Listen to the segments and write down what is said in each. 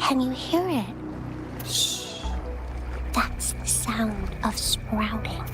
Can you hear it? Shh. That's the sound of sprouting.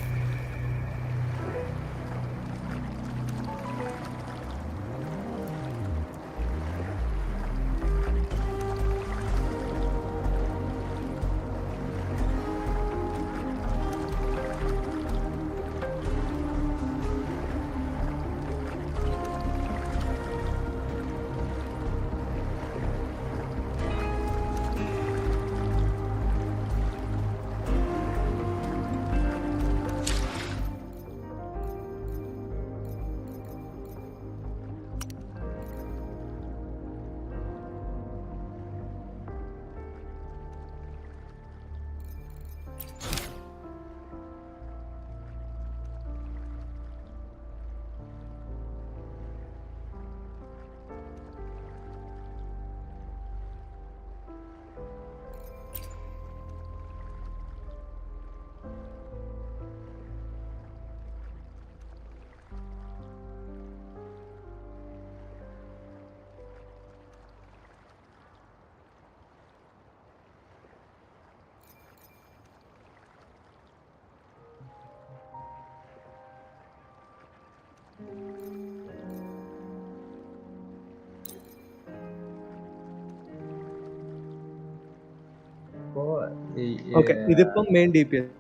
അപ്പോൾ okay, ഇതിപ്പം main DPS.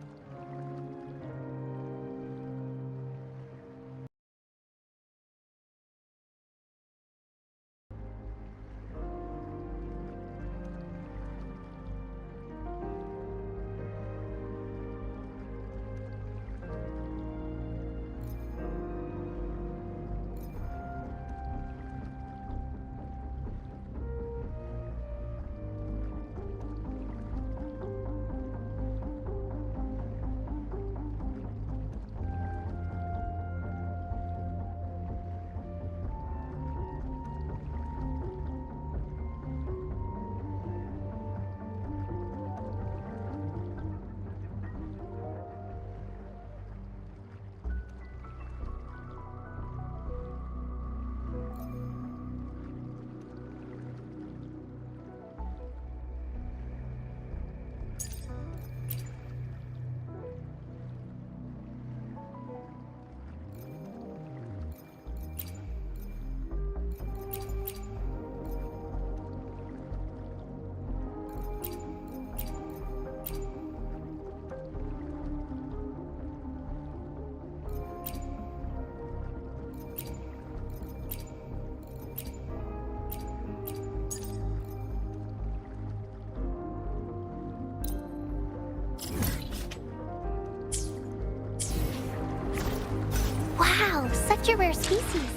Wow, such a rare species.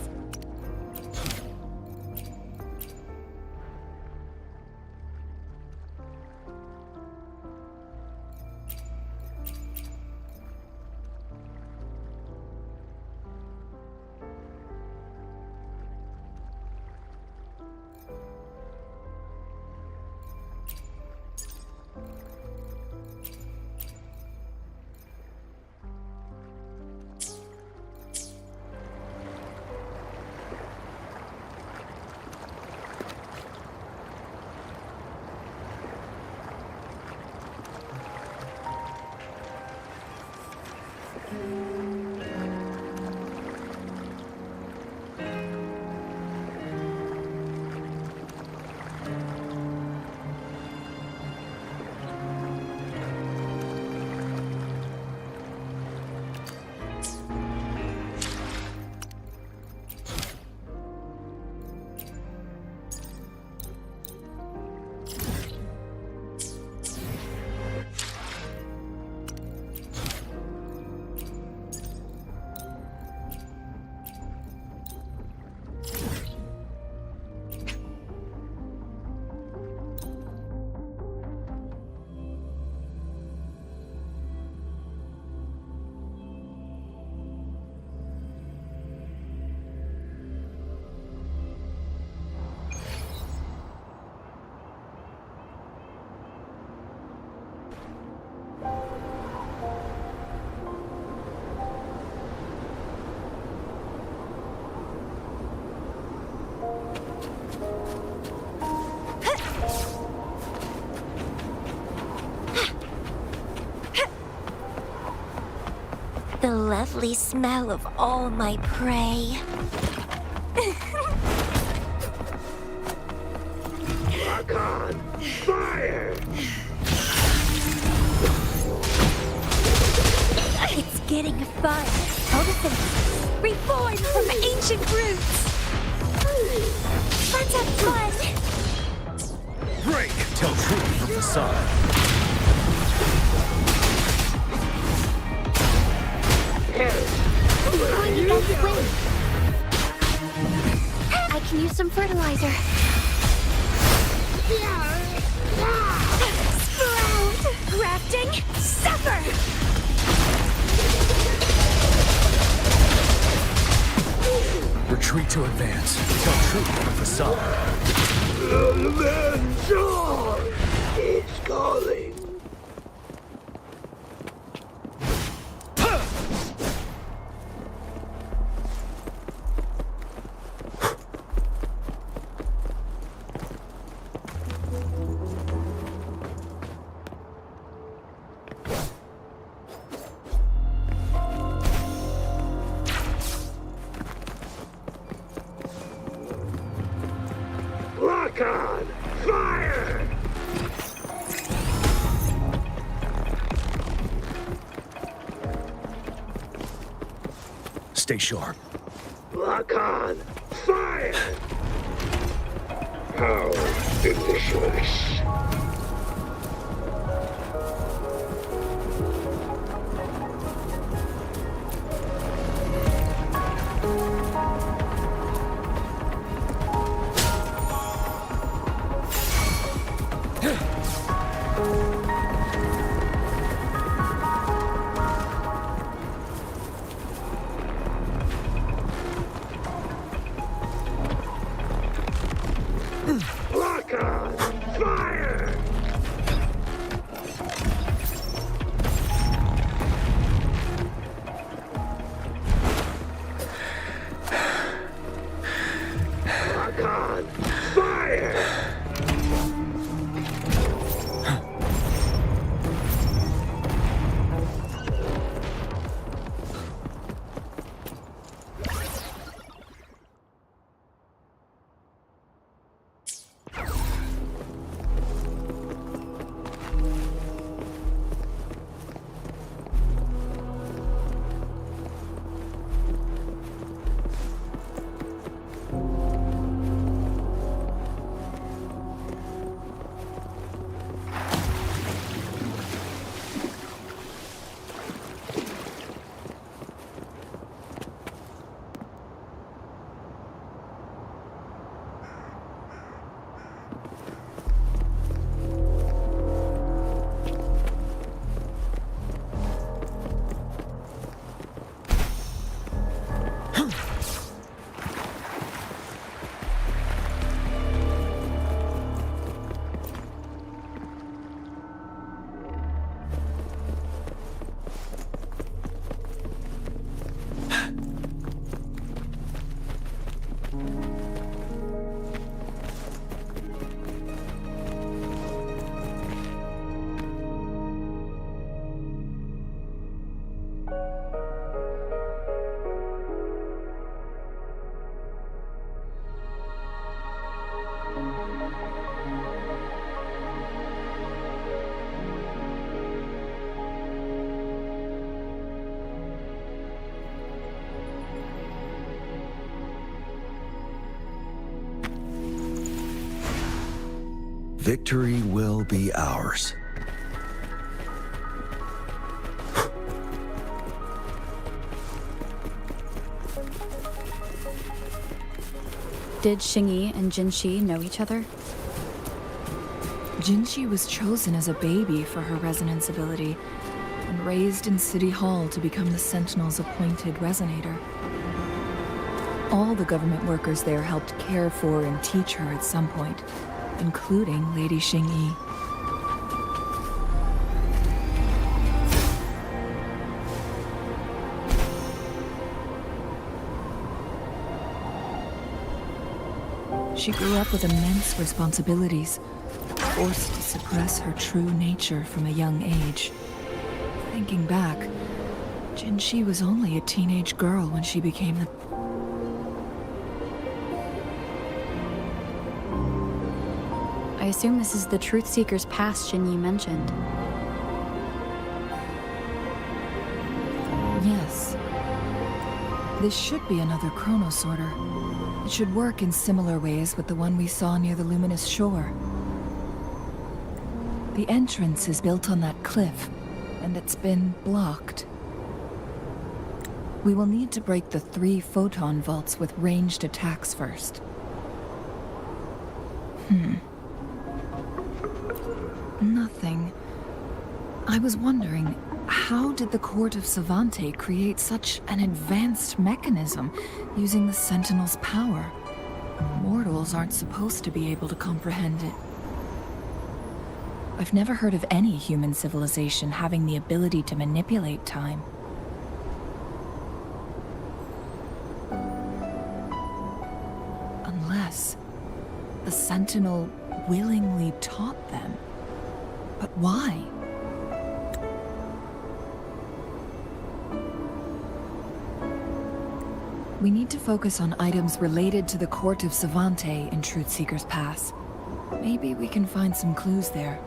the lovely smell of all my prey. Lock on! Fire! It's getting fun. Photosynthesis, reborn from ancient roots. Let's have fun. Break! Tell truth from the sun. Going against wind. I can use some fertilizer. Sprout! Grafting, suffer! Retreat to advance. Tell truth from facade. Elemental! It's calling. Lock on! Fire! Stay sharp. Lock on! Fire! How delicious! Lock on! Fire! Lock on! Fire! Victory will be ours. Did Xingyi and Jinxi know each other? Jinxi was chosen as a baby for her resonance ability and raised in City Hall to become the Sentinel's appointed resonator. All the government workers there helped care for and teach her at some point, including Lady Xingyi. She grew up with immense responsibilities, forced to suppress her true nature from a young age. Thinking back, Jinshi was only a teenage girl when she became the... I assume this is the Truth Seeker's past Xinyi mentioned. Yes. This should be another chronosorter. It should work in similar ways with the one we saw near the luminous shore. The entrance is built on that cliff, and it's been blocked. We will need to break the 3 photon vaults with ranged attacks first. Nothing. I was wondering, how did the Court of Savante create such an advanced mechanism using the Sentinel's power? Mortals aren't supposed to be able to comprehend it. I've never heard of any human civilization having the ability to manipulate time. Unless the Sentinel willingly taught them. But why? We need to focus on items related to the Court of Savante in Truth Seeker's Pass. Maybe we can find some clues there.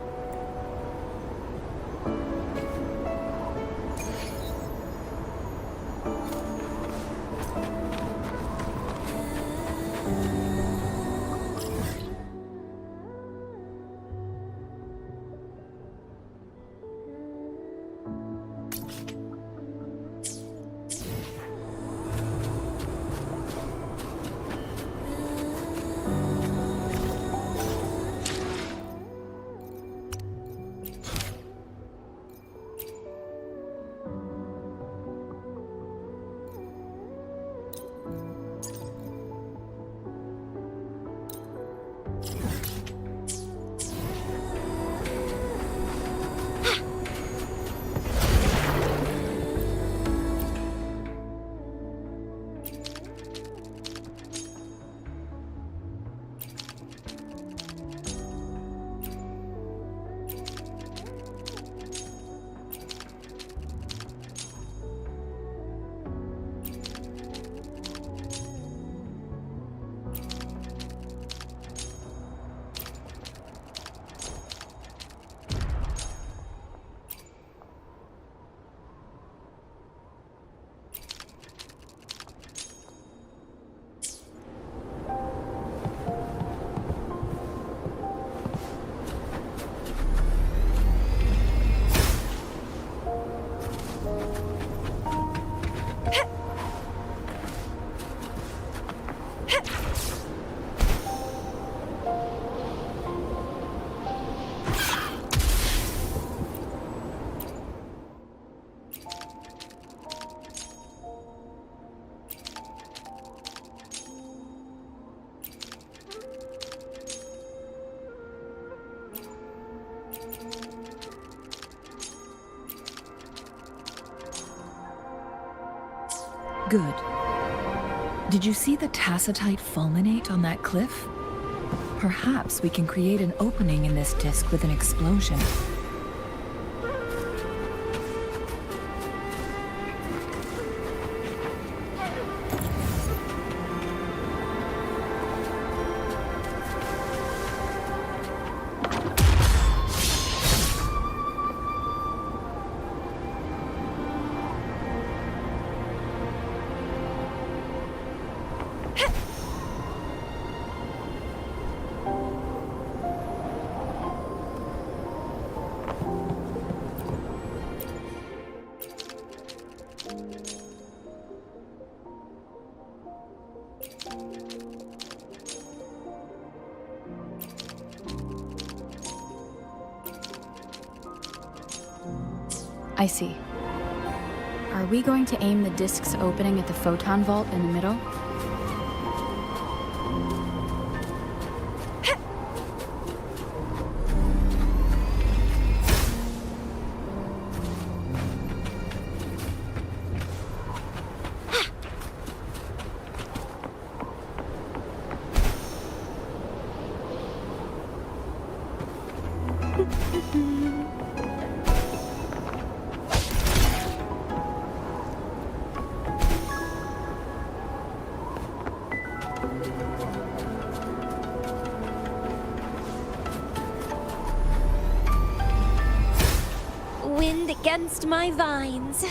Good. Did you see the tacitite fulminate on that cliff? Perhaps we can create an opening in this disk with an explosion. I see. Are we going to aim the disk's opening at the photon vault in the middle? against my vines.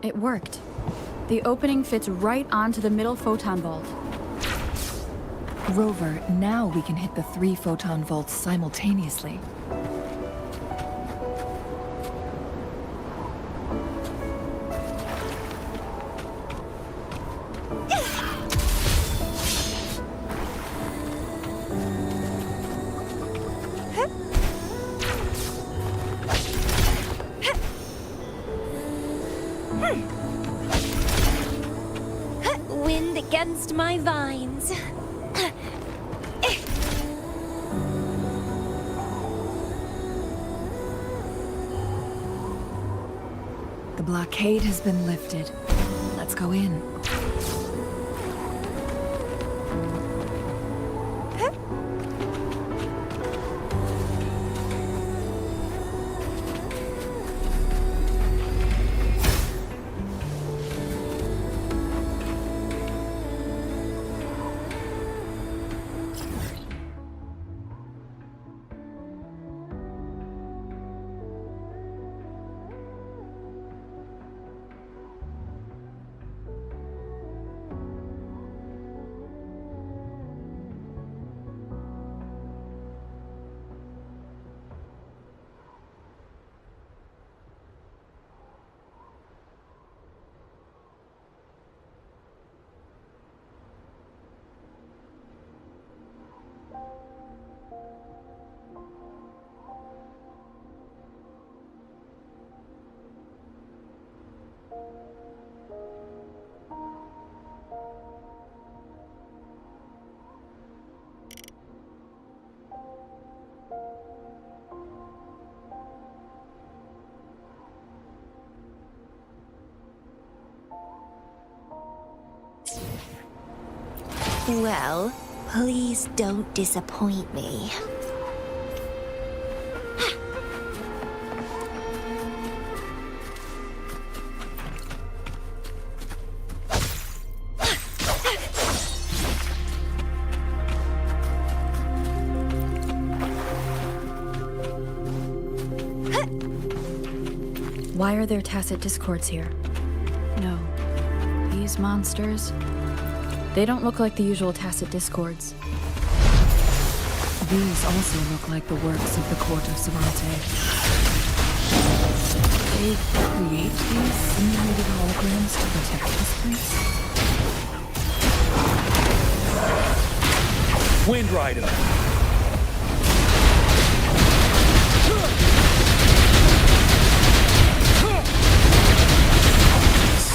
It worked. The opening fits right onto the middle photon vault. Rover, now we can hit the 3 photon vaults simultaneously. Wind against my vines. The blockade has been lifted. Let's go in. Well, please don't disappoint me. Why are there tacit discords here? No. These monsters... They don't look like the usual tacit discords. These also look like the works of the court of Savante. They create these simulated holograms to protect this place? Wind Rider.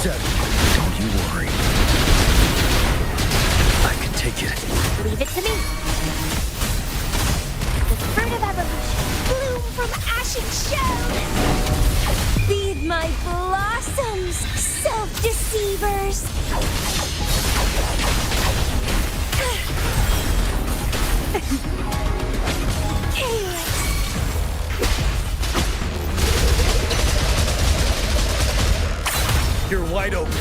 Settle. Don't you worry. I can take it. Leave it to me. The fruit of evolution, bloom from ashen shell. Feed my blossoms, self-deceivers. Chaos. You're wide open.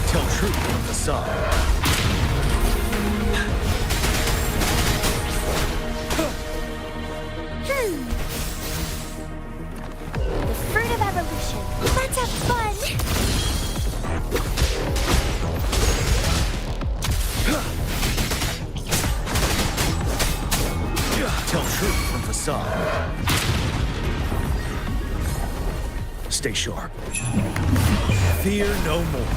Tell truth from facade. The fruit of evolution. Let's have fun. Tell truth from facade. Stay sharp. Fear no more.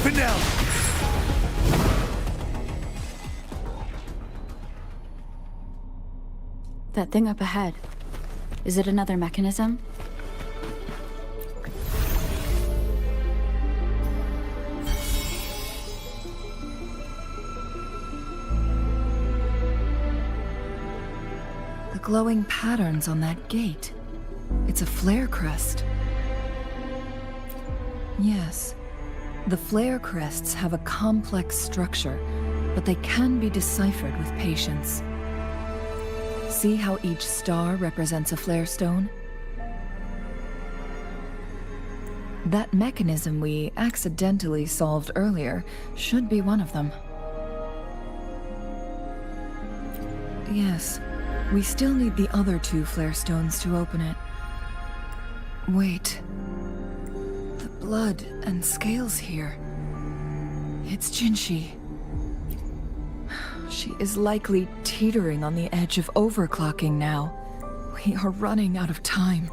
Finale. That thing up ahead. Is it another mechanism? Glowing patterns on that gate. It's a flare crest. Yes. The flare crests have a complex structure, but they can be deciphered with patience. See how each star represents a flare stone? That mechanism we accidentally solved earlier should be one of them. Yes, we still need the other 2 flare stones to open it. Wait. The blood and scales here. It's Jinshi. She is likely teetering on the edge of overclocking now. We are running out of time.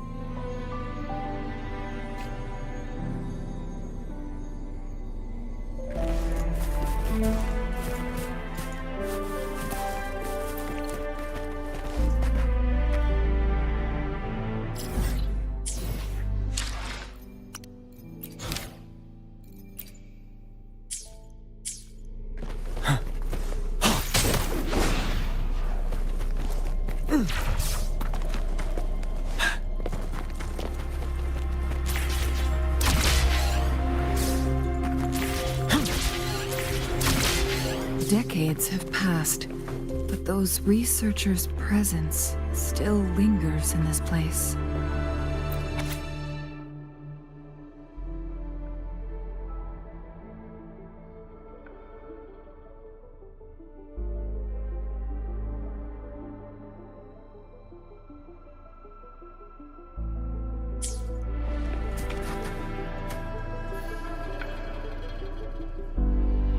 Decades have passed, but those researchers' presence still lingers in this place.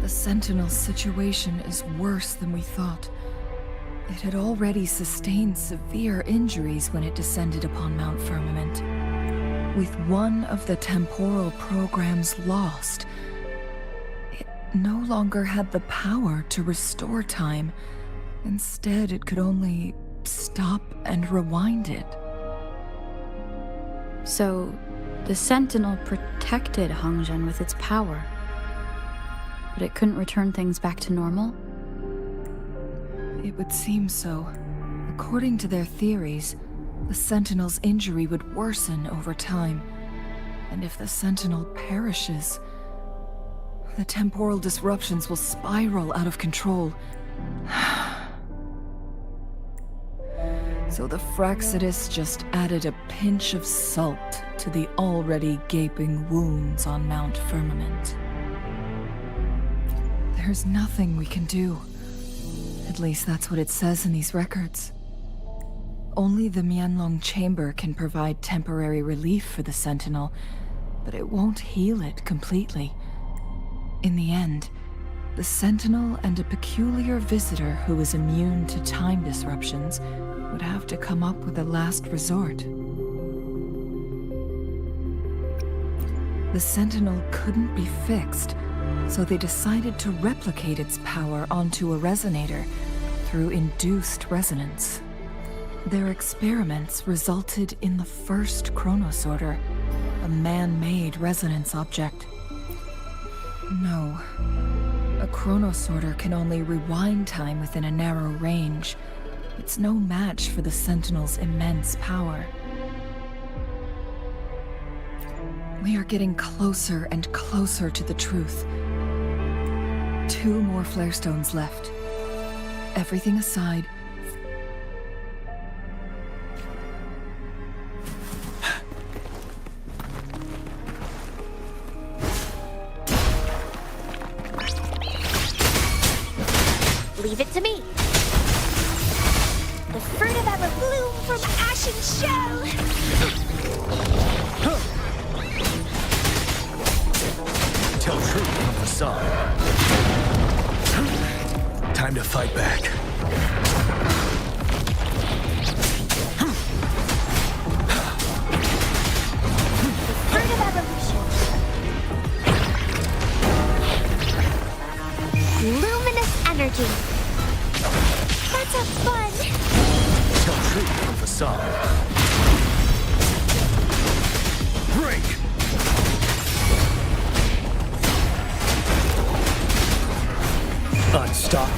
The Sentinel's situation is worse than we thought. It had already sustained severe injuries when it descended upon Mount Firmament. With one of the temporal programs lost, it no longer had the power to restore time. Instead, it could only stop and rewind it. So, the Sentinel protected Hongzhen with its power. But it couldn't return things back to normal? It would seem so. According to their theories, the Sentinel's injury would worsen over time. And if the Sentinel perishes, the temporal disruptions will spiral out of control. So the Fraxidus just added a pinch of salt to the already gaping wounds on Mount Firmament. There's nothing we can do. At least that's what it says in these records. Only the Mianlong Chamber can provide temporary relief for the Sentinel, but it won't heal it completely. In the end, the Sentinel and a peculiar visitor who is immune to time disruptions would have to come up with a last resort. The Sentinel couldn't be fixed, so they decided to replicate its power onto a resonator through induced resonance. Their experiments resulted in the first chronosorter, a man-made resonance object. No, a chronosorter can only rewind time within a narrow range. It's no match for the Sentinel's immense power. We are getting closer and closer to the truth. 2 more flare stones left. Everything aside, Leave it to me. The fruit of ever bloom from ashen shell. Tell truth from facade. Time to fight back. Fruit of evolution. Luminous energy. That's a fun. Tell truth from facade. Break! Unstop.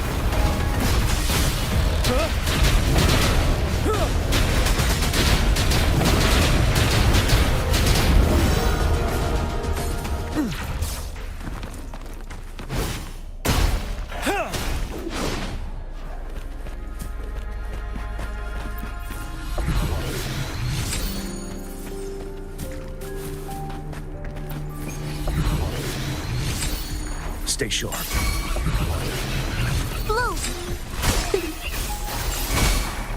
Stay sharp. Bloom!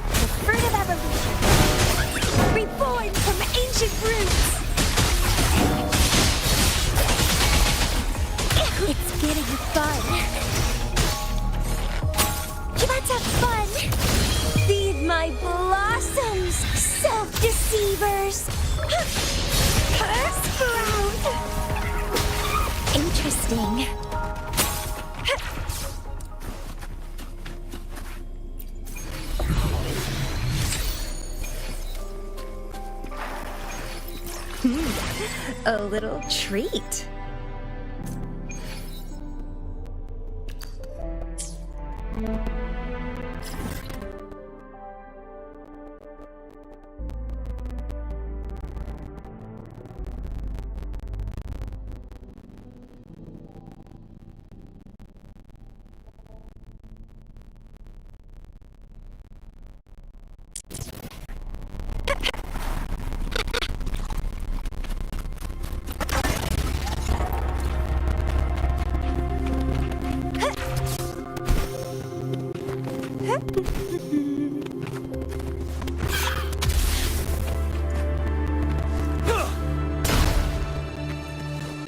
The fruit of evolution. Reborn from ancient roots. It's getting fun. Let's have fun. Feed my blossoms, self-deceivers. Sprout. Interesting. A little treat.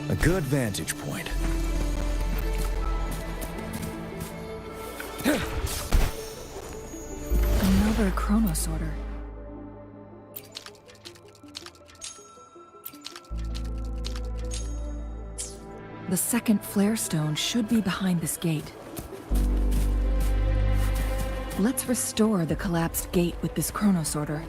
A good vantage point. Another chronosorter. The second flare stone should be behind this gate. Let's restore the collapsed gate with this chronosorter.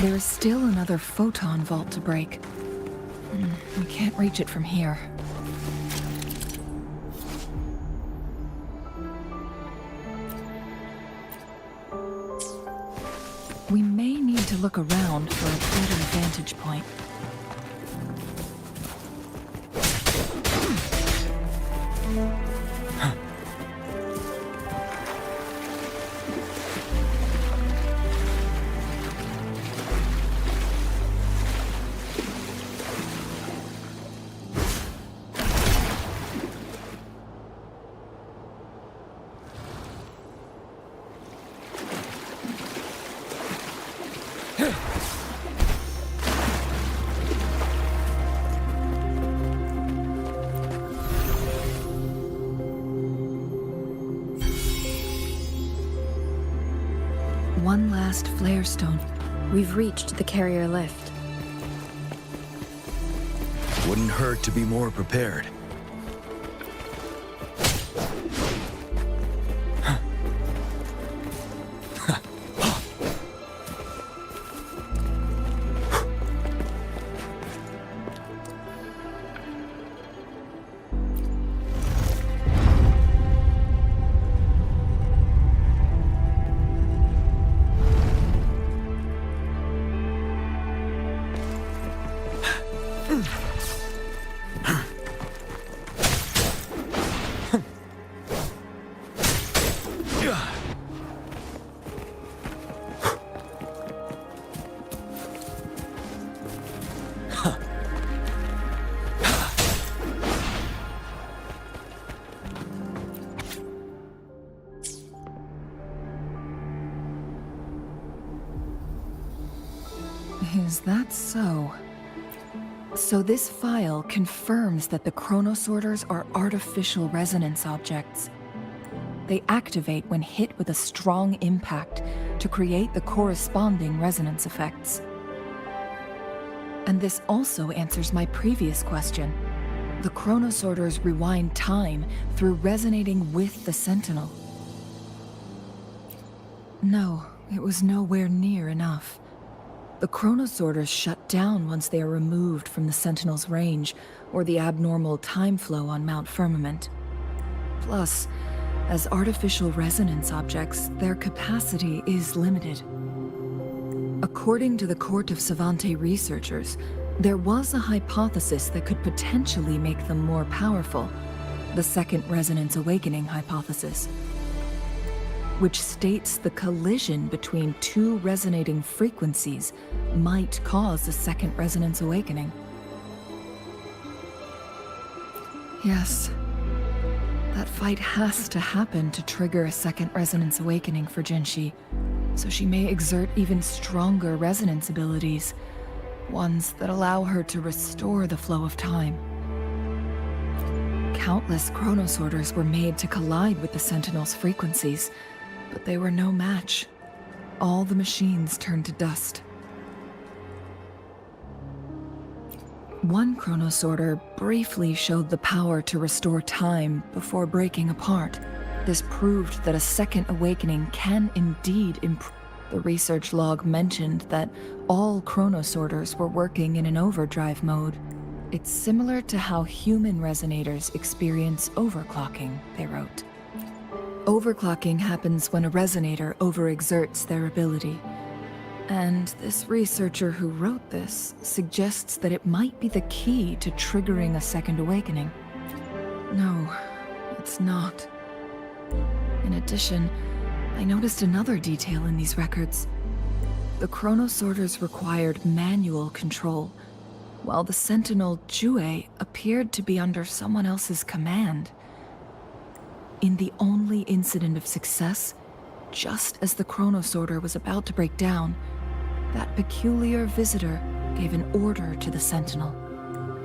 There is still another photon vault to break. We can't reach it from here. We may need to look around for a better vantage point. One last flare stone. We've reached the carrier lift. Wouldn't hurt to be more prepared. Is that so? So this file confirms that the chronosorters are artificial resonance objects. They activate when hit with a strong impact to create the corresponding resonance effects. And this also answers my previous question. The chronosorters rewind time through resonating with the Sentinel. No, it was nowhere near enough. The chronosorters shut down once they are removed from the Sentinel's range, or the abnormal time flow on Mount Firmament. Plus, as artificial resonance objects, their capacity is limited. According to the Court of Savante researchers, there was a hypothesis that could potentially make them more powerful, the Second Resonance Awakening hypothesis, which states the collision between two resonating frequencies might cause a Second Resonance Awakening. Yes, that fight has to happen to trigger a Second Resonance Awakening for Jinshi, so she may exert even stronger resonance abilities, ones that allow her to restore the flow of time. Countless chronosorters were made to collide with the Sentinel's frequencies, but they were no match. All the machines turned to dust. One chronosorter briefly showed the power to restore time before breaking apart. This proved that a second awakening can indeed improve. The research log mentioned that all chronosorters were working in an overdrive mode. It's similar to how human resonators experience overclocking, they wrote. Overclocking happens when a resonator overexerts their ability. And this researcher who wrote this suggests that it might be the key to triggering a second awakening. No, it's not. In addition, I noticed another detail in these records. The chronosorters required manual control, while the Sentinel Jue appeared to be under someone else's command. In the only incident of success, just as the chronosorter was about to break down, that peculiar visitor gave an order to the Sentinel,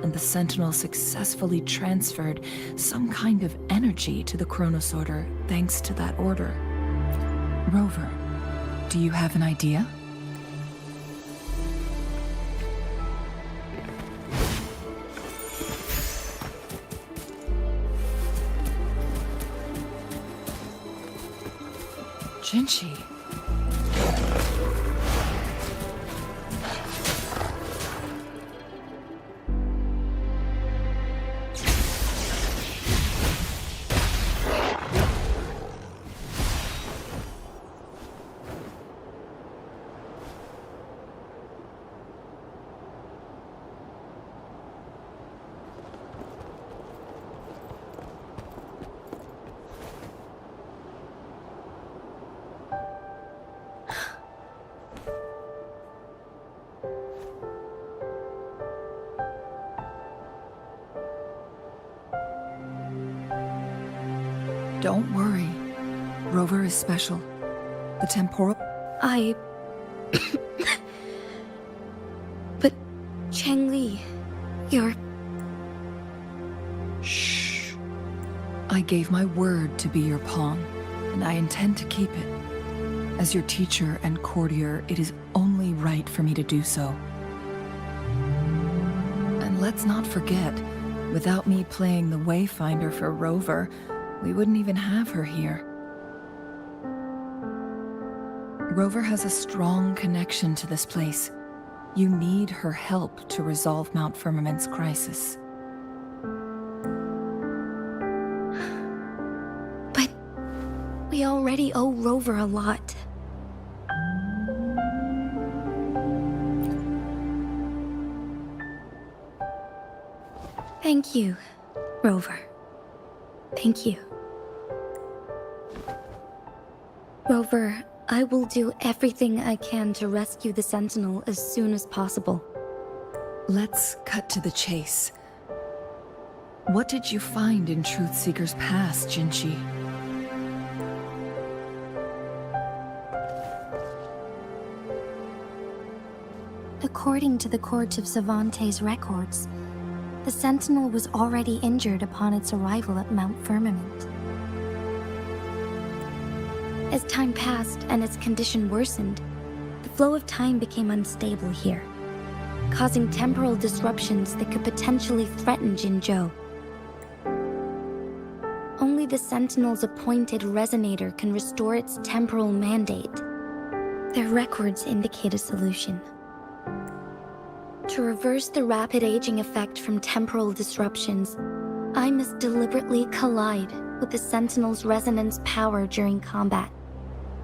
and the Sentinel successfully transferred some kind of energy to the chronosorter thanks to that order. Rover, do you have an idea? Jinshi. Don't worry. Rover is special. The temporal... But, Changli, you're... Shh. I gave my word to be your pawn, and I intend to keep it. As your teacher and courtier, it is only right for me to do so. And let's not forget, without me playing the Wayfinder for Rover, we wouldn't even have her here. Rover has a strong connection to this place. You need her help to resolve Mount Firmament's crisis. But we already owe Rover a lot. Thank you, Rover. Thank you. Rover, I will do everything I can to rescue the Sentinel as soon as possible. Let's cut to the chase. What did you find in Truthseeker's past, Jinshi? According to the Court of Savante's records, the Sentinel was already injured upon its arrival at Mount Firmament. As time passed and its condition worsened, the flow of time became unstable here, causing temporal disruptions that could potentially threaten Jinzhou. Only the Sentinel's appointed resonator can restore its temporal mandate. Their records indicate a solution. To reverse the rapid aging effect from temporal disruptions, I must deliberately collide with the Sentinel's resonance power during combat,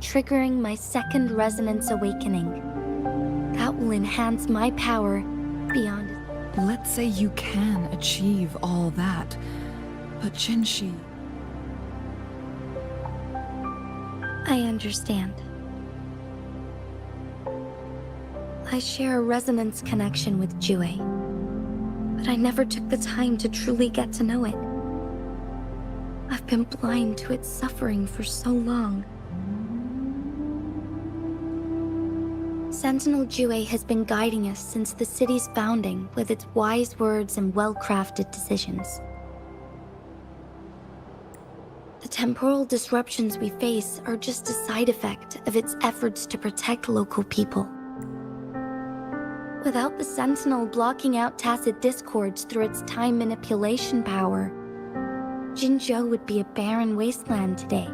triggering my second resonance awakening. will enhance my power beyond. Let's say you can achieve all that, but Jinshi... I understand. I share a resonance connection with Jue, but I never took the time to truly get to know it. I've been blind to its suffering for so long. Sentinel Jue has been guiding us since the city's founding with its wise words and well-crafted decisions. The temporal disruptions we face are just a side effect of its efforts to protect local people. Without the Sentinel blocking out tacit discords through its time manipulation power, Jinzhou would be a barren wasteland today.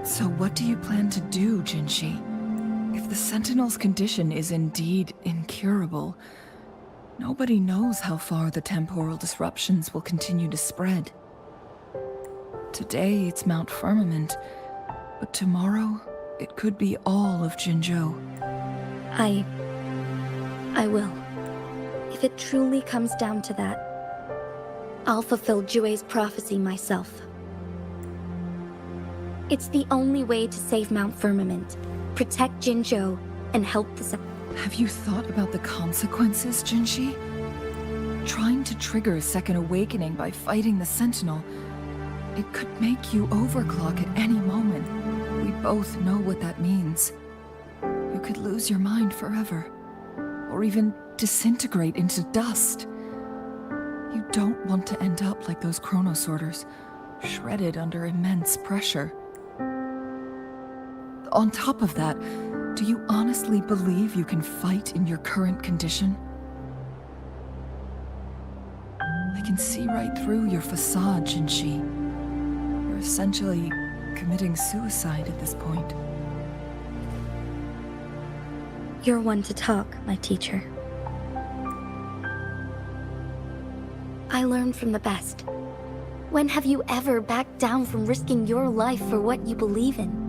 So what do you plan to do, Jinshi? If the Sentinel's condition is indeed incurable, nobody knows how far the temporal disruptions will continue to spread. Today it's Mount Firmament, but tomorrow it could be all of Jinzhou. I will. If it truly comes down to that, I'll fulfill Jue's prophecy myself. It's the only way to save Mount Firmament, protect Jinzhou, and help the... Have you thought about the consequences, Jinshi? Trying to trigger a second awakening by fighting the Sentinel, it could make you overclock at any moment. We both know what that means. You could lose your mind forever, or even disintegrate into dust. You don't want to end up like those chronosorters, shredded under immense pressure. On top of that, do you honestly believe you can fight in your current condition? I can see right through your facade, Jinshi. You're essentially committing suicide at this point. You're one to talk, my teacher. I learned from the best. When have you ever backed down from risking your life for what you believe in?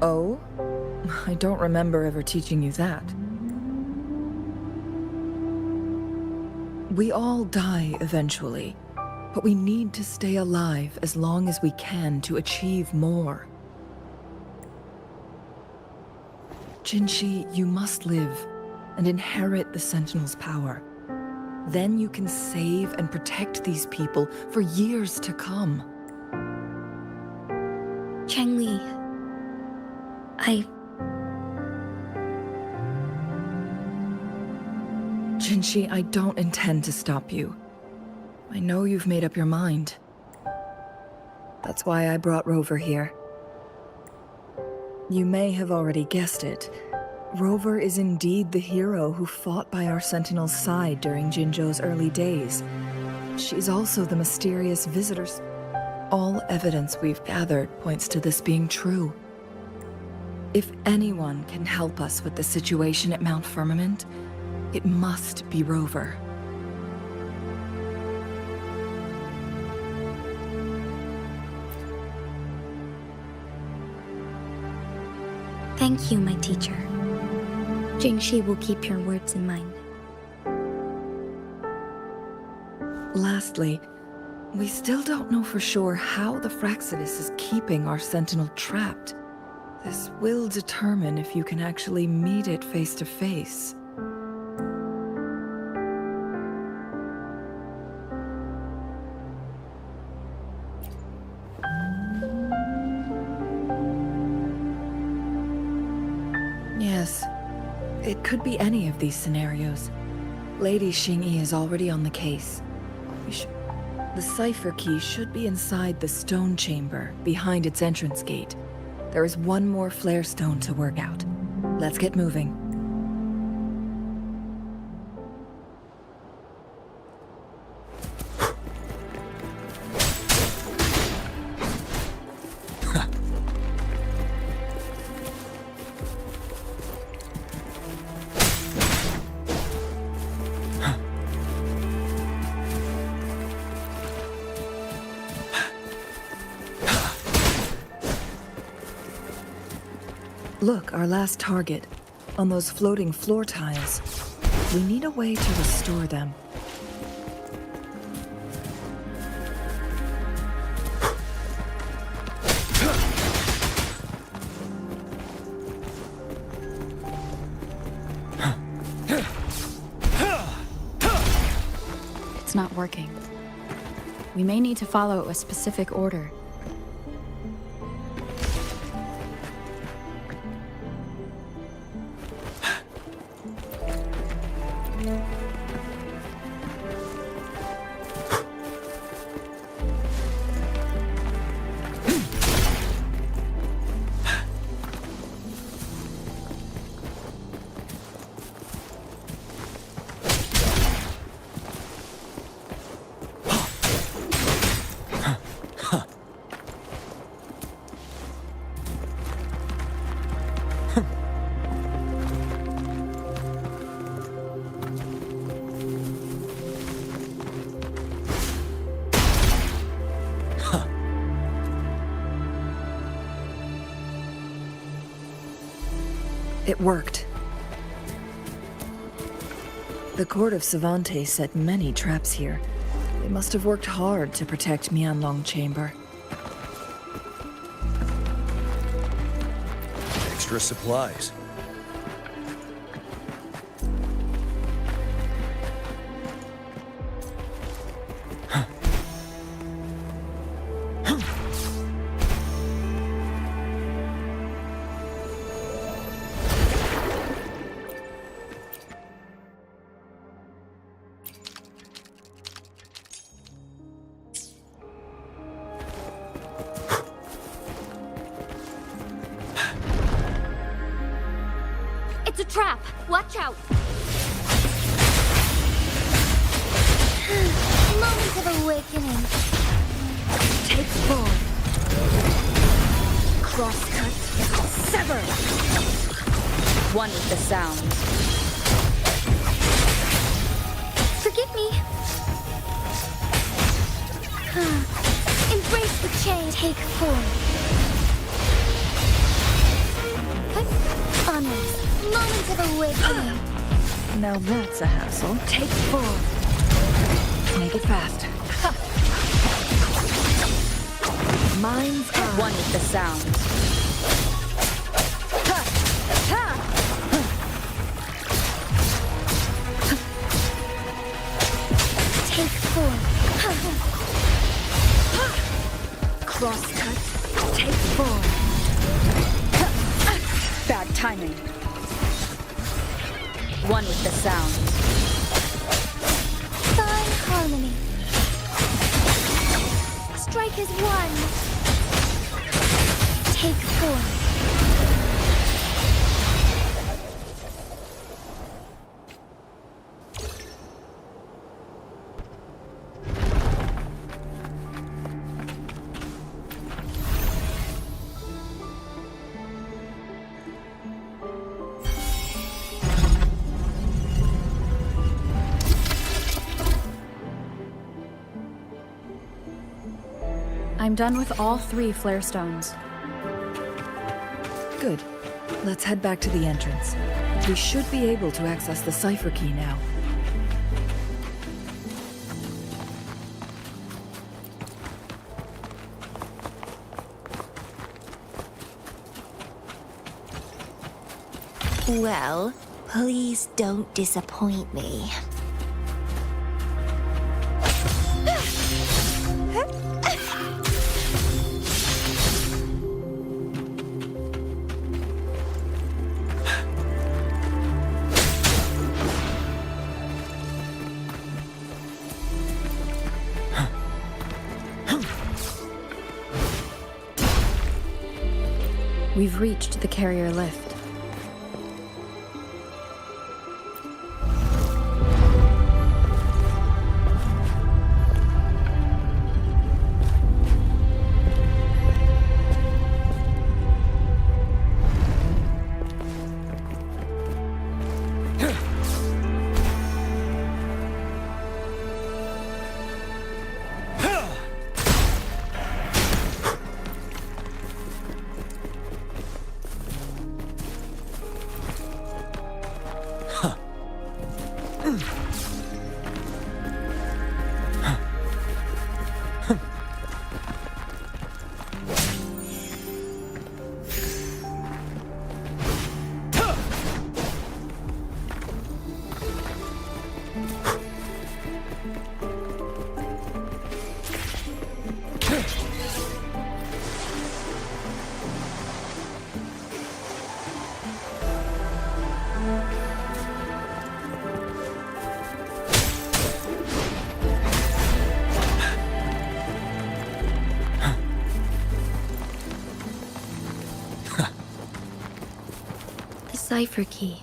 Oh? I don't remember ever teaching you that. We all die eventually, but we need to stay alive as long as we can to achieve more. Jinshi, you must live and inherit the Sentinel's power. Then you can save and protect these people for years to come. Chengli, Jinshi, I don't intend to stop you. I know you've made up your mind. That's why I brought Rover here. You may have already guessed it. Rover is indeed the hero who fought by our Sentinel's side during Jinzhou's early days. She's also the mysterious visitor. All evidence we've gathered points to this being true. If anyone can help us with the situation at Mount Firmament, it must be Rover. thank you, my teacher. Jingxi will keep your words in mind. Lastly, we still don't know for sure how the Fraxidus is keeping our Sentinel trapped. This will determine if you can actually meet it face to face. Yes, it could be any of these scenarios. Lady Xingyi is already on the case. The cipher key should be inside the stone chamber, behind its entrance gate. There is one more flare stone to work out. Let's get moving. Look, our last target. On those floating floor tiles. We need a way to restore them. It's not working. We may need to follow a specific order. It worked. The court of Savantes set many traps here. They must have worked hard to protect Mianlong Chamber. Extra supplies. It's a trap! Watch out! Moment of awakening. Take full. Crosscut. Sever. One with the sound. Forgive me. Embrace the change. Take form. Honors. Moment of awakening. Now that's a hassle. Take full. Make it fast. Mind's eye. One with the sound. Take form. Crosscut. Take full. Bad timing. One with the sound. Fine harmony. Strike as one. Take form. I'm done with all 3 flare stones. Good. Let's head back to the entrance. We should be able to access the cipher key now. Well, please don't disappoint me. We've reached the carrier lift. cipher key.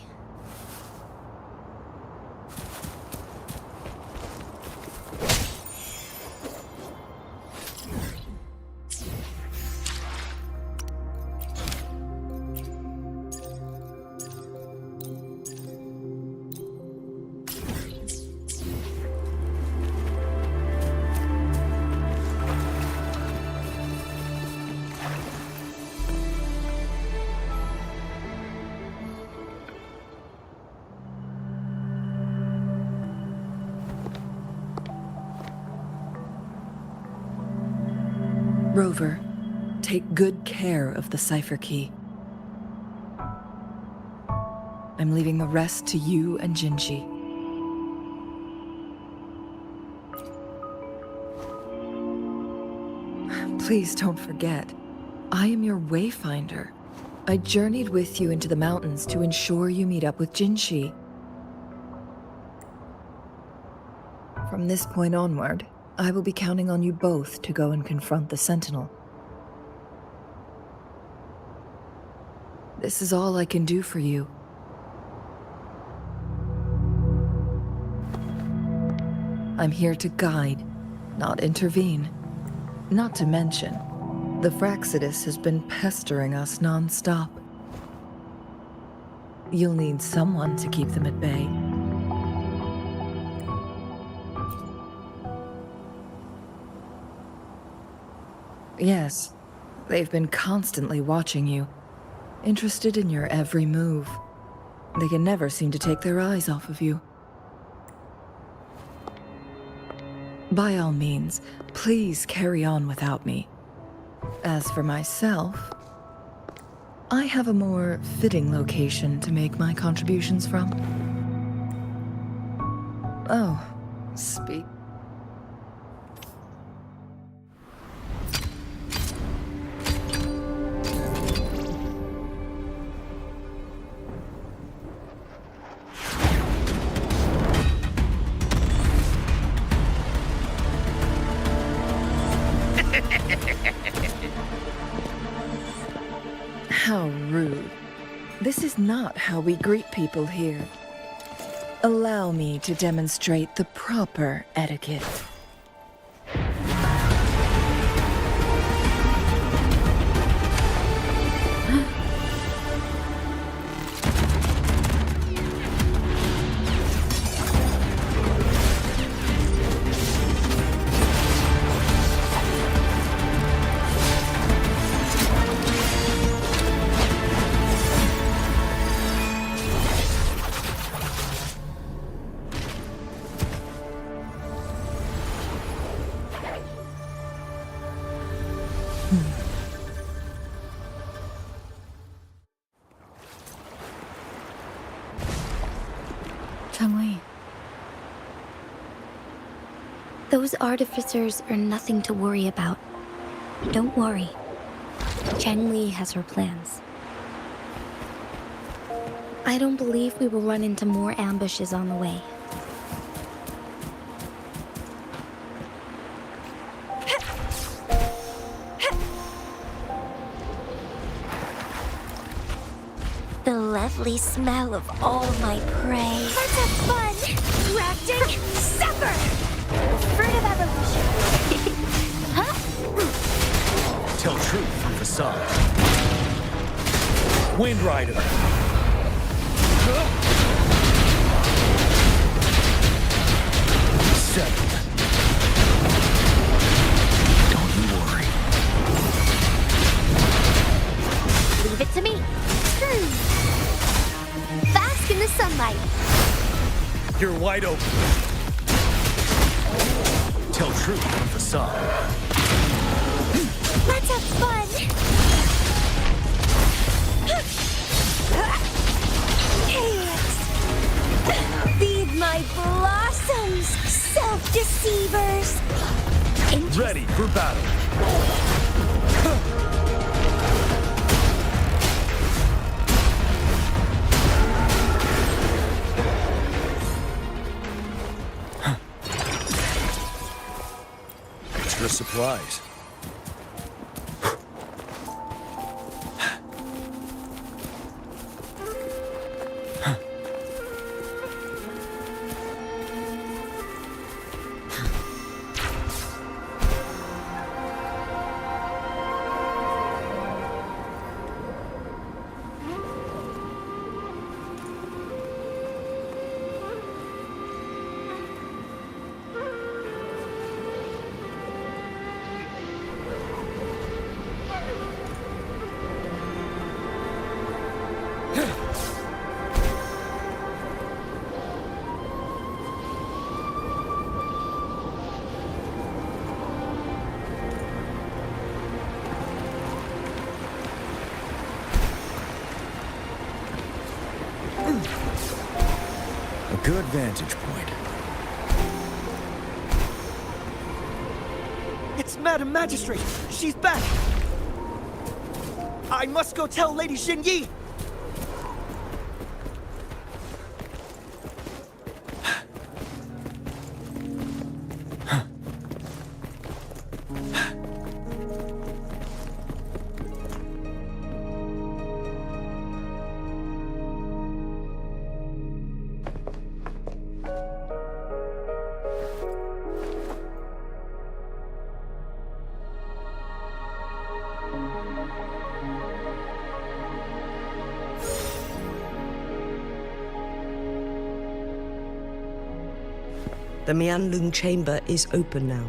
Rover, take good care of the cipher key. I'm leaving the rest to you and Jinji. Please don't forget, I am your wayfinder. I journeyed with you into the mountains to ensure you meet up with Jinji. From this point onward, I will be counting on you both to go and confront the Sentinel. This is all I can do for you. I'm here to guide, not intervene. Not to mention, the Fraxidus has been pestering us non-stop. You'll need someone to keep them at bay. Yes, they've been constantly watching you, interested in your every move. They can never seem to take their eyes off of you. By all means, please carry on without me. As for myself, I have a more fitting location to make my contributions from. Oh, speak. How rude. This is not how we greet people here. Allow me to demonstrate the proper etiquette. Changli. Those artificers are nothing to worry about. Don't worry. Changli has her plans. I don't believe we will run into more ambushes on the way. The lovely smell of all my prey. Let's have fun! Rafting, supper! The fruit of evolution. Huh? Tell truth from facade. Wind Rider. Seven. Don't you worry. Leave it to me. Bask in the sunlight. You're wide open. Tell truth from facade. Let's have fun! Chaos! Feed my blossoms, self-deceivers! Ready for battle. Extra supplies. good vantage point. It's Madam Magistrate! She's back! I must go tell Lady Xinyi! The Mianlung chamber is open now.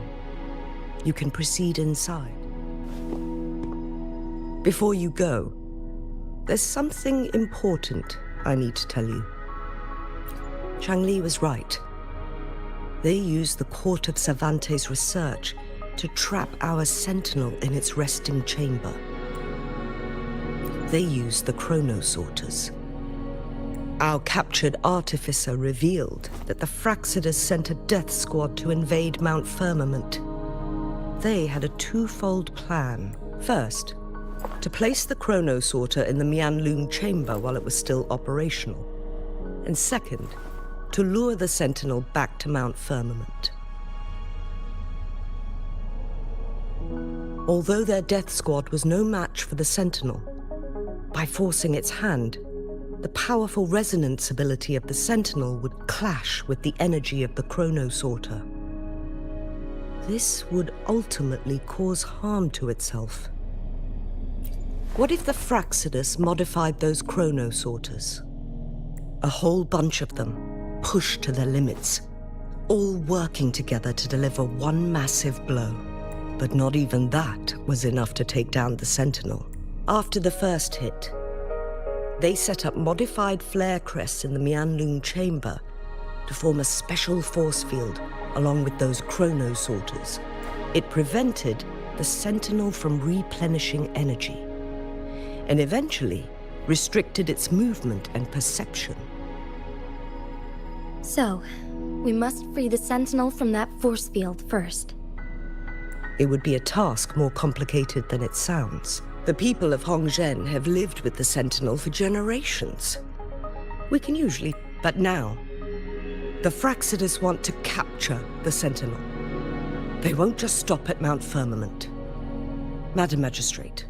You can proceed inside. Before you go, there's something important I need to tell you. Changli was right. They used the Court of Cervantes' research to trap our sentinel in its resting chamber. They used the chronosorters. Our captured artificer revealed that the Fraxidus sent a death squad to invade Mount Firmament. They had a twofold plan. First, to place the chronosorter in the Mianlung chamber while it was still operational. And second, to lure the sentinel back to Mount Firmament. Although their death squad was no match for the sentinel, by forcing its hand, the powerful resonance ability of the sentinel would clash with the energy of the chronosorter. This would ultimately cause harm to itself. What if the Fraxidus modified those chronosorters? A whole bunch of them, pushed to their limits, all working together to deliver one massive blow. But not even that was enough to take down the sentinel. After the first hit, they set up modified flare crests in the Mianlung chamber to form a special force field along with those chronosorters. It prevented the sentinel from replenishing energy and eventually restricted its movement and perception. So, we must free the sentinel from that force field first. It would be a task more complicated than it sounds. The people of Hongzhen have lived with the Sentinel for generations. We can usually... But now, the Fraxidus want to capture the Sentinel. They won't just stop at Mount Firmament. Madam Magistrate,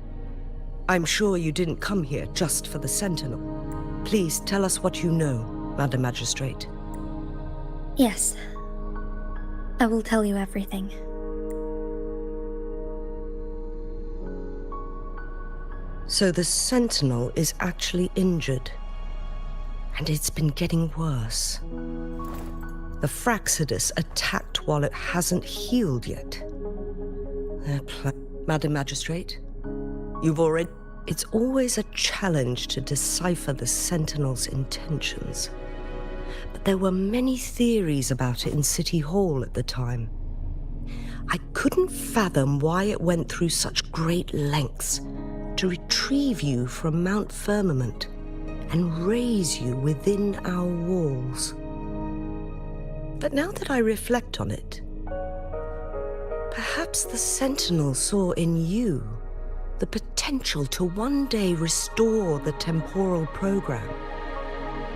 I'm sure you didn't come here just for the Sentinel. Please tell us what you know, Madam Magistrate. Yes. I will tell you everything. So the Sentinel is actually injured. And it's been getting worse. The Fraxidus attacked while it hasn't healed yet. Madam Magistrate, you've already... It's always a challenge to decipher the Sentinel's intentions. But there were many theories about it in City Hall at the time. I couldn't fathom why it went through such great lengths to retrieve you from Mount Firmament and raise you within our walls. But now that I reflect on it, perhaps the Sentinel saw in you the potential to one day restore the temporal program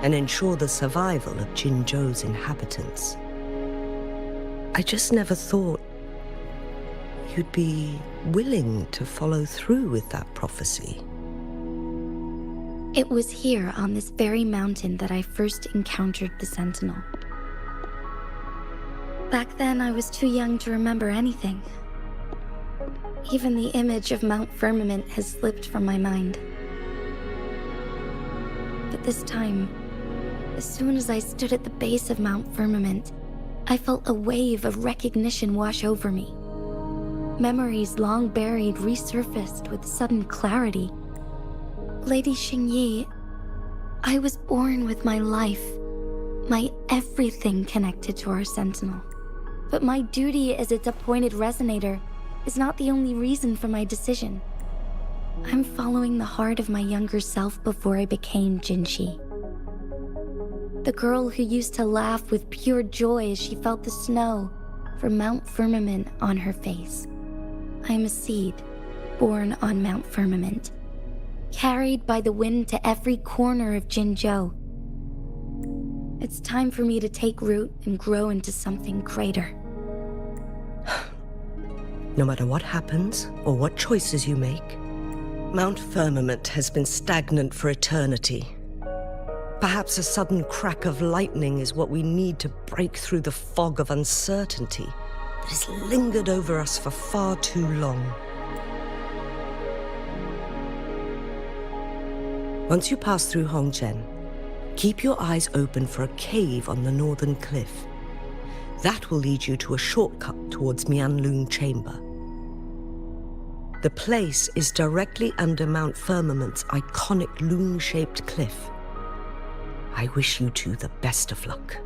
and ensure the survival of Jinzhou's inhabitants. I just never thought you'd be willing to follow through with that prophecy. It was here on this very mountain that I first encountered the Sentinel. Back then, I was too young to remember anything. Even the image of Mount Firmament has slipped from my mind. But this time, as soon as I stood at the base of Mount Firmament, I felt a wave of recognition wash over me. Memories long buried resurfaced with sudden clarity. Lady Xinyi, I was born with my life, my everything connected to our Sentinel. But my duty as its appointed resonator is not the only reason for my decision. I'm following the heart of my younger self before I became Jinshi. The girl who used to laugh with pure joy as she felt the snow from Mount Firmament on her face. I am a seed, born on Mount Firmament, carried by the wind to every corner of Jinzhou. It's time for me to take root and grow into something greater. No matter what happens or what choices you make, Mount Firmament has been stagnant for eternity. Perhaps a sudden crack of lightning is what we need to break through the fog of uncertainty that has lingered over us for far too long. Once you pass through Hongzhen, keep your eyes open for a cave on the northern cliff. That will lead you to a shortcut towards Mianlun Chamber. The place is directly under Mount Firmament's iconic loon-shaped cliff. I wish you two the best of luck.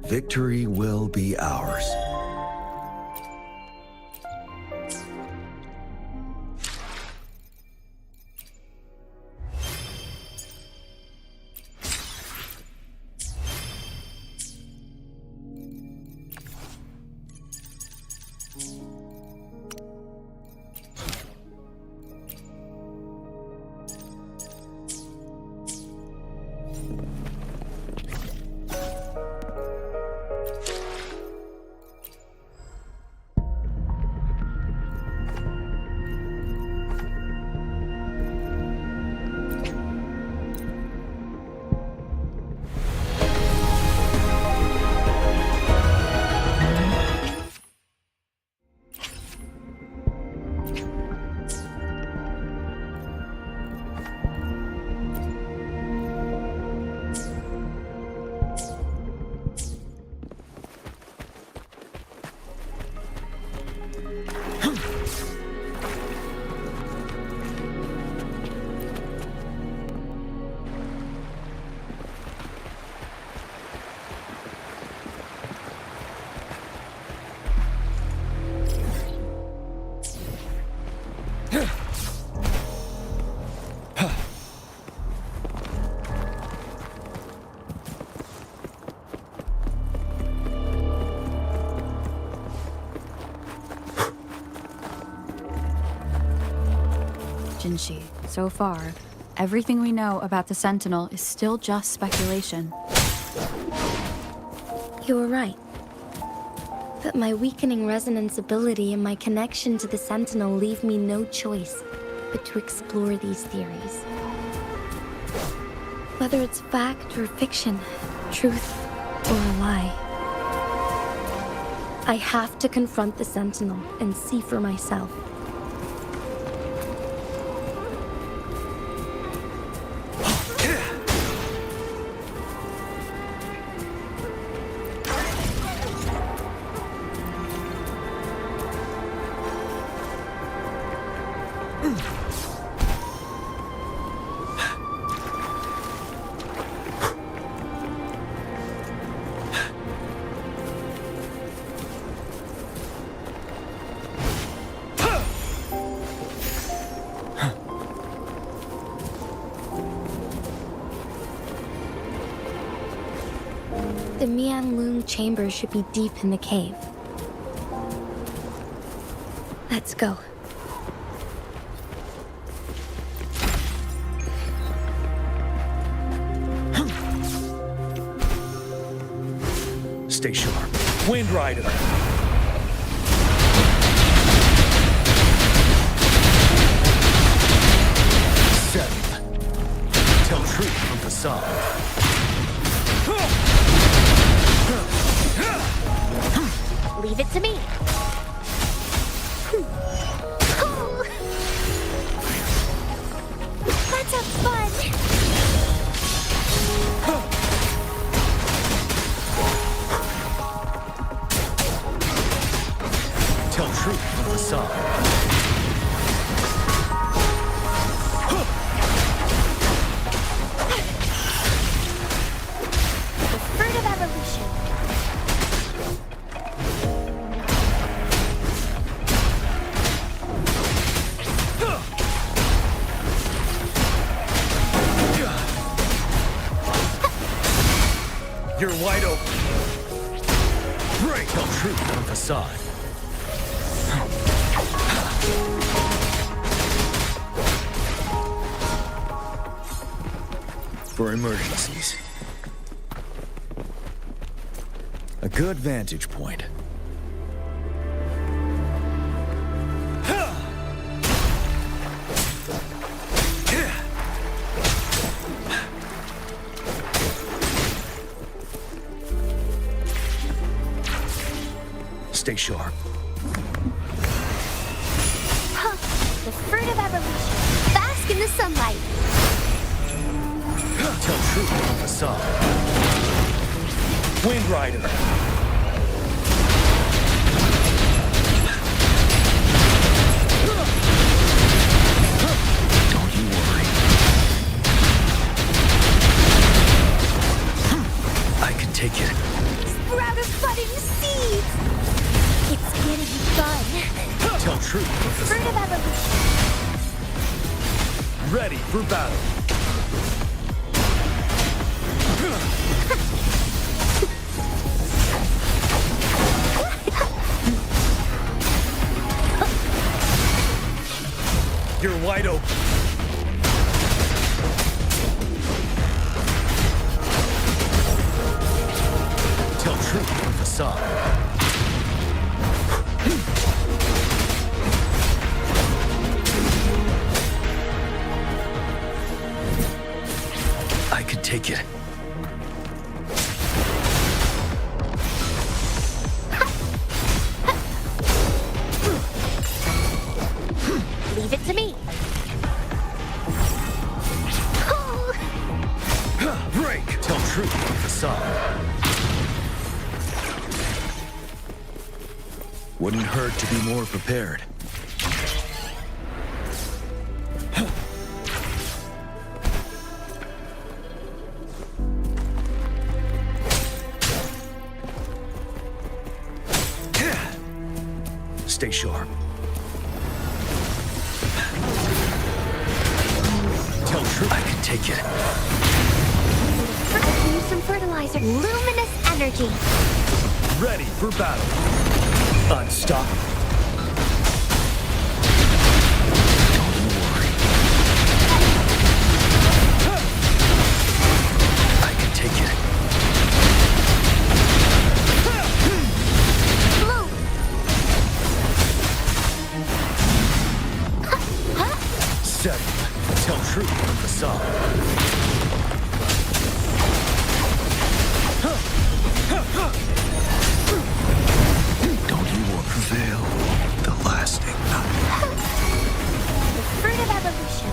Victory will be ours. Jinshi, so far, everything we know about the Sentinel is still just speculation. You were right. But my weakening resonance ability and my connection to the Sentinel leave me no choice but to explore these theories. Whether it's fact or fiction, truth or a lie. I have to confront the Sentinel and see for myself. The Mianlun Chamber should be deep in the cave. Let's go. Stay sharp. Wind Rider. Seven. Tell truth from facade. Leave it to me. Tell truth from facade. The fruit of evolution. You're wide open. Break. Tell truth from facade. For emergencies. A good vantage point. Stay sharp. The fruit of evolution. Bask in the sunlight. Tell truth from facade. Wind Rider. Don't you worry. I can take it. Sprout of budding seeds. It's getting fun. Tell truth from Fruit facade. of evolution. Ready for battle. You're wide open. Tell truth from facade. I can take it. Leave it to me. Break! Tell truth from facade. Wouldn't hurt to be more prepared. Stay sharp. Tell truth. I can take it. First, use some fertilizer. Luminous energy. Ready for battle. Unstoppable. Don't you worry. I can take it. Blue. Seven. Tell truth from facade. Don't you will prevail. The lasting night. The fruit of evolution.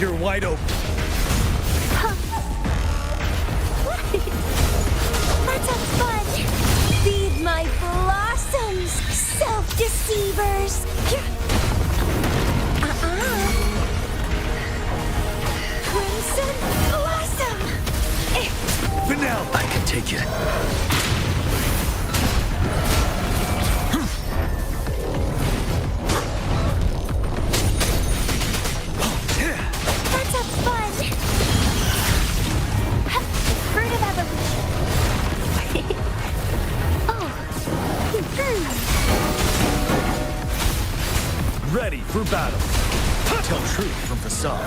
You're wide open. Let's have fun. Feed my blossoms, self-deceivers. Crimson blossom. Finale. I can take it. Let's have fun. Fruit of evolution. Oh. Ready for battle. Tell truth from facade.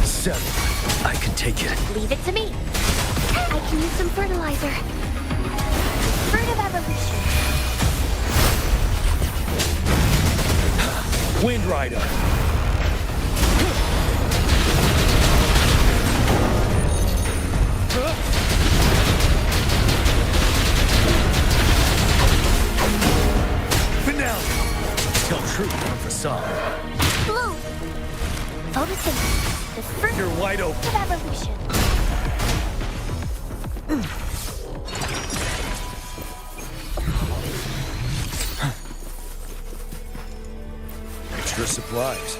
Seven. I can take it. Leave it to me. I can use some fertilizer. Fruit of evolution. Wind Rider. Finale. Tell truth from facade. Blue. Photosynthesis. The fruit You're wide open. of evolution. extra supplies.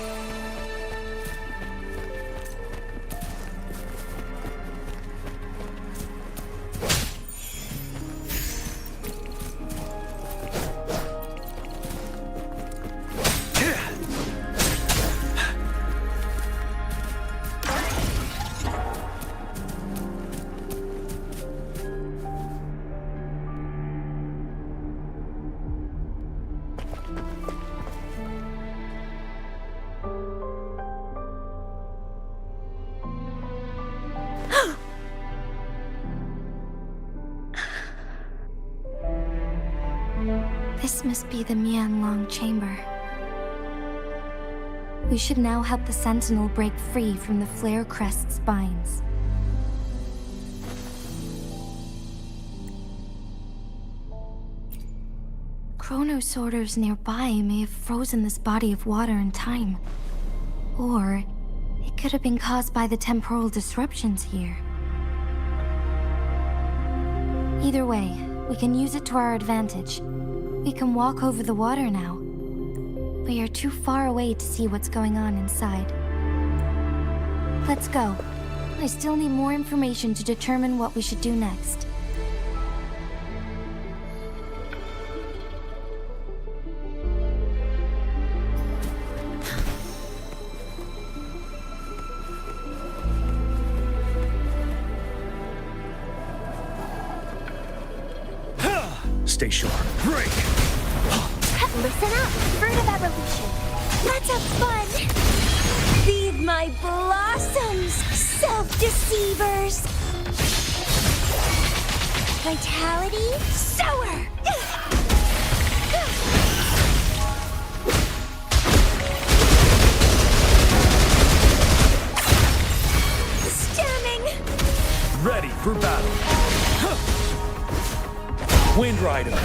This must be the Mianlong chamber. We should now help the Sentinel break free from the Flare Crest's spines. Chronosorters nearby may have frozen this body of water in time. Or it could have been caused by the temporal disruptions here. Either way, we can use it to our advantage. We can walk over the water now. We are too far away to see what's going on inside. Let's go. I still need more information to determine what we should do next. Stay sharp. Break! Listen up, Fruit of Evolution. Let's have fun. Feed my blossoms, self-deceivers. Vitality, sower. Stemming. Ready for battle. Wind Rider.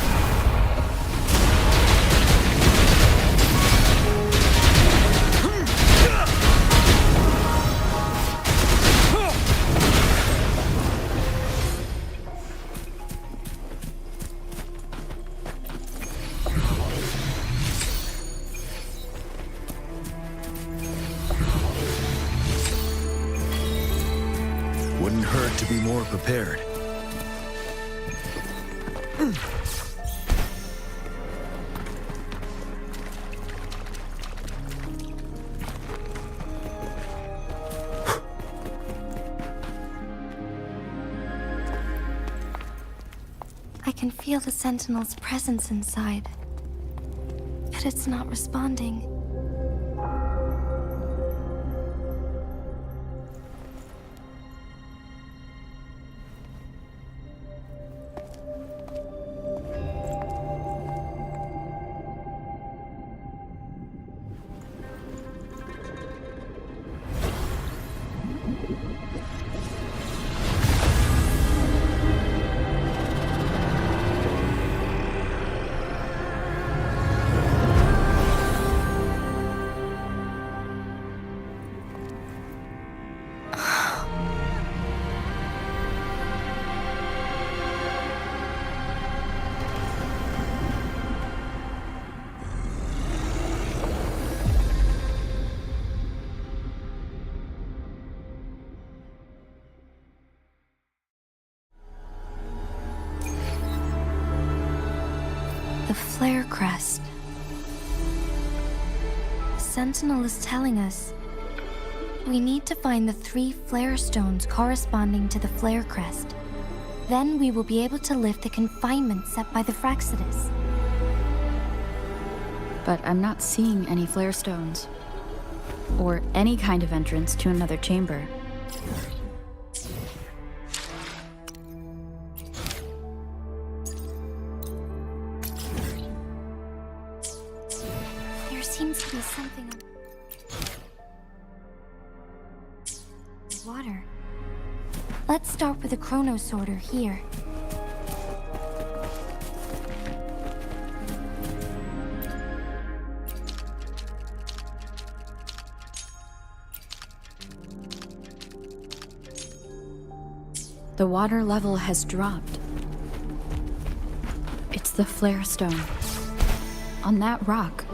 Wouldn't hurt to be more prepared. I can feel the Sentinel's presence inside. But it's not responding. The Flare Crest. The Sentinel is telling us we need to find the 3 flare stones corresponding to the Flare Crest. Then we will be able to lift the confinement set by the Fraxidus. But I'm not seeing any flare stones. Or any kind of entrance to another chamber. There seems to be something on water. Let's start with a chronosorter here. The water level has dropped. It's the flare stone. On that rock.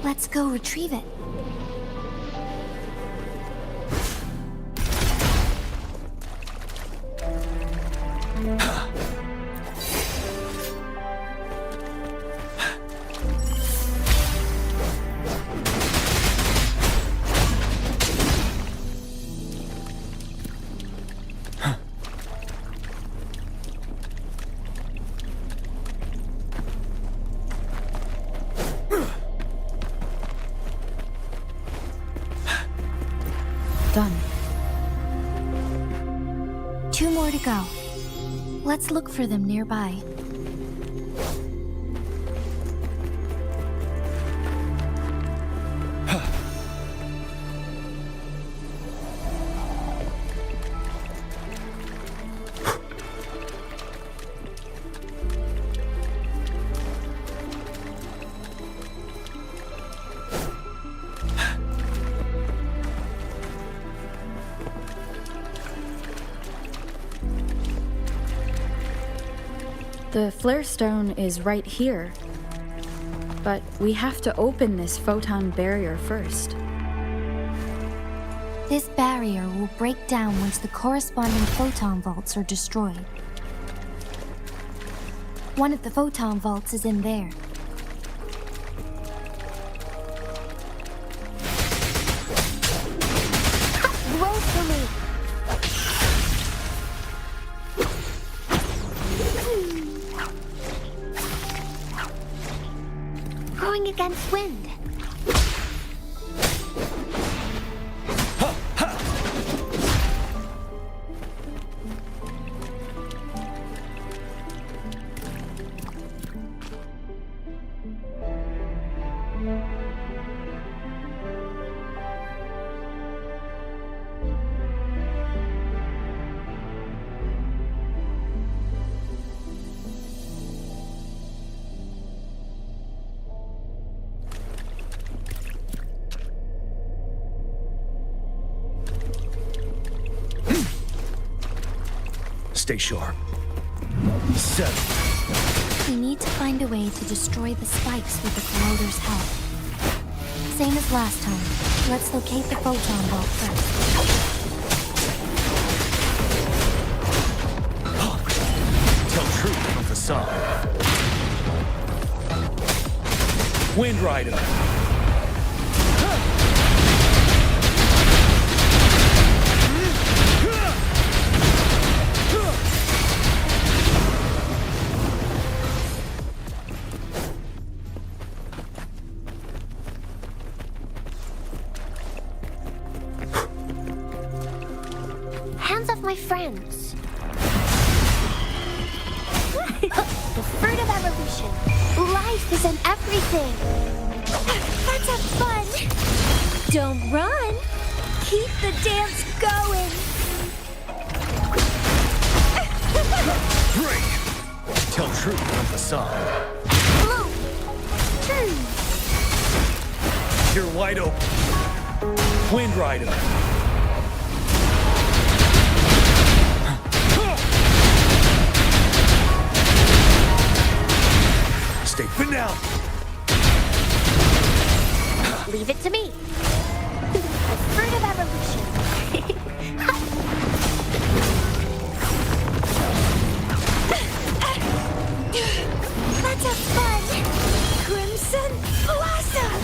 Let's go retrieve it. Done. 2 more to go. Let's look for them nearby. The flare stone is right here. But we have to open this photon barrier first. This barrier will break down once the corresponding photon vaults are destroyed. One of the photon vaults is in there. Roll for me. Going against wind. Stay sharp. 7. We need to find a way to destroy the spikes with the corroder's help. Same as last time. Let's locate the photon vault first. Tell truth from facade. Wind Rider. Hands off my friends. The fruit of evolution. Life is in everything. Let's have fun. Don't run. Keep the dance going. Break! Tell truth from facade. Blue. You're wide open. Wind Rider. Stay for now. Leave it to me. The fruit of evolution. Let's have fun. Crimson Blossom.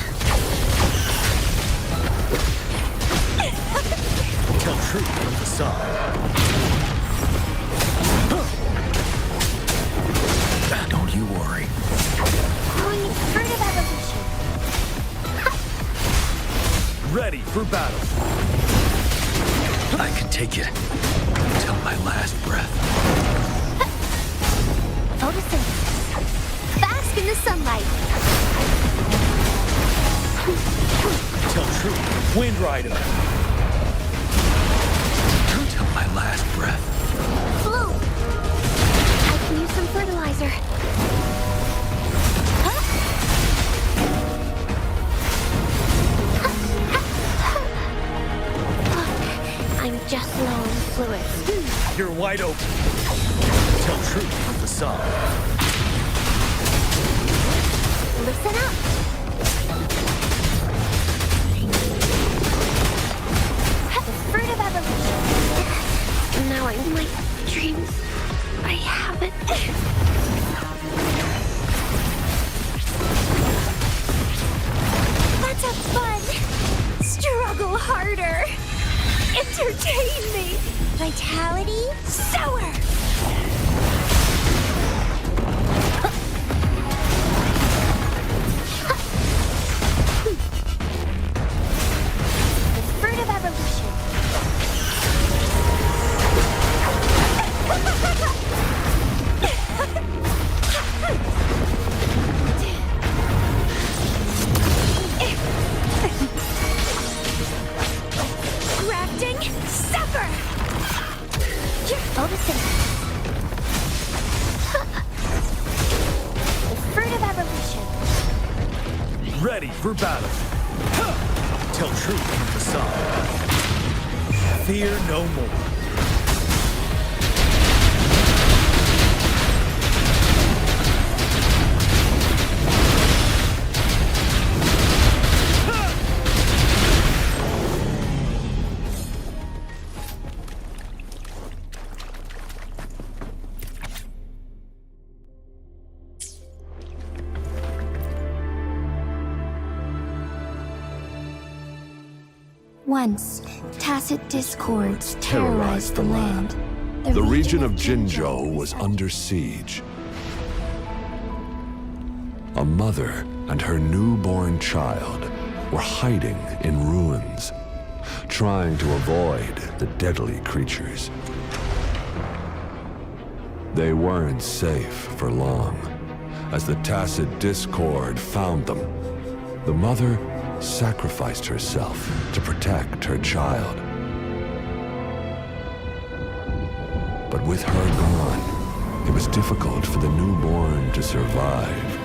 Tell truth from facade. Don't you worry. Growing fruit of evolution. Ready for battle. I can take it until my last breath. Photosynthesis. Bask in the sunlight. Tell truth. Wind Rider. Until my last breath. Blue. I can use some fertilizer. I'm just low on fluid. You're wide open. Tell truth from facade. Listen up. The fruit of evolution. Now I'm my dreams. I have it. Let's have fun. Struggle harder. Entertain me. Vitality sour. The fruit of evolution. Grafting, suffer! Photosynthesis. The fruit of evolution. Ready for battle. Till truth from the sun. Fear no more. Once, tacit discords terrorized the land. The region of Jinzhou was under siege. A mother and her newborn child were hiding in ruins, trying to avoid the deadly creatures. They weren't safe for long, as the tacit discord found them. The mother sacrificed herself to protect her child. But with her gone, it was difficult for the newborn to survive.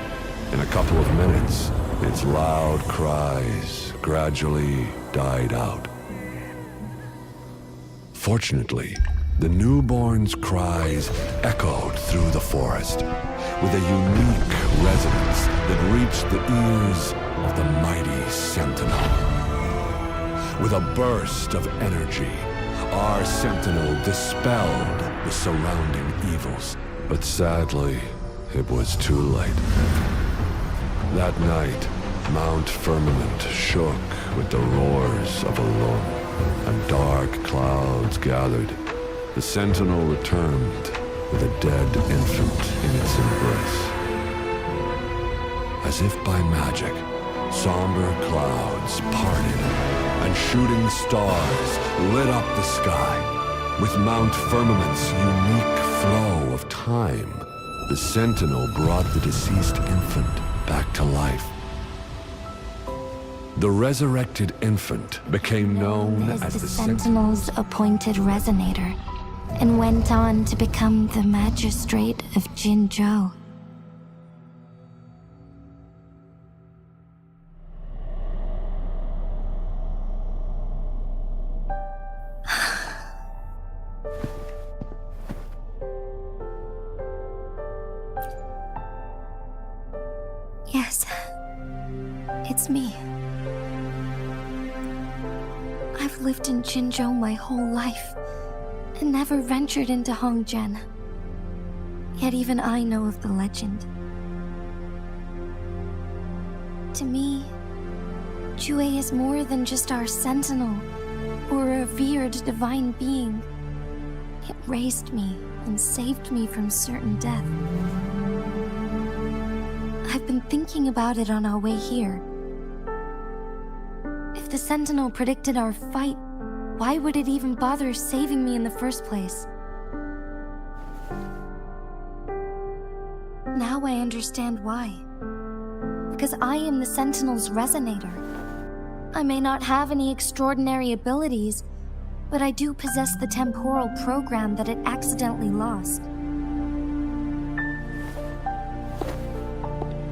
In a couple of minutes, its loud cries gradually died out. Fortunately, the newborn's cries echoed through the forest with a unique resonance that reached the ears of the mighty Sentinel. With a burst of energy, our Sentinel dispelled the surrounding evils. But sadly, it was too late. That night, Mount Firmament shook with the roars of a lung, and dark clouds gathered. The Sentinel returned with a dead infant in its embrace. As if by magic, somber clouds parted, and shooting stars lit up the sky. With Mount Firmament's unique flow of time, the Sentinel brought the deceased infant back to life. The resurrected infant became known as the Sentinel's appointed resonator, and went on to become the magistrate of Jinzhou. Yes, it's me. I've lived in Jinzhou my whole life, and never ventured into Hongjian. Yet even I know of the legend. To me, Jue is more than just our sentinel, or a revered divine being. It raised me and saved me from certain death. I've been thinking about it on our way here. If the Sentinel predicted our fight, why would it even bother saving me in the first place? Now I understand why. Because I am the Sentinel's resonator. I may not have any extraordinary abilities, but I do possess the temporal program that it accidentally lost.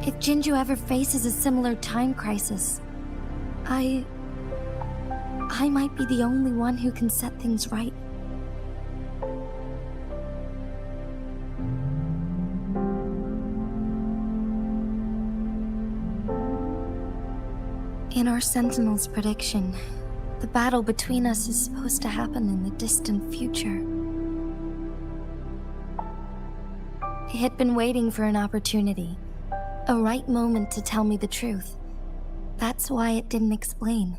If Jinzhou ever faces a similar time crisis, I might be the only one who can set things right. In our Sentinel's prediction, The battle between us is supposed to happen in the distant future. I had been waiting for an opportunity, a right moment to tell me the truth. That's why it didn't explain.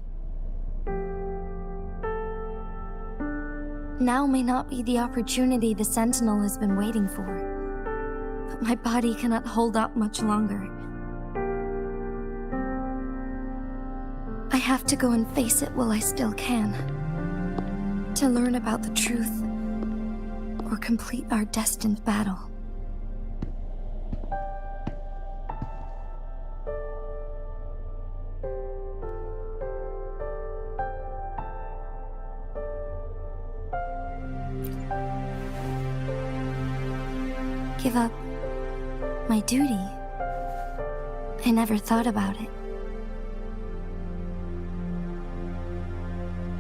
Now may not be the opportunity the Sentinel has been waiting for, but my body cannot hold up much longer. I have to go and face it while I still can, to learn about the truth, or complete our destined battle. Give up my duty? I never thought about it.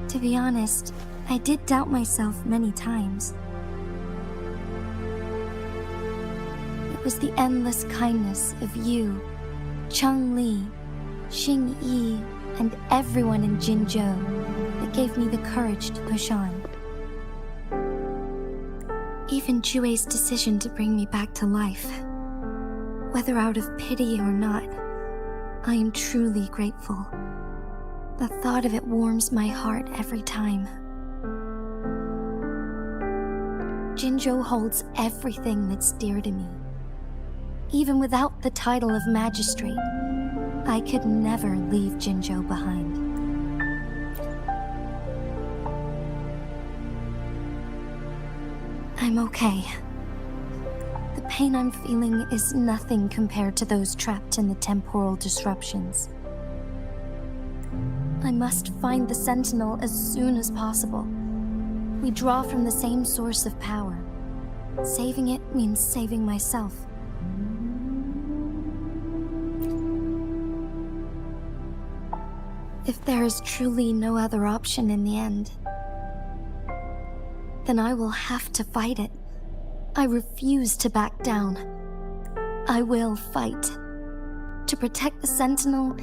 To be honest, I did doubt myself many times. It was the endless kindness of you, Chung Li, Xing Yi, and everyone in Jinzhou that gave me the courage to push on. Even Jue's decision to bring me back to life, whether out of pity or not, I am truly grateful. The thought of it warms my heart every time. Jinzhou holds everything that's dear to me. Even without the title of magistrate, I could never leave Jinzhou behind. I'm okay. The pain I'm feeling is nothing compared to those trapped in the temporal disruptions. I must find the Sentinel as soon as possible. We draw from the same source of power. Saving it means saving myself. If there is truly no other option in the end, then I will have to fight it. I refuse to back down. I will fight. To protect the Sentinel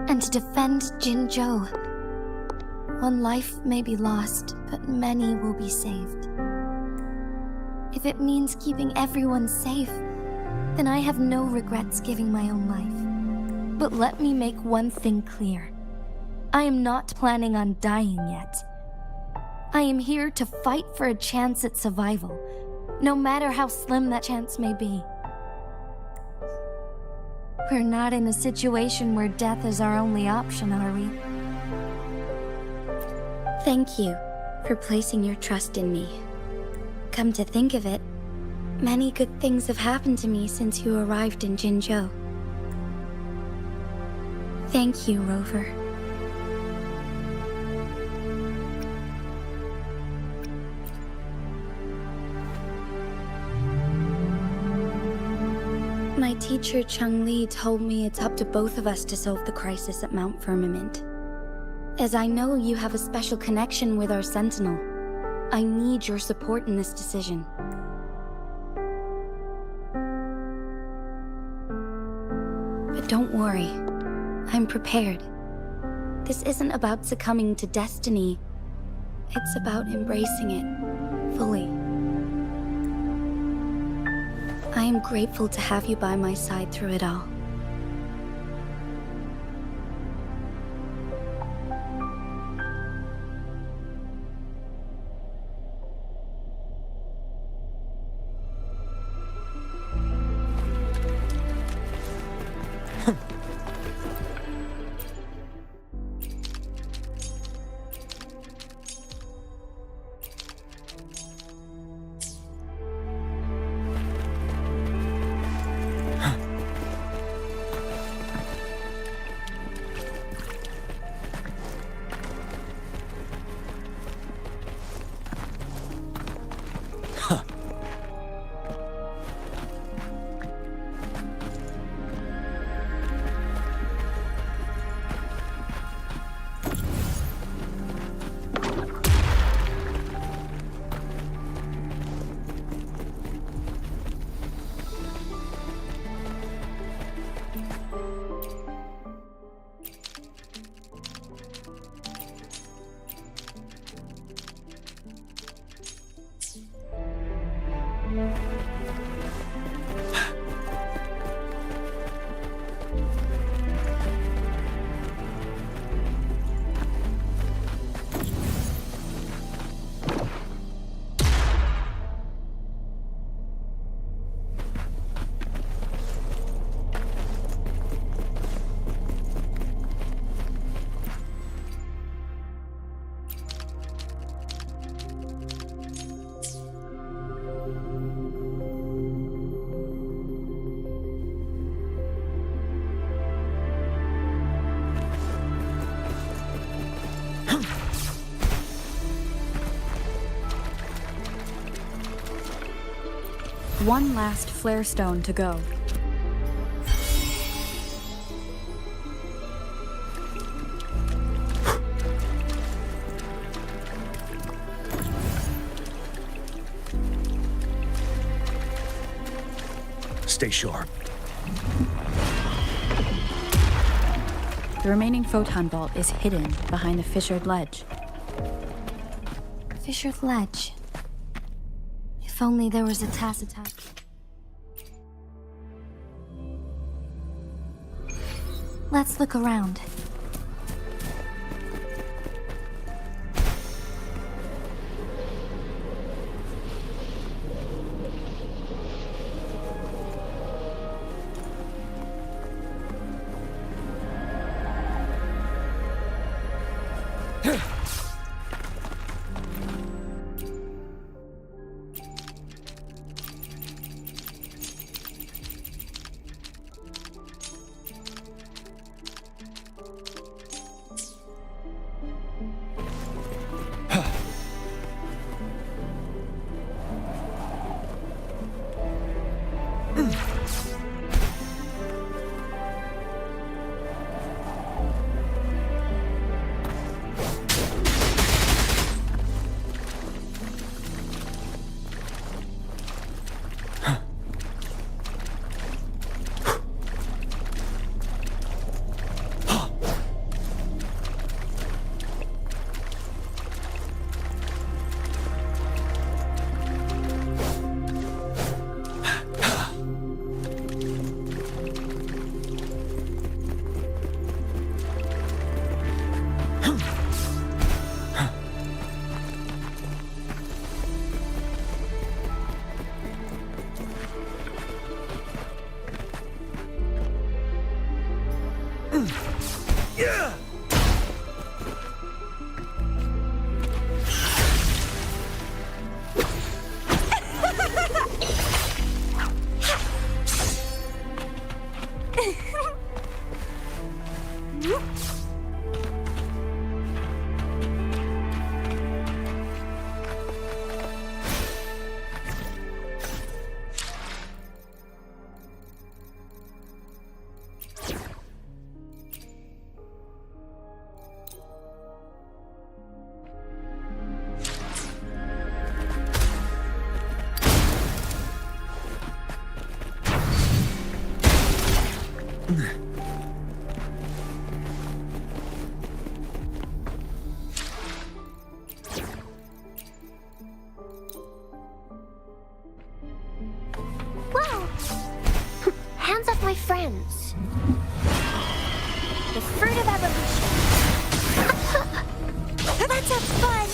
and to defend Jinzhou. One life may be lost, but many will be saved. If it means keeping everyone safe, then I have no regrets giving my own life. But let me make one thing clear. I am not planning on dying yet. I am here to fight for a chance at survival, no matter how slim that chance may be. We're not in a situation where death is our only option, are we? Thank you for placing your trust in me. Come to think of it, many good things have happened to me since you arrived in Jinzhou. Thank you, Rover. My teacher Chung Li told me it's up to both of us to solve the crisis at Mount Firmament. As I know you have a special connection with our Sentinel, I need your support in this decision. But don't worry, I'm prepared. This isn't about succumbing to destiny, it's about embracing it fully. I am grateful to have you by my side through it all. One last flare stone to go. Stay sharp. The remaining photon vault is hidden behind the fissured ledge. Fissured ledge. If only there was a tacitite. Let's look around. Whoa! Hands off my friends. The fruit of evolution. Let's have fun!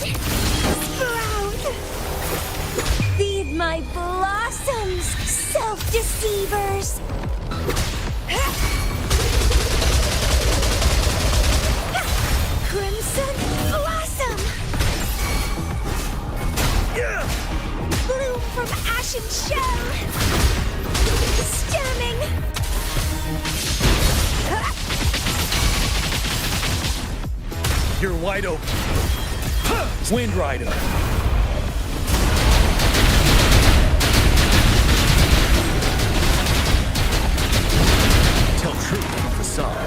Sprout! Feed my blossoms, self-deceivers! Crimson blossom! Bloom from ashen shell! Stemming! You're wide open. Wind Rider. Tell truth on the facade.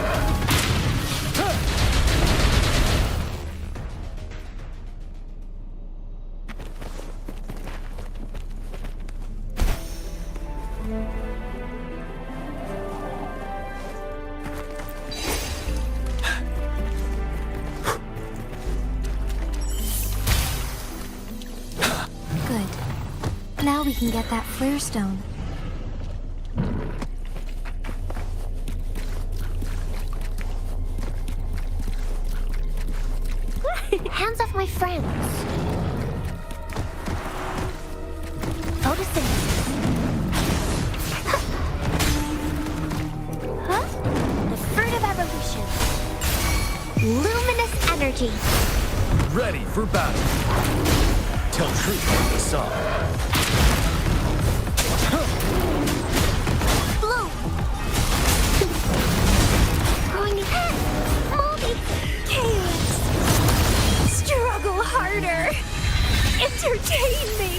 Now we can get that flare stone. Hands off my friends. Photosynthesis. Huh? The fruit of evolution. Luminous energy. Ready for battle. Tell truth on the facade. Blue. Going ahead. Moldy. Chaos. Struggle harder. Entertain me.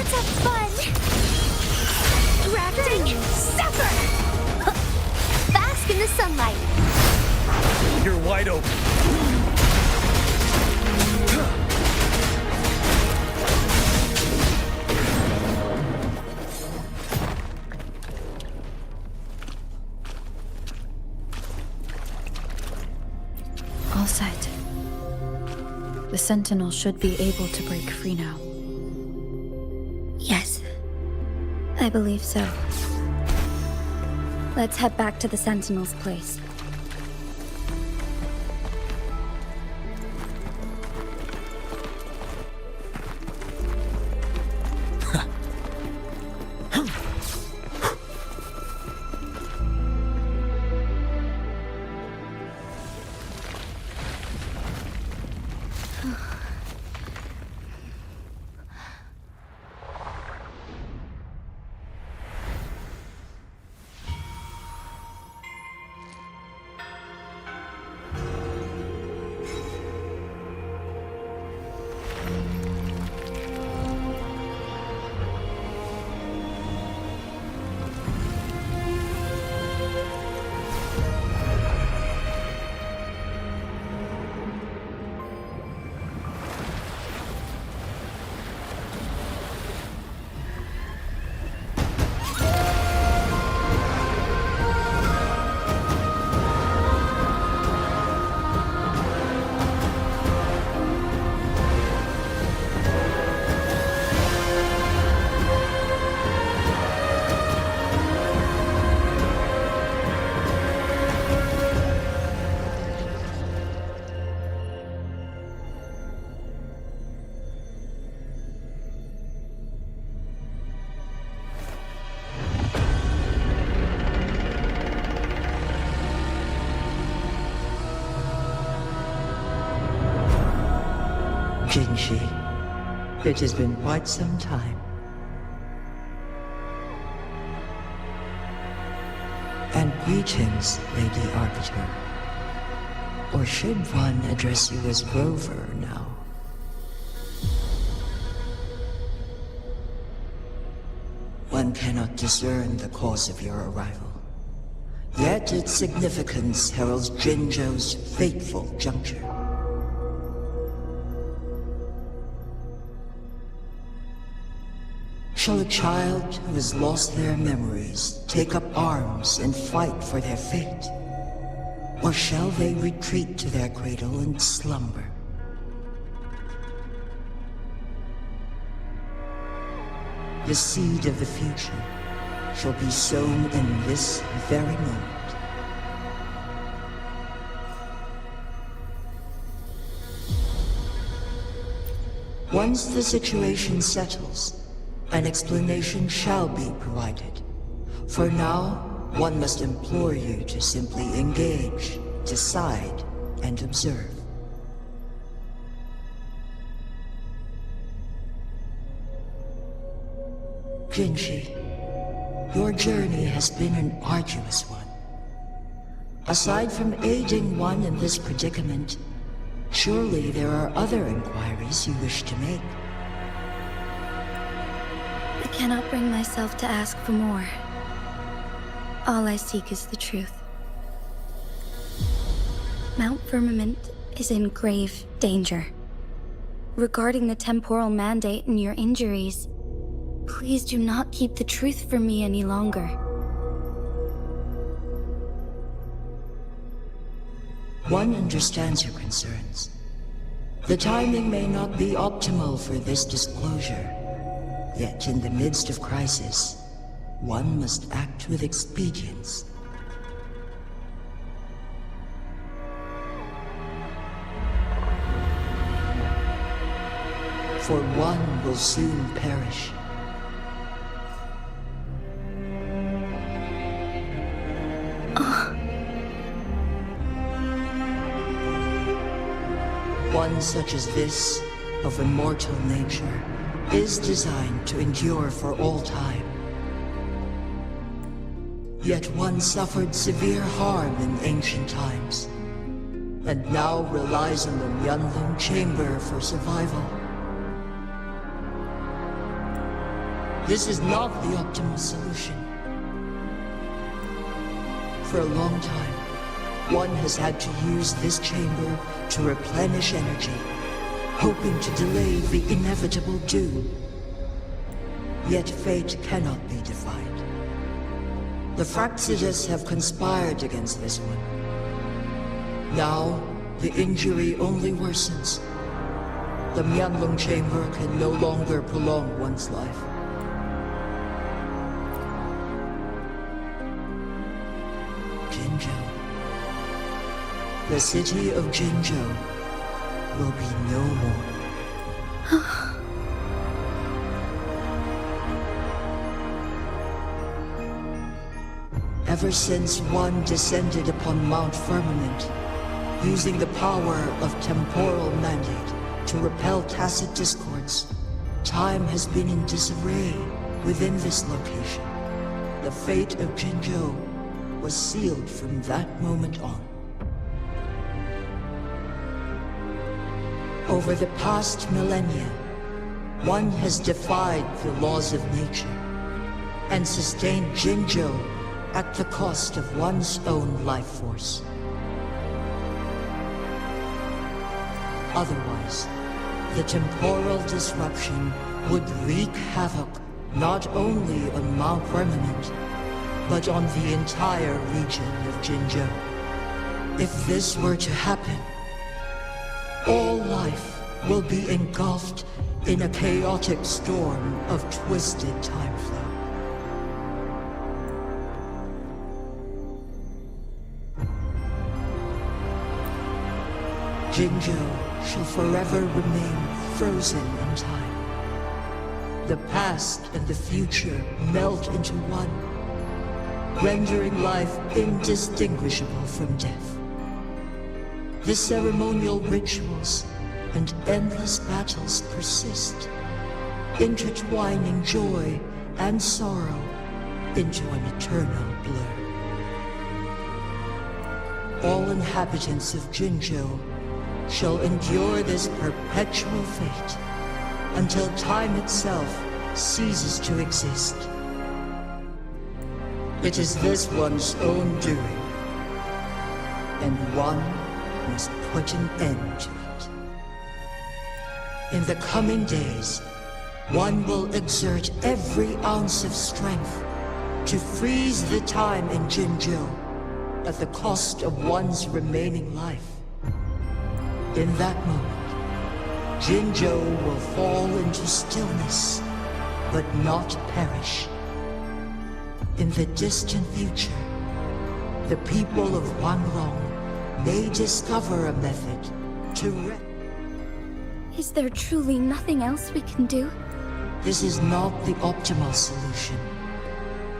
Let's have fun! Grafting, suffer! Bask in the sunlight. You're wide open. All set. The Sentinel should be able to break free now. Yes, I believe so. Let's head back to the Sentinel's place. Jinshi, it has been quite some time. And greetings, Lady Arbiter. Or should one address you as Rover now? One cannot discern the cause of your arrival. Yet its significance heralds Jinzhou's fateful juncture. Shall a child who has lost their memories take up arms and fight for their fate? Or shall they retreat to their cradle and slumber? The seed of the future shall be sown in this very moment. Once the situation settles, an explanation shall be provided. For now, one must implore you to simply engage, decide, and observe. Jinshi, your journey has been an arduous one. Aside from aiding one in this predicament, surely there are other inquiries you wish to make. I cannot bring myself to ask for more. All I seek is the truth. Mount Firmament is in grave danger. Regarding the temporal mandate and your injuries, please do not keep the truth from me any longer. One understands your concerns. The timing may not be optimal for this disclosure. Yet in the midst of crisis, one must act with expedience. For one will soon perish. One such as this, of immortal nature, is designed to endure for all time. Yet one suffered severe harm in ancient times, and now relies on the Yunlin chamber for survival. This is not the optimal solution. For a long time, one has had to use this chamber to replenish energy, hoping to delay the inevitable doom. Yet fate cannot be defied. The Fraxidus have conspired against this one. Now, the injury only worsens. The Mianlong chamber can no longer prolong one's life. Jinzhou. The city of Jinzhou will be no more. Ever since one descended upon Mount Firmament, using the power of temporal mandate to repel tacit discords, time has been in disarray within this location. The fate of Jinzhou was sealed from that moment on. Over the past millennia, one has defied the laws of nature and sustained Jinzhou at the cost of one's own life force. Otherwise, the temporal disruption would wreak havoc not only on Mount Firmament, but on the entire region of Jinzhou. If this were to happen, all life will be engulfed in a chaotic storm of twisted time flow. Jinzhou shall forever remain frozen in time. The past and the future melt into one, rendering life indistinguishable from death. The ceremonial rituals and endless battles persist, intertwining joy and sorrow into an eternal blur. All inhabitants of Jinzhou shall endure this perpetual fate until time itself ceases to exist. It is this one's own doing, and one must put an end to it. In the coming days, one will exert every ounce of strength to freeze the time in Jinzhou at the cost of one's remaining life. In that moment, Jinzhou will fall into stillness, but not perish. In the distant future, the people of Wanlong may discover a method to Is there truly nothing else we can do? This is not the optimal solution,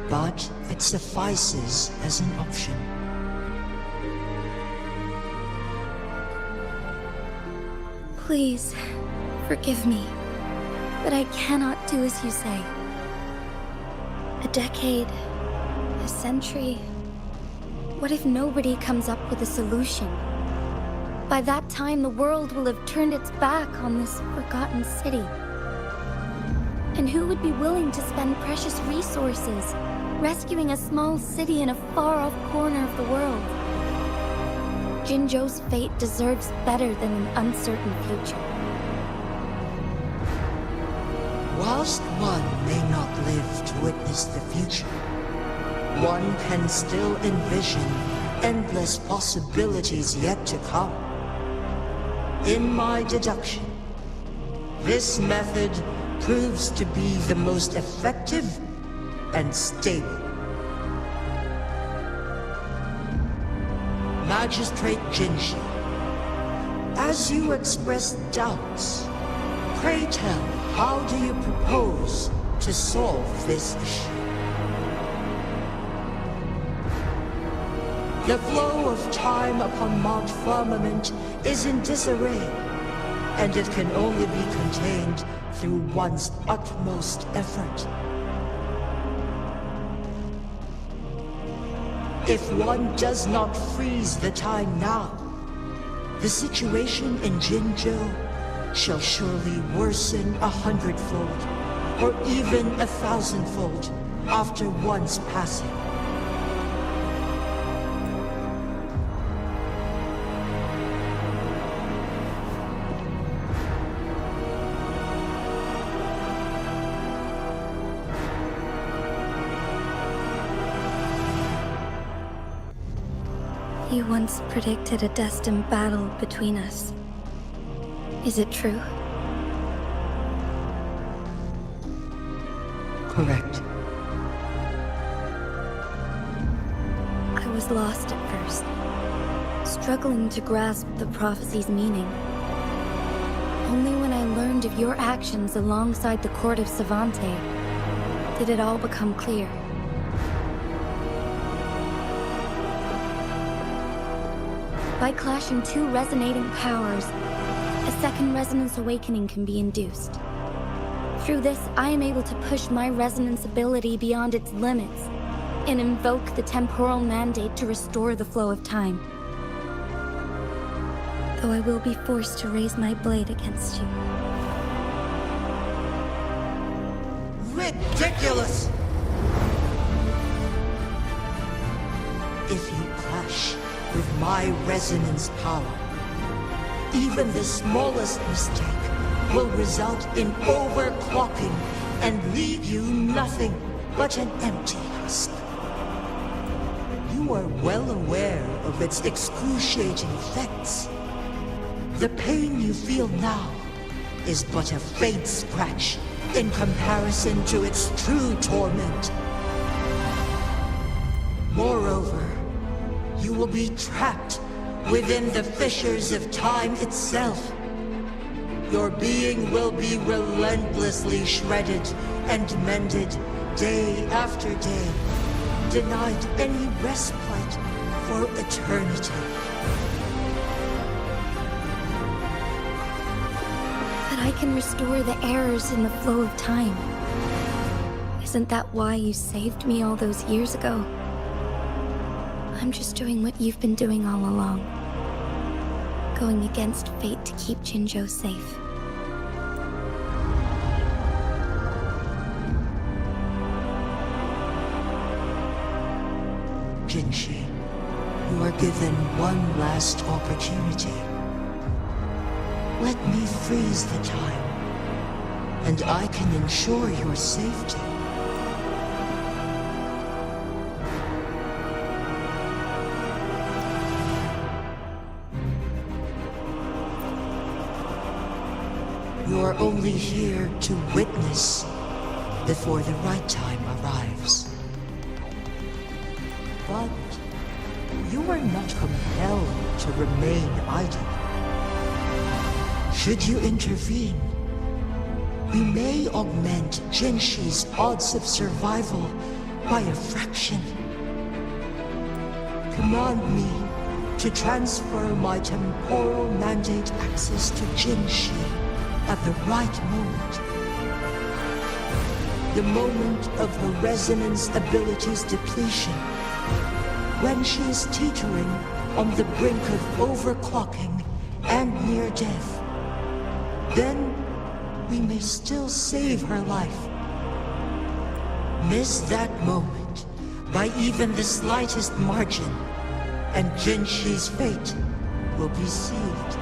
but it suffices as an option. Please, forgive me, but I cannot do as you say. A decade, a century. What if nobody comes up with a solution? By that time, the world will have turned its back on this forgotten city. And who would be willing to spend precious resources rescuing a small city in a far-off corner of the world? Jinzhou's fate deserves better than an uncertain future. Whilst one may not live to witness the future, one can still envision endless possibilities yet to come. In my deduction, this method proves to be the most effective and stable. Magistrate Jinshi, as you express doubts, pray tell, how do you propose to solve this issue? The flow of time upon Mount Firmament is in disarray, and it can only be contained through one's utmost effort. If one does not freeze the time now, the situation in Jinzhou shall surely worsen 100-fold or even 1,000-fold after once passing. You once predicted a destined battle between us. Is it true? Correct. I was lost at first, struggling to grasp the prophecy's meaning. Only when I learned of your actions alongside the court of Savante did it all become clear. By clashing two resonating powers, a second resonance awakening can be induced. Through this, I am able to push my resonance ability beyond its limits and invoke the temporal mandate to restore the flow of time. Though I will be forced to raise my blade against you. Ridiculous! If you clash with my resonance power, even the smallest mistake will result in overclocking and leave you nothing but an empty husk. You are well aware of its excruciating effects. The pain you feel now is but a faint scratch in comparison to its true torment. Moreover, you will be trapped within the fissures of time itself. Your being will be relentlessly shredded and mended day after day, denied any respite for eternity. But I can restore the errors in the flow of time. Isn't that why you saved me all those years ago? I'm just doing what you've been doing all along. Going against fate to keep Jinzhou safe. Jinshi, you are given one last opportunity. Let me freeze the time, and I can ensure your safety. You are only here to witness before the right time arrives. But you are not compelled to remain idle. Should you intervene, we may augment Jinshi's odds of survival by a fraction. Command me to transfer my temporal mandate access to Jinshi at the right moment. The moment of her resonance ability's depletion, when she is teetering on the brink of overclocking and near death. Then we may still save her life. Miss that moment by even the slightest margin, and Jinshi's fate will be sealed.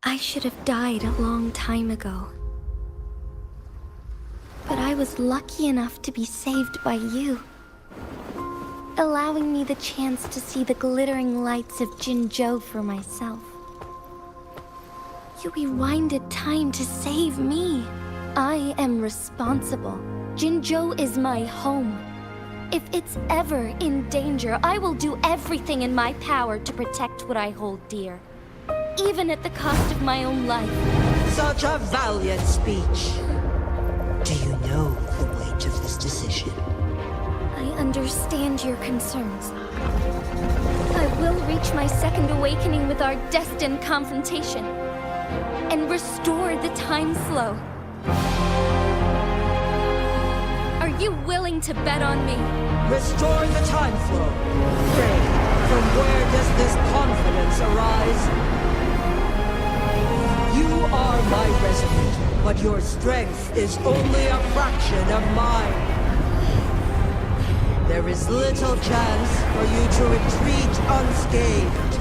I should have died a long time ago. But I was lucky enough to be saved by you, allowing me the chance to see the glittering lights of Jinzhou for myself. You rewinded time to save me. I am responsible. Jinzhou is my home. If it's ever in danger, I will do everything in my power to protect what I hold dear. Even at the cost of my own life. Such a valiant speech. Do you know the weight of this decision? I understand your concerns. I will reach my second awakening with our destined confrontation. and restore the time flow. Are you willing to bet on me? Restore the time flow. Pray, from where does this confidence arise? You are my resonator, but your strength is only a fraction of mine. There is little chance for you to retreat unscathed.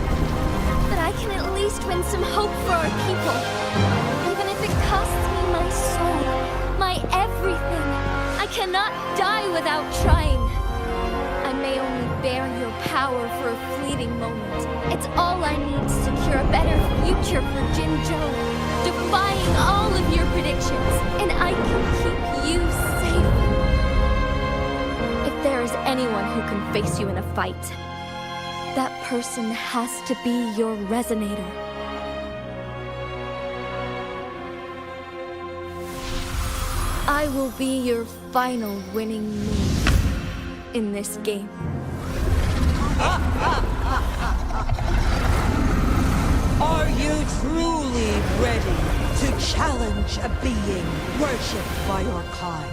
But I can at least win some hope for our people. Even if it costs me my soul, my everything. I cannot die without trying. I may only bear your power for a fleeting moment. It's all I need to secure a better future for Jinzhou, defying all of your predictions, and I can keep you safe. If there is anyone who can face you in a fight, that person has to be your resonator. I will be your final winning move in this game. Are you truly ready to challenge a being worshipped by your kind?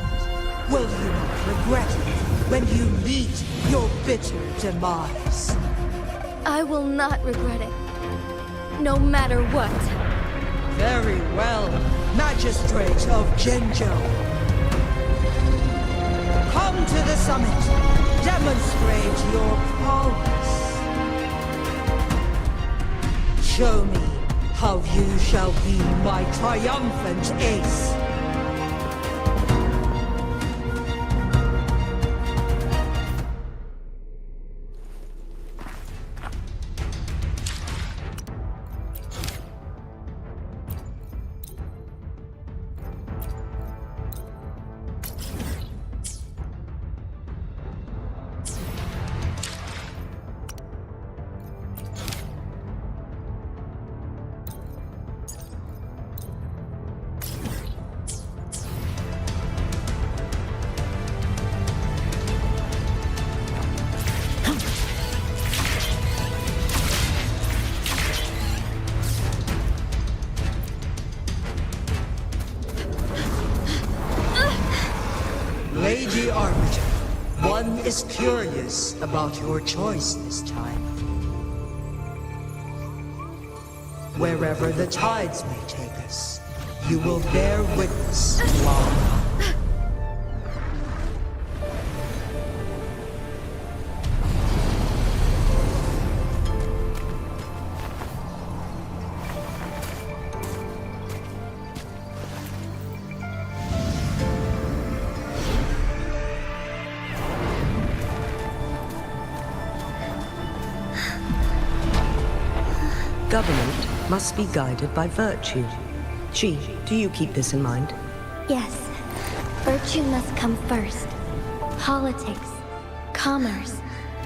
Will you not regret it when you meet your bitter demise? I will not regret it, no matter what. Very well, Magistrate of Jinzhou. Come to the summit. Demonstrate your prowess. Show me how you shall be my triumphant ace. Lady Arbiter, one is curious about your choice this time. Wherever the tides may take us, you will bear witness to our... Government must be guided by virtue. Chi, do you keep this in mind? Yes, virtue must come first. Politics, commerce,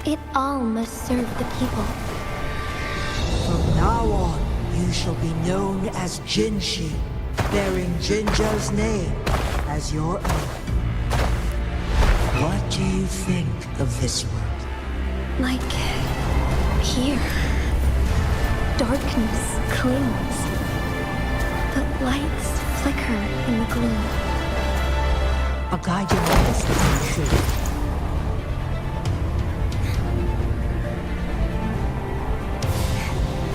it all must serve the people. From now on, you shall be known as Jinshi, bearing Jinzhou's name as your own. What do you think of this world? Like here. Darkness clings, but lights flicker in the gloom. A guiding light, I'm sure.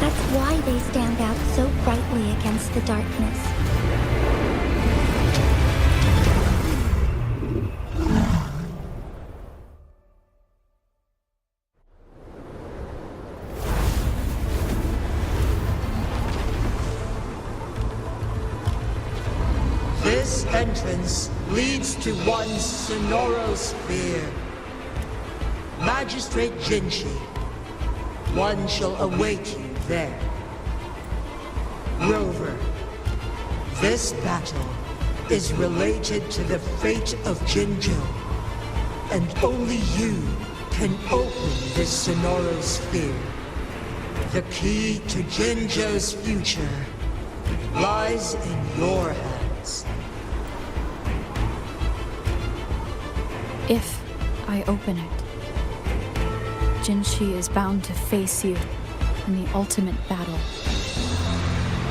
That's why they stand out so brightly against the darkness. This entrance leads to one Sonoro sphere. Magistrate Jinshi, one shall await you there. Rover, this battle is related to the fate of Jinzhou, and only you can open this Sonoro sphere. The key to Jinzhou's future lies in your hands. If I open it, Jinshi is bound to face you in the ultimate battle.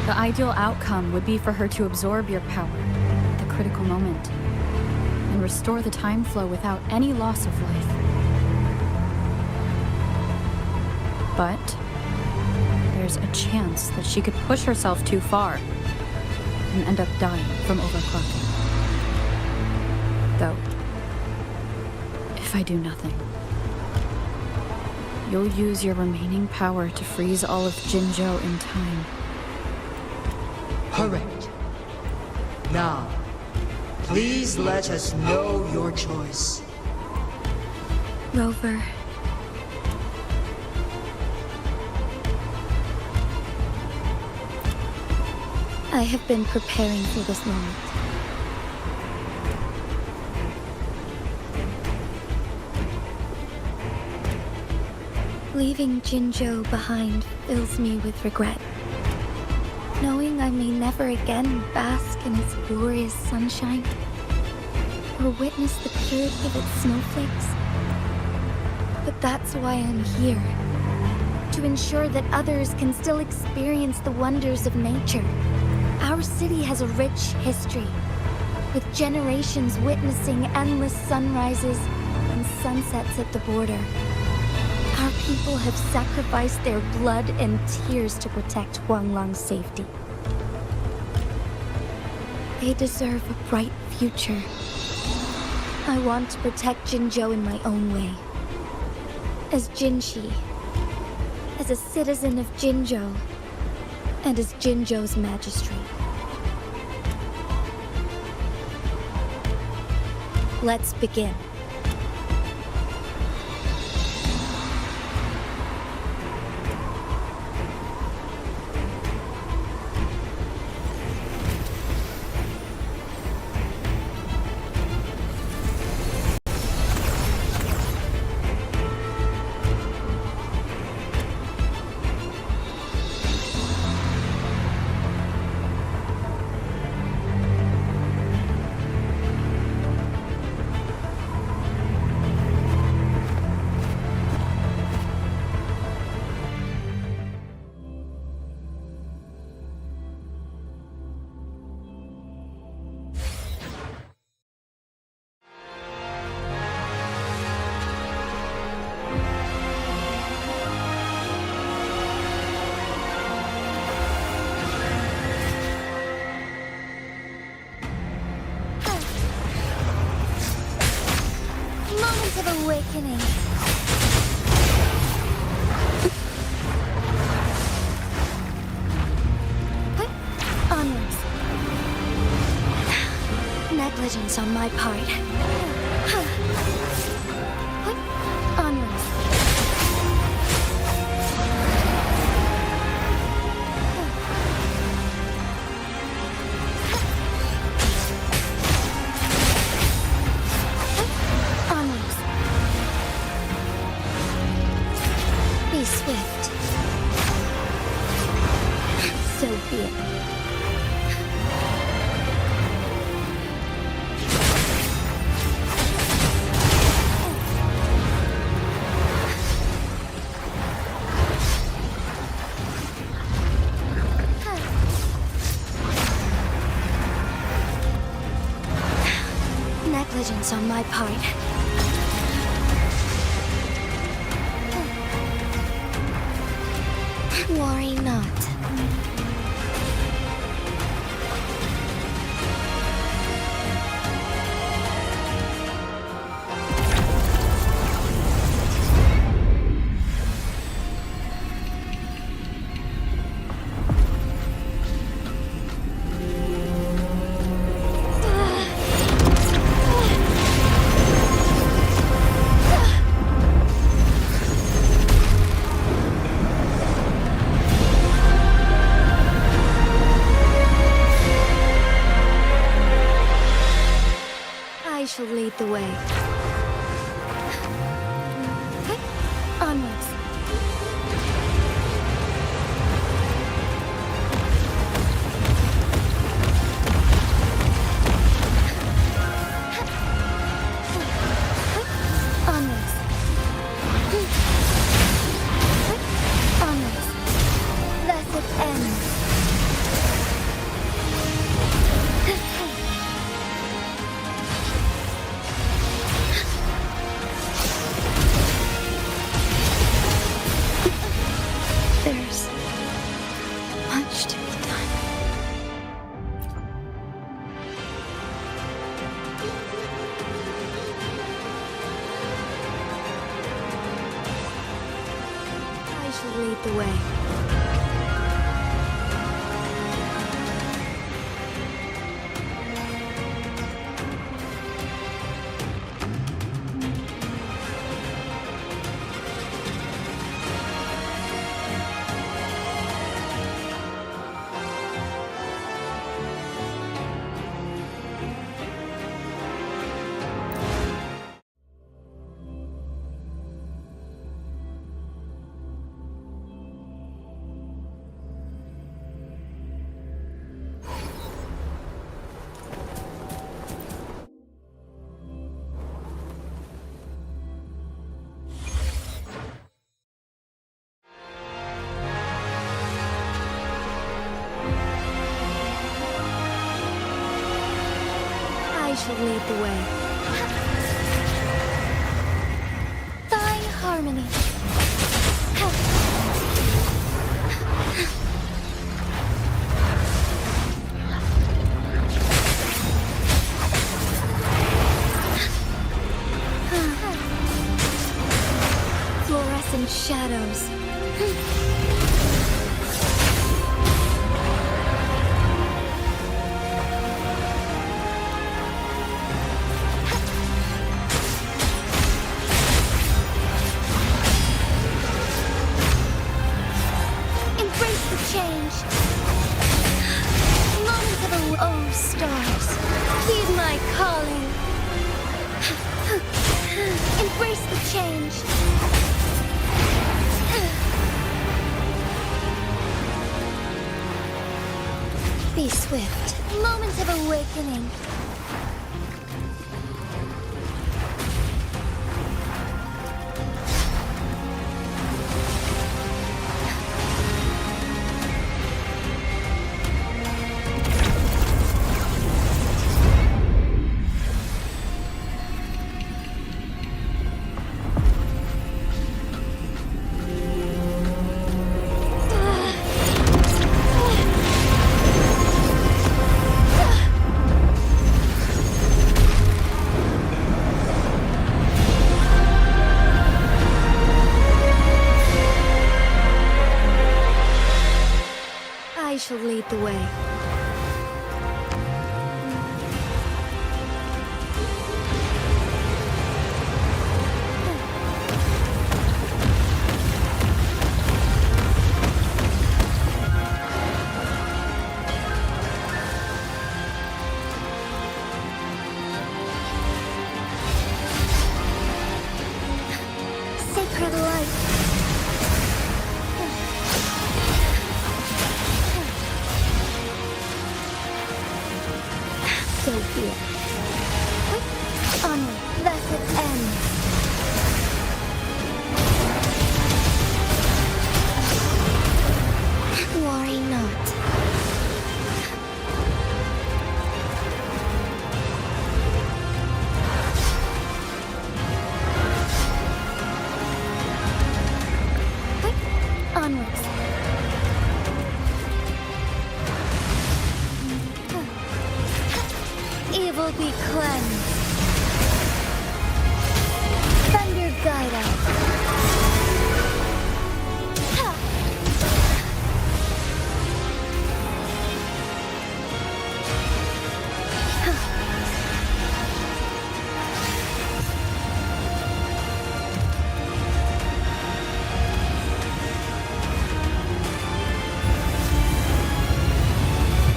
The ideal outcome would be for her to absorb your power at the critical moment and restore the time flow without any loss of life. But there's a chance that she could push herself too far and end up dying from overclocking. Though, if I do nothing, you'll use your remaining power to freeze all of Jinzhou in time. Correct. Now, please let us know your choice. Rover. I have been preparing for this moment. Leaving Jinzhou behind fills me with regret. Knowing I may never again bask in its glorious sunshine, or witness the purity of its snowflakes. But that's why I'm here. To ensure that others can still experience the wonders of nature. Our city has a rich history, with generations witnessing endless sunrises and sunsets at the border. Our people have sacrificed their blood and tears to protect Huanglang's safety. They deserve a bright future. I want to protect Jinzhou in my own way. As Jinshi, as a citizen of Jinzhou, and as Jinzhou's magistrate. Let's begin. Of awakening. Onwards. Negligence on my part. Onwards. Be swift. So be it. Negligence on my part. Worry not. I shall lead the way. Onwards. Onwards. Onwards. Let it end. lead the way. I shall lead the way. Thine harmony. Fluorescent shadows. Embrace the change. Moments of a... Oh, stars. Heed my calling. Embrace the change. Be swift. Moments of awakening. I shall lead the way. Sacred light. So be it. Onward, thus it ends. Worry not. Onwards. Evil be cleansed. Thunder guide us.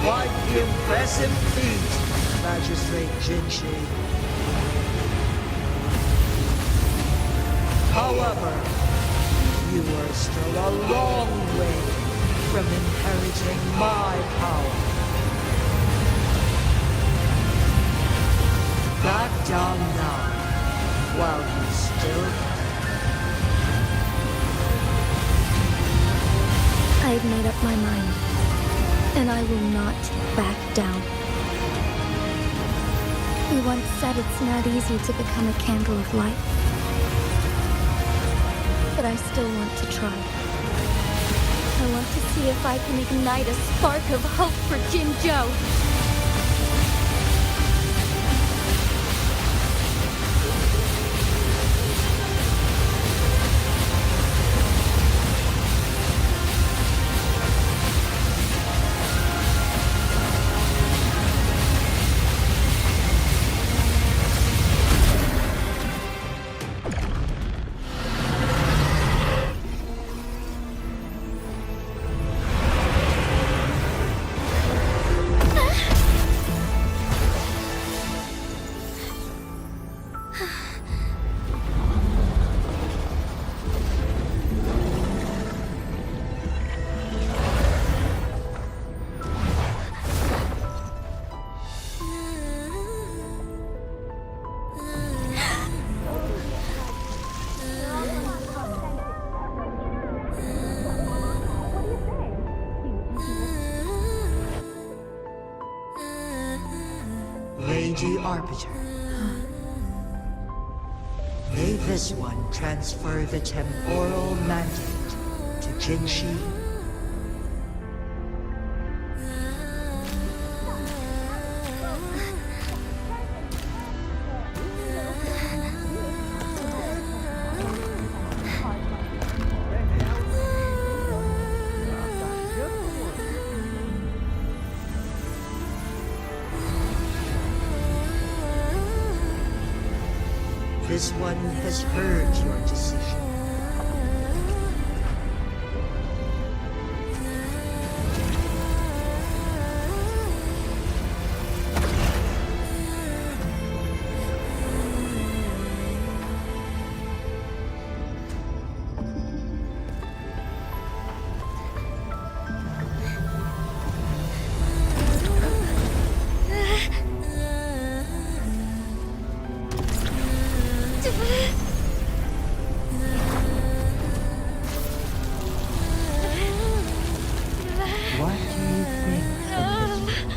Quite the impressive feat, Magistrate Jinshi. However, you are still a long way from inheriting my power. Back down now, while you still can. I've made up my mind, and I will not back down. You once said it's not easy to become a candle of light. But I still want to try. I want to see if I can ignite a spark of hope for Jinzhou. Lady Arbiter. May this one transfer the temporal mandate to Jinshi. This one has heard your decision. What do you think of this?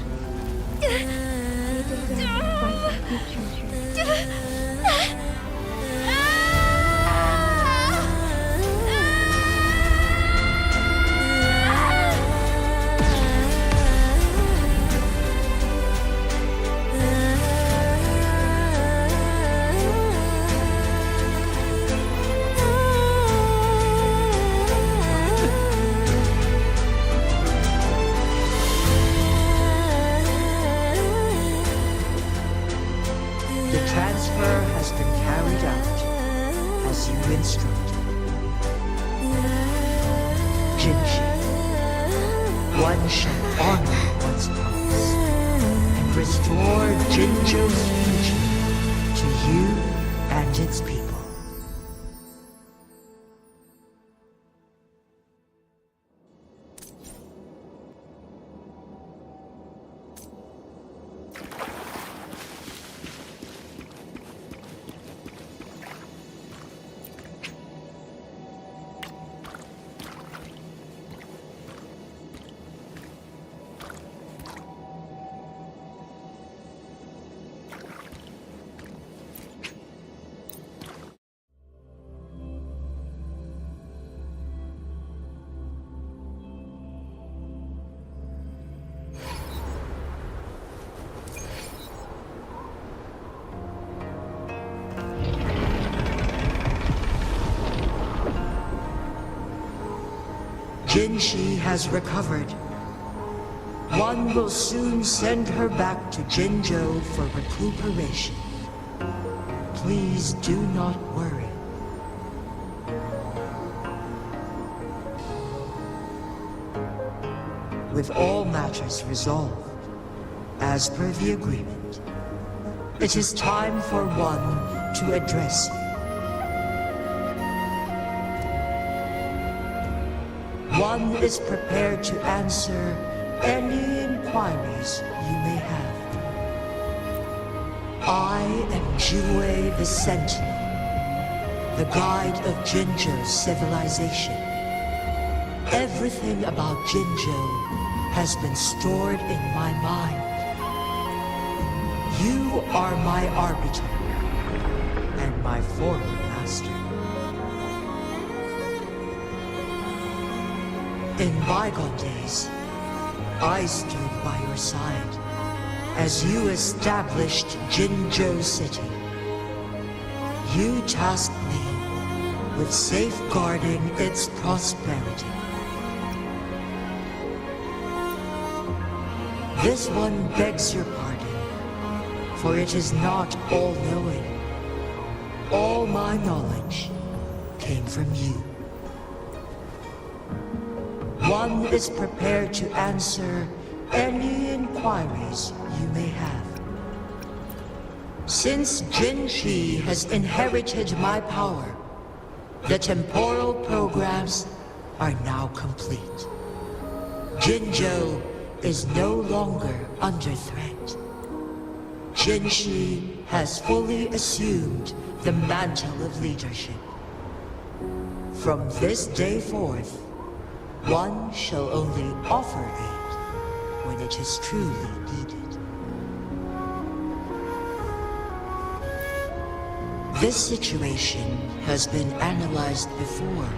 The transfer has been carried out as you instructed. Jinshi, one shall honor one's promise and restore Jinjo's future to you and its people. Jinshi has recovered. One will soon send her back to Jinjo for recuperation. Please do not worry. With all matters resolved, as per the agreement, it is time for one to address you. One is prepared to answer any inquiries you may have. I am Jue the Sentinel, the guide of Jinjo's civilization. Everything about Jinjo has been stored in my mind. You are my arbiter and my former master. In bygone days, I stood by your side as you established Jinjo City. You tasked me with safeguarding its prosperity. This one begs your pardon, for it is not all-knowing. All my knowledge came from you. One is prepared to answer any inquiries you may have. Since Jinshi has inherited my power, the temporal programs are now complete. Jinjo is no longer under threat. Jinshi has fully assumed the mantle of leadership. From this day forth, one shall only offer aid when it is truly needed. This situation has been analyzed before,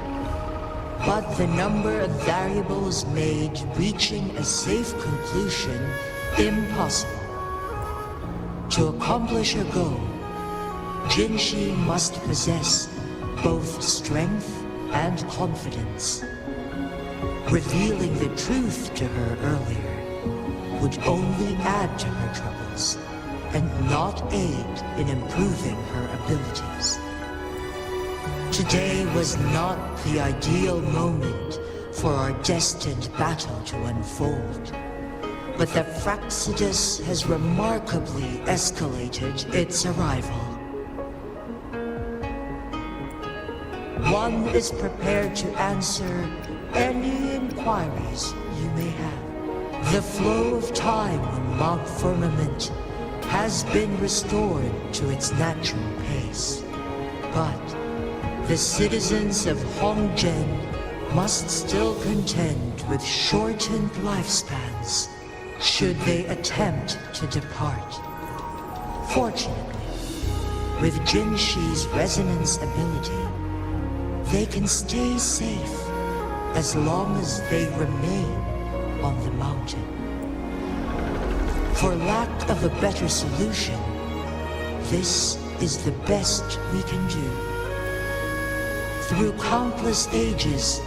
but the number of variables made reaching a safe conclusion impossible. To accomplish her goal, Jinshi must possess both strength and confidence. Revealing the truth to her earlier would only add to her troubles and not aid in improving her abilities. Today was not the ideal moment for our destined battle to unfold, but the Fraxidus has remarkably escalated its arrival. One is prepared to answer any inquiries you may have. The flow of time on Mount Firmament has been restored to its natural pace. But the citizens of Hongzhen must still contend with shortened lifespans should they attempt to depart. Fortunately, with Jinshi's resonance ability, they can stay safe as long as they remain on the mountain. For lack of a better solution, this is the best we can do. Through countless ages,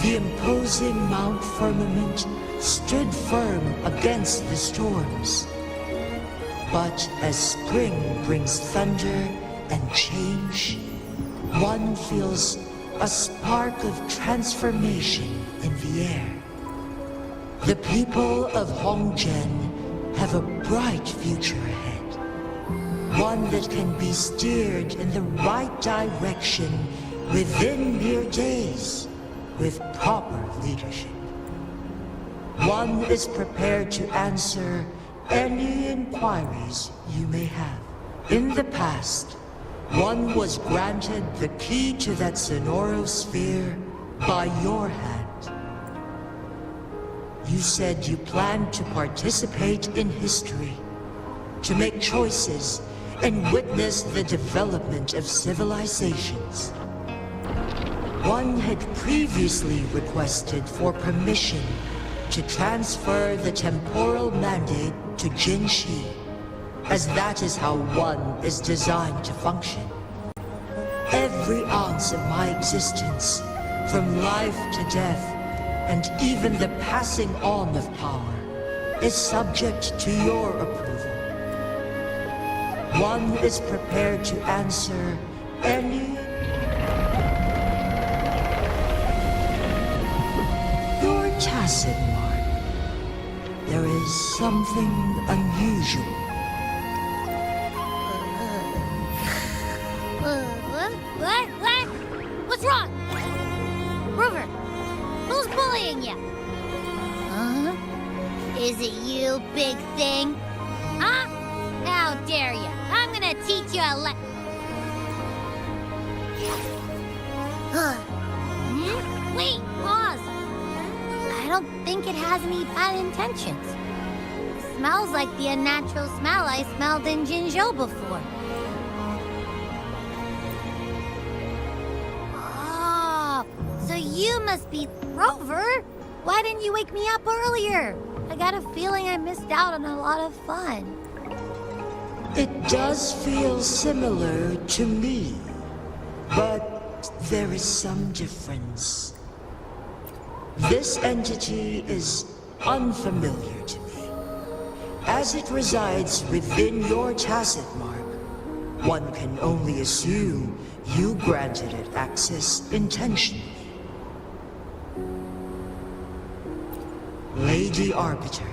the imposing Mount Firmament stood firm against the storms. But as spring brings thunder and change, one feels a spark of transformation in the air. The people of Hongzhen have a bright future ahead. One that can be steered in the right direction within mere days with proper leadership. One is prepared to answer any inquiries you may have. In the past, one was granted the key to that Sonorosphere by your hand. You said you planned to participate in history, to make choices and witness the development of civilizations. One had previously requested for permission to transfer the temporal mandate to Jinshi, as that is how one is designed to function. Every ounce of my existence, from life to death, and even the passing on of power, is subject to your approval. One is prepared to answer any... Your tacit mark. There is something unusual. What? What's wrong? Rover, who's bullying you? Huh? Is it you, big thing? Huh? How dare you? I'm gonna teach you a Wait, pause. I don't think it has any bad intentions. It smells like the unnatural smell I smelled in Jinzhou before. So you must be Rover. Why didn't you wake me up earlier? I got a feeling I missed out on a lot of fun. It does feel similar to me, but there is some difference. This entity is unfamiliar to me. As it resides within your tacit mark, one can only assume you granted it access intentionally. Lady Arbiter,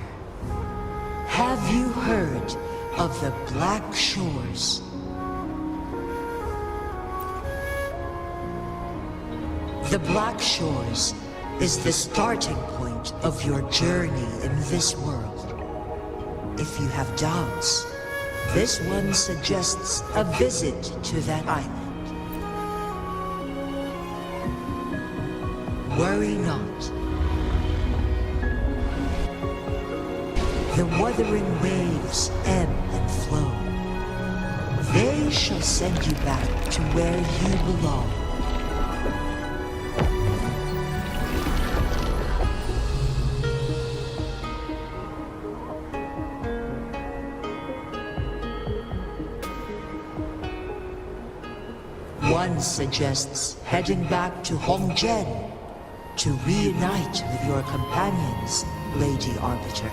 have you heard of the Black Shores? The Black Shores is the starting point of your journey in this world. If you have doubts, this one suggests a visit to that island. Worry not. The Wuthering Waves ebb and flow. They shall send you back to where you belong. One suggests heading back to Hongjian to reunite with your companions, Lady Arbiter.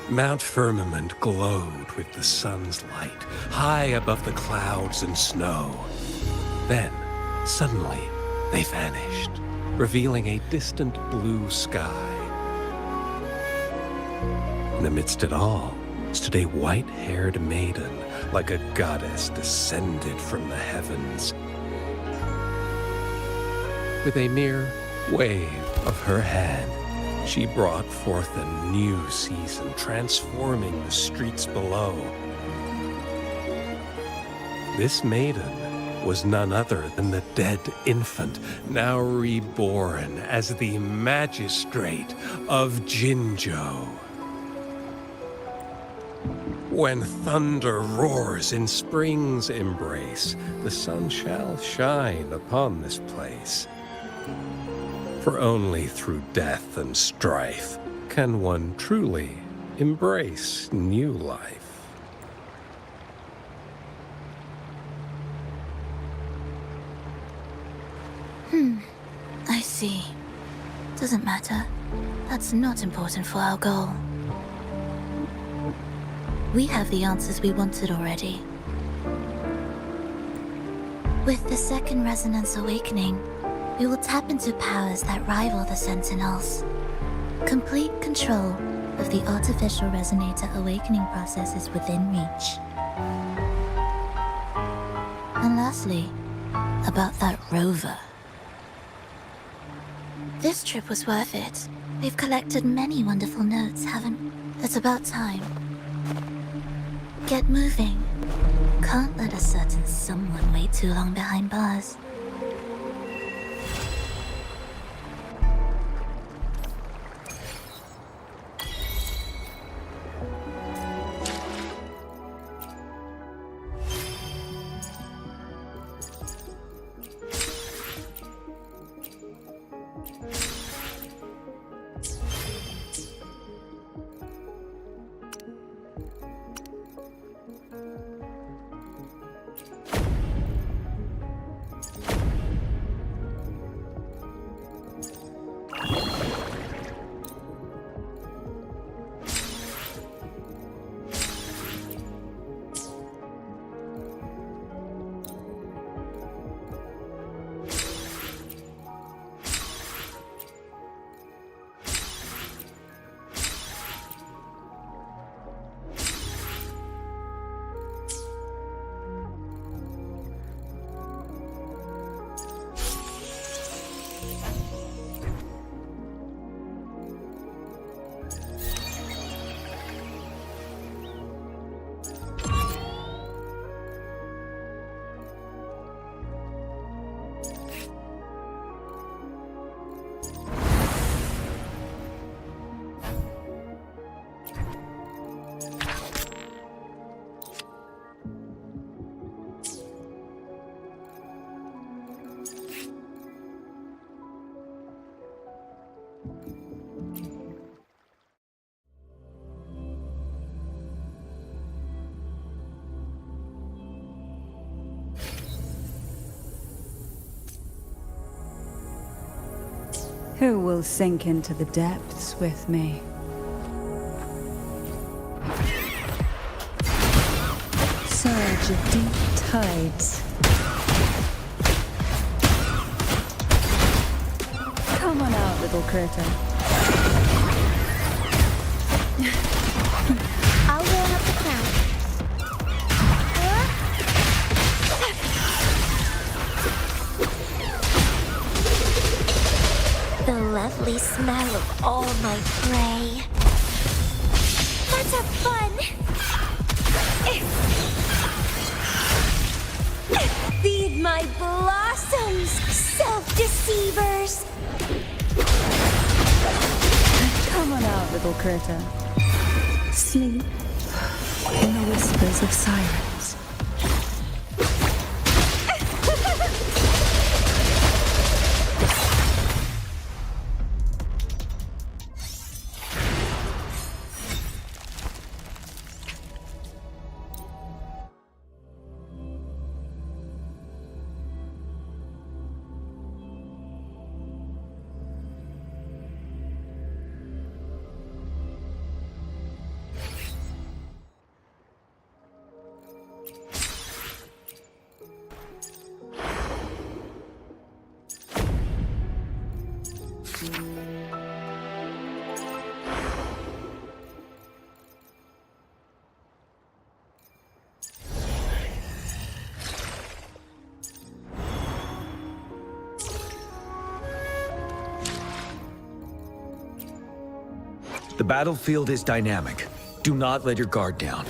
Mount Firmament glowed with the sun's light, high above the clouds and snow. Then, suddenly, they vanished, revealing a distant blue sky. And amidst it all stood a white-haired maiden, like a goddess descended from the heavens. With a mere wave of her hand, she brought forth a new season, transforming the streets below. This maiden was none other than the dead infant, now reborn as the magistrate of Jinzhou. When thunder roars in spring's embrace, the sun shall shine upon this place. For only through death and strife can one truly embrace new life. I see. Doesn't matter. That's not important for our goal. We have the answers we wanted already. With the second resonance awakening, we will tap into powers that rival the Sentinels. Complete control of the artificial resonator awakening process is within reach. And lastly, about that rover. This trip was worth it. We've collected many wonderful notes, haven't? It's about time. Get moving. Can't let a certain someone wait too long behind bars. Who will sink into the depths with me? Surge of deep tides. Come on out, little critter. I'll warm up the crowd. The lovely smell of all my prey. Let's have fun! Feed my blossoms, self-deceivers! Come on out, little critter. Sleep in the whispers of sirens. The battlefield is dynamic. Do not let your guard down.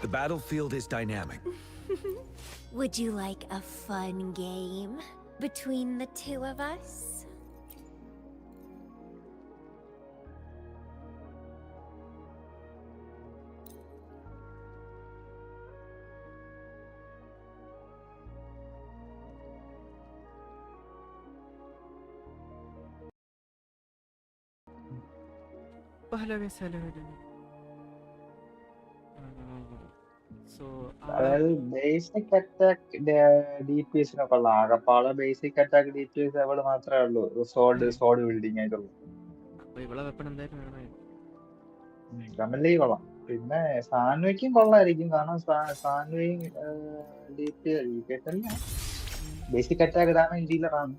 The battlefield is dynamic. Would you like a fun game between the two of us? അതായത് basic attack DPS കൊള്ളാം. ആകപ്പാടെ basic attack DPS അവള് മാത്രമേ ഉള്ളൂ. സോഡ് building ആയിട്ടുള്ളൂ. കമലി കൊള്ളാം. പിന്നെ സാൻവയ്ക്കും കൊള്ളായിരിക്കും. കാരണം സാൻവയും DPS അല്ല, ബേസിക് അറ്റാക്ക് ഡാമേജ് ഡീലറാണ്.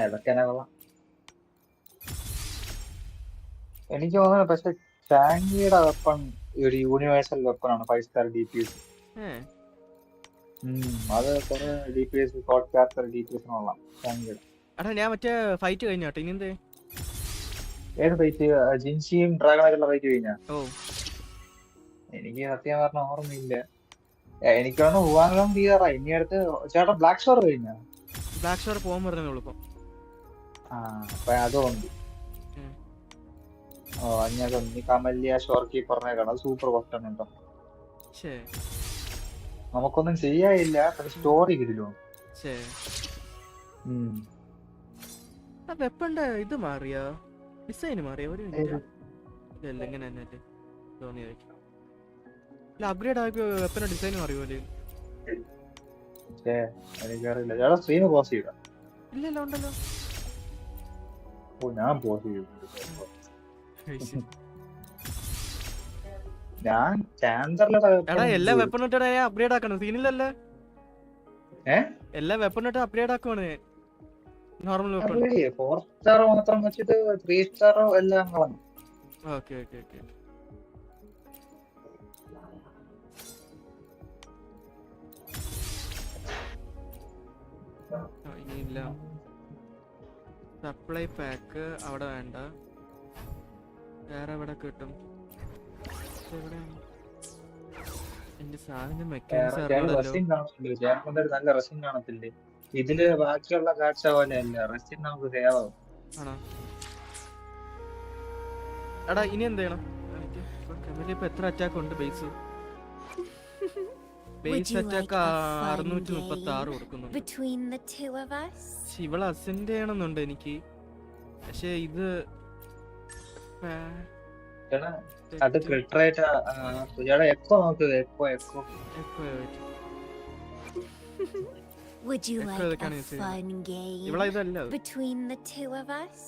അതൊക്കെ തന്നെ കൊള്ളാം. എനിക്ക് തോന്നുന്നു പക്ഷെ ഷാങ്കിയുടെ വെപ്പൺ ഒരു യൂണിവേഴ്സൽ വെപ്പണാണ് 5-star DPS. അത് കുറെ DPS ഷോർട്ട് ക്യാപ്ചർ DPS കൊള്ളാം ഷാങ്കിയുടെ. ഞാൻ മറ്റേ ഫൈറ്റ് കഴിഞ്ഞാട്ടോ. ഇനി എന്തേ? ഏത് ഫൈറ്റ്? ജിൻഷിയും ഡ്രാഗണായിട്ടുള്ള ഫൈറ്റ് കഴിഞ്ഞാ? എനിക്ക് സത്യം പറഞ്ഞ ഓർമ്മയില്ല. എനിക്ക് തോന്നുന്നു ഹുവാങ്ലോങ് തീരാറാ. ഇനി അടുത്ത് ചേട്ടാ ബ്ലാക്ക് ഷോർ കഴിഞ്ഞാ? ബ്ലാക്ക് ഷോർ പോകാൻ പറഞ്ഞോളൂ ഇപ്പം. അപ്പൊ അതുണ്ട്. ഇനി കമല്യ ഷോർ കീപ്പറിനെ അത് സൂപ്പർ ക്വസ്റ്റൻ ഉണ്ടോ? നമുക്കൊന്നും ചെയ്യാനില്ല, പക്ഷെ സ്റ്റോറി കിട്ടില്ലോ. വെപ്പന്റെ ഇത് മാറിയോ? ഡിസൈൻ മാറിയോ? ഒരു ഇങ്ങനെ തന്നെ തോന്നിയത്. അപ്ഗ്രേഡ് ആയപ്പോ വെപ്പന്റെ ഡിസൈൻ മാറിയോല്ലേ? എനിക്കറിയില്ല. ചേട്ടാ സ്ട്രീം പോസ് ചെയ്താ? ഇല്ലല്ലോ, ഉണ്ടല്ലോ. ഞാൻ പോസ് ചെയ്തു. ഞാൻ എല്ലാ വെപ്പൺ ഇട്ടാ അപ്ഗ്രേഡ് ആക്കണം. സീനില്ലല്ലേ? എല്ലാ വെപ്പൺ ഇട്ട് അപ്ഗ്രേഡ് ആക്കുവാണ്. നോർമൽ വെപ്പൺ 4 സ്റ്റാർ മാത്രം വെച്ചിട്ട് 3 സ്റ്റാർ എല്ലാം കളഞ്ഞു. Okay okay okay. ഇനിയില്ല. സപ്ലൈ പാക്ക് അവിടെ വേണ്ട. വേറെ എവിടെ കിട്ടും? എന്റെ സാധനം നല്ല റെസിൻ കാണത്തില്ലേ ഇതില്? ബാക്കിയുള്ള കാഴ്ച പോലെ അല്ല, റെസിൻ നമുക്ക് സേവാകും. എടാ ഇനി എന്ത് ചെയ്യണം? ഇപ്പൊ എത്ര അറ്റാക്ക് ഉണ്ട്? ബേസ് അറ്റാക്ക് 636 കൊടുക്കുന്നുണ്ട്. ഇവളെ അസെൻഡ് ചെയ്യണമെന്നുണ്ട് എനിക്ക്. പക്ഷെ ഇത് അത് ക്രിട്ടറേറ്റ് എക്കോ നോക്ക്. Echo Would you like a fun game between the two of us?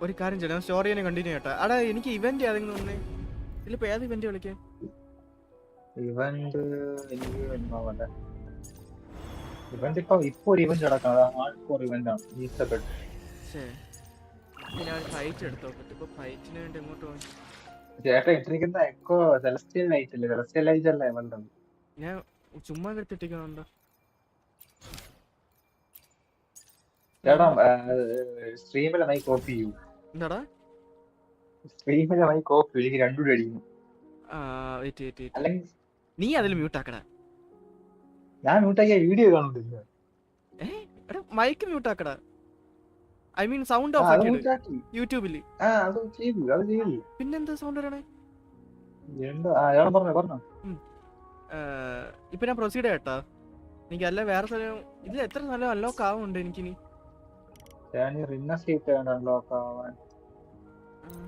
ഒരു കാര്യം ചെയ്യാം, സ്റ്റോറി തന്നെ കണ്ടിന്യൂ ചെയ്യട്ടെ. അടാ എനിക്ക് ഇവന്റ് ഏതെങ്കിലും തോന്നേ. ഇതിലിപ്പോ ഏത് ഇവന്റ് വിളിക്കാം? ഇവന്റ് ഇപ്പൊ ഒരു ഇവന്റ് നടക്കുന്നത് ഹാർഡ്കോർ ഇവന്റ് ആണ്. ഞാൻ ഫൈറ്റ് എടുത്തോ. ഇപ്പൊ ഫൈറ്റിന് വേണ്ടി എങ്ങോട്ട് പോയി? ചേട്ടാ ഇട്ടിരിക്കുന്ന എക്കോ സെലസ്റ്റിയൽ ലൈറ്റ് അല്ലേ? സെലസ്റ്റിയൽ ലൈറ്റ് അല്ലേ വേണ്ടത്? ഞാൻ ചുമ്മാ എടുത്തിട്ടിരിക്കുന്നുണ്ടോ? ചേട്ടാ സ്ട്രീമിലെ മൈ കോപ്പി ചെയ്യൂ. എന്താടാ സ്ട്രീമിലെ മൈ കോപ്പി? എനിക്ക് രണ്ടുകൂടി അടിക്കുന്നു. നീ അതിൽ മ്യൂട്ട് ആക്കടാ. ഞാൻ മ്യൂട്ടാക്കിയ വീഡിയോ കാണുന്നില്ല. മൈക്ക് മ്യൂട്ട് ആക്കടാ. ഐ മീൻ സൗണ്ട് ഓഫ് ആക്കി യൂട്യൂബില്. പിന്നെന്താ സൗണ്ട് വരണേ? ഇപ്പൊ ഞാൻ പ്രൊസീഡ് ചെയ്യട്ടാ. എനിക്ക് അല്ല വേറെ സ്ഥലം ഇതിൽ എത്ര സ്ഥലം അൺലോക്ക് ആവുന്നുണ്ട് എനിക്കിനി?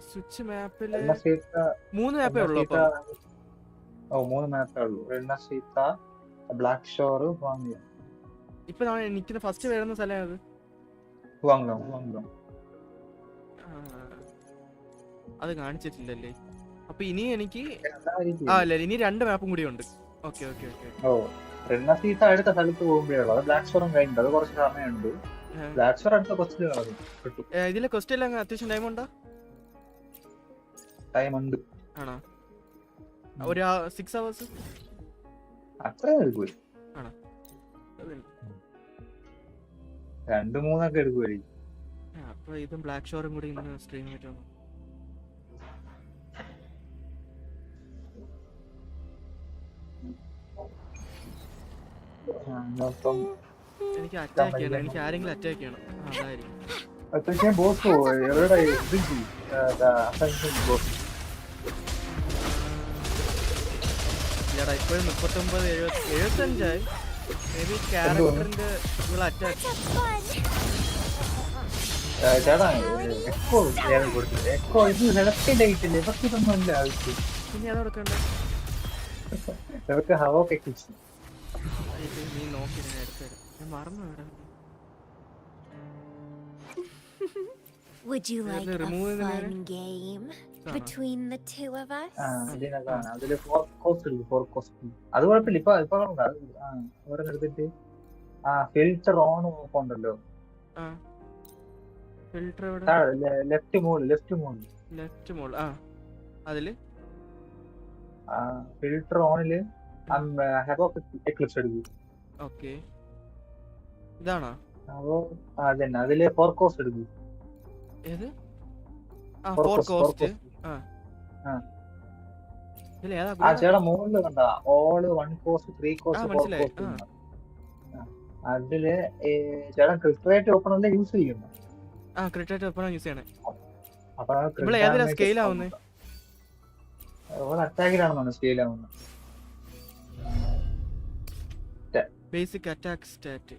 സ്വിച്ച് മാപ്പില് 3 മാപ്പേ ഉള്ളൂ. ഇപ്പൊ നിൽക്കുന്ന ഫസ്റ്റ് വരുന്ന സ്ഥലം ഏത്? അത് കാണിച്ചിട്ടില്ലല്ലേ? അപ്പൊ ഇനി എനിക്ക് അല്ല ഇനി 2 മാപ്പും കൂടി ഉണ്ട്. Okay okay okay. അടുത്ത സ്ഥലത്ത് പോകുമ്പോഴുള്ളൂ. അത് ബ്ലാക്ക് ഷോറും കഴിഞ്ഞിട്ട് അത് കുറച്ച് സമയമുണ്ട്. ബ്ലാക്ക് ഷോർ അടുത്ത ക്വസ്റ്റ്യൻ കിട്ടും. ഇതിലെ ക്വസ്റ്റ്യൻ എല്ലാം അത്യാവശ്യം ടൈം ഉണ്ടോ? ടൈം ഉണ്ട്. ആണോ? ഒരു 6 hours അത്രയും എടുക്കും. ആണോ? 2-3 എടുക്കുമായിരിക്കും. അപ്പൊ ഇതും ബ്ലാക്ക് ഷോറും കൂടി ഇന്ന് സ്ട്രീം പറ്റുമോ? എനിക്ക് അറ്റാക്ക് ചെയ്യണം, എനിക്ക് ആരെങ്കിലും അറ്റാക്ക് ചെയ്യണം. അതായിരിക്കും. അത്രയ്ക്ക് ബോസ് എവിടെ ഇത് ബോസ് ഇല്ലടാ ഇപ്പോഴും 75 മേ ബി ക്യാരക്ടറിന്റെ അറ്റാക്ക്. ചേട്ടാ എക്കോ ഞാൻ കൊടുത്തില്ല. എക്കോ ഇത് സെലക്ട് ആയിട്ടില്ല. ഇവർക്ക് ഇതൊന്നും ഇല്ല ആവശ്യം. പിന്നെ അത് കൊടുക്കണ്ടേ? ഇവർക്ക് ഹവൊക്കെ കിട്ടും. നീ നോക്കി ഞാൻ എടുത്തരാം. ഞാൻ മറന്നു ഇവിടെ. Would you like a fun game between the two of us? അതില് 4 കോസ്റ്റ് അത് കുഴപ്പമില്ല. ഇപ്പൊ ഓരോ എടുത്തിട്ട് ഫിൽറ്റർ ഓൺ ഓഫ് ഉണ്ടല്ലോ. ഫിൽറ്റർ ലെഫ്റ്റ് മോള് അതില് ഫിൽറ്റർ ഓണില് എക്ലിപ്സ് എടുക്കും. ഓക്കെ ഇതാണോ? അപ്പൊ അതന്നെ അതില് 4 കോസ്റ്റ് എടുക്കും. ഏത്? 4 കോസ്റ്റ്. ചേട്ടാ മുകളില് കണ്ട ഓള് 1 കോസ്റ്റ് 3 കോസ്റ്റ് 4 കോസ്റ്റ്. അതില് ചേട്ടൻ ക്രിസ്പറേറ്റ് ഓപ്പൺ അല്ലേ യൂസ് ചെയ്യുന്നു? ക്രിസ്പറേറ്റ് ഓപ്പൺ യൂസ് ചെയ്യണേ. അപ്പൊ സ്കെയിൽ ആവുന്നേ അറ്റാക്കിലാണെന്നാണ് സ്കെയിൽ ആവുന്നത്. ബേസിക് അറ്റാക്ക് സ്റ്റാറ്റ്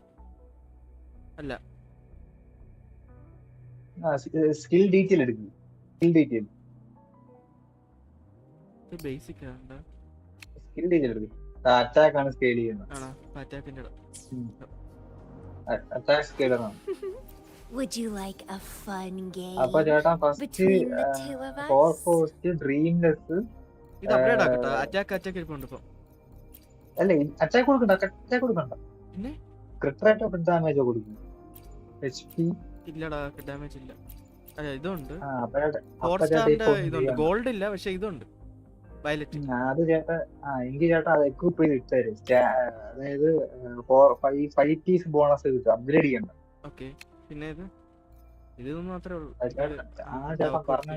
അല്ല, സ്കിൽ ഡീറ്റെയിൽ എടുക്കും. സ്കിൽ ഡീറ്റെയിൽ ബേസിക് ആണ്. സ്കിൽ ഡീറ്റെയിൽ എടുക്കും. അറ്റാക്ക് ആണ് സ്കെയിൽ ചെയ്യുന്നത്. അറ്റാക്കിന്റെ അറ്റാക്ക് സ്കെയിലർ ആണ്. Would you like a fun game between the two of us? 4 cost dreamless ഇത് അപ്ഗ്രേഡ് ആക്കട്ടെ. അറ്റാക്ക് ഇരിപ്പുണ്ട് ഇപ്പൊ. അല്ല അറ്റാക്ക് കൊടുക്കണ്ട. പിന്നെ ക്രിട്ട് റേറ്റ് ഓഫ് ഡാമേജ് കൊടുക്കും. എച്ച്പി ഇല്ലടാ, ഡാമേജ് ഇല്ല. ഇതുണ്ട് ഇതുണ്ട്. ഗോൾഡ് ഇല്ല, പക്ഷെ ഇതുണ്ട് വയലറ്റ്. അത് ചേട്ടാ എനിക്ക് ചേട്ടാ അത് എക്വിപ്പ് ചെയ്ത് ഇട്ടേരും. അതായത് 5 പീസ് ബോണസ് കിട്ടും. അപ്ഗ്രേഡ് ചെയ്യണ്ട. ഓക്കെ പിന്നെ ഇതൊന്നും മാത്രമേ ഉള്ളൂ. ചേട്ടൻ പറഞ്ഞ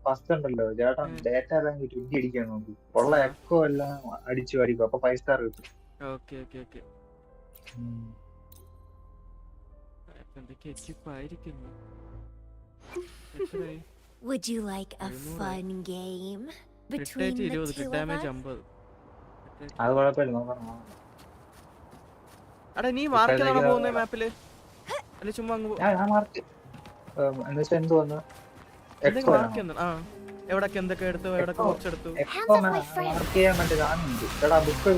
ഫസ്റ്റ് ഉണ്ടല്ലോ ചേട്ടൻ ഡേറ്റ ബാങ്ക് 20 അടിക്കാൻ നോക്കി. ഉള്ള എക്കോ എല്ലാം അടിച്ചു അടിക്കും. അപ്പൊ 5 സ്റ്റാർ കിട്ടും. ഓക്കെ എന്തൊക്കെ എക്വിപ്പ് ആയിരിക്കുന്നു. Would you like a fun game between the two of us? Damage 50. അത് കുഴപ്പമില്ല, നോക്കണം. അടാ നീ മാർക്കിലാണോ പോകുന്നത് മാപ്പില്? അല്ല ചുമ്മാ മാർക്ക് എന്ത് വന്നു? എവിടൊക്കെ എന്തൊക്കെ എടുത്തു, എവിടൊക്കെ കുറച്ചെടുത്തു. മാർക്ക് ചെയ്യാൻ വേണ്ടി കാണുന്നുണ്ട്. ചേട്ടാ ബുക്ക്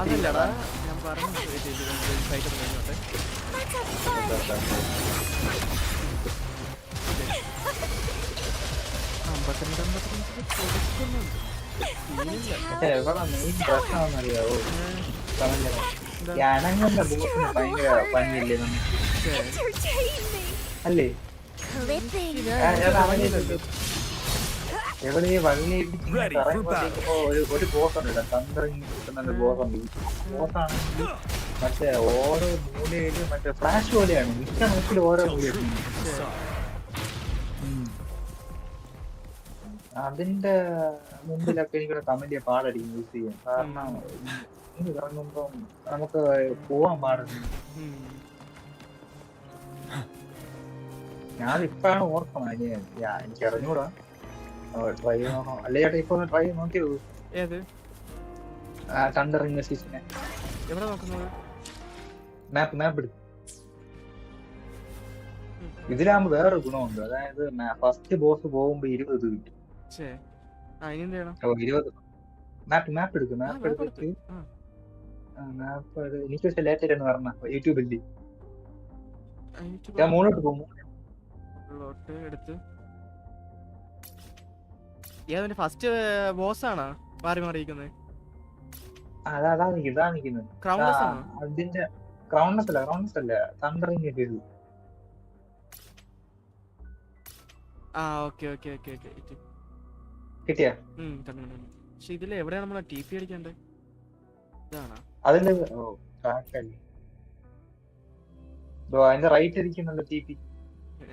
അതല്ലടാ ഞാൻ പറഞ്ഞു. ഫൈറ്റ് കഴിഞ്ഞോട്ടെ. എവിടെ മെയിൻ പ്രശ്നമാണെന്നറിയാവോ? അനങ്ങുന്ന ബോസിന് ഭയങ്കര പണിയല്ലേ അല്ലേ? എവിടെ വള്ളി ഒരു ബോസ് ഉണ്ട്. തന്ത്രിങ് കിട്ടുന്ന ബോസ് ഉണ്ട്. ബോസാണെങ്കിൽ മറ്റേ ഓരോ മൂലയിലും മറ്റേ ഫ്ലാഷ് പോലെയാണ്. മിക്ക നോക്കിൽ ഓരോ മൂലയും. അതിന്റെ മുമ്പിലൊക്കെ എനിക്കൊരു കമന്റ് പാടടിക്കും യൂസ് ചെയ്യാൻ. കാരണം ഇത് ഇറങ്ങുമ്പോ നമുക്ക് പോവാൻ പാടില്ല. ഞാനിപ്പോഴാണ് ഓർക്കുന്നത്. എനിക്ക് അറിഞ്ഞൂടാ. ട്രൈ നോക്കണം. അല്ലേ ചേട്ടാ ഇപ്പൊ ട്രൈ നോക്കിയത് തണ്ടറിങ് സീസണെ മാപ്പ് എടുക്കും. ഇതിലാകുമ്പോ വേറൊരു ഗുണമുണ്ട്. അതായത് ഫസ്റ്റ് ബോസ് പോകുമ്പോ 20 കിട്ടും. 20 മാപ്പ് എടുക്കും. മാപ്പ് എടുത്തിട്ട് എനിക്ക് ലേറ്റർ എന്ന് പറഞ്ഞ യൂട്യൂബില് ഞാൻ മുകളിലോട്ട് പോകും. ഫസ്റ്റ് ബോസ് ആണോ മാറി മാറിയിരിക്കുന്നത്? അതാ നിക്കുന്നത്. അതിന്റെ ക്രൗൺനെസ് അല്ല തണ്ടറിങ് ചെയ്തു. കിട്ടിയാ? പക്ഷെ ഇതില് എവിടെയാണ് നമ്മളെ ടി പി അടിക്കണ്ടേ? ഇതാണോ അതിന്റെ അതിന്റെ റൈറ്റ് ഇരിക്കുന്നുണ്ട് ടി പി.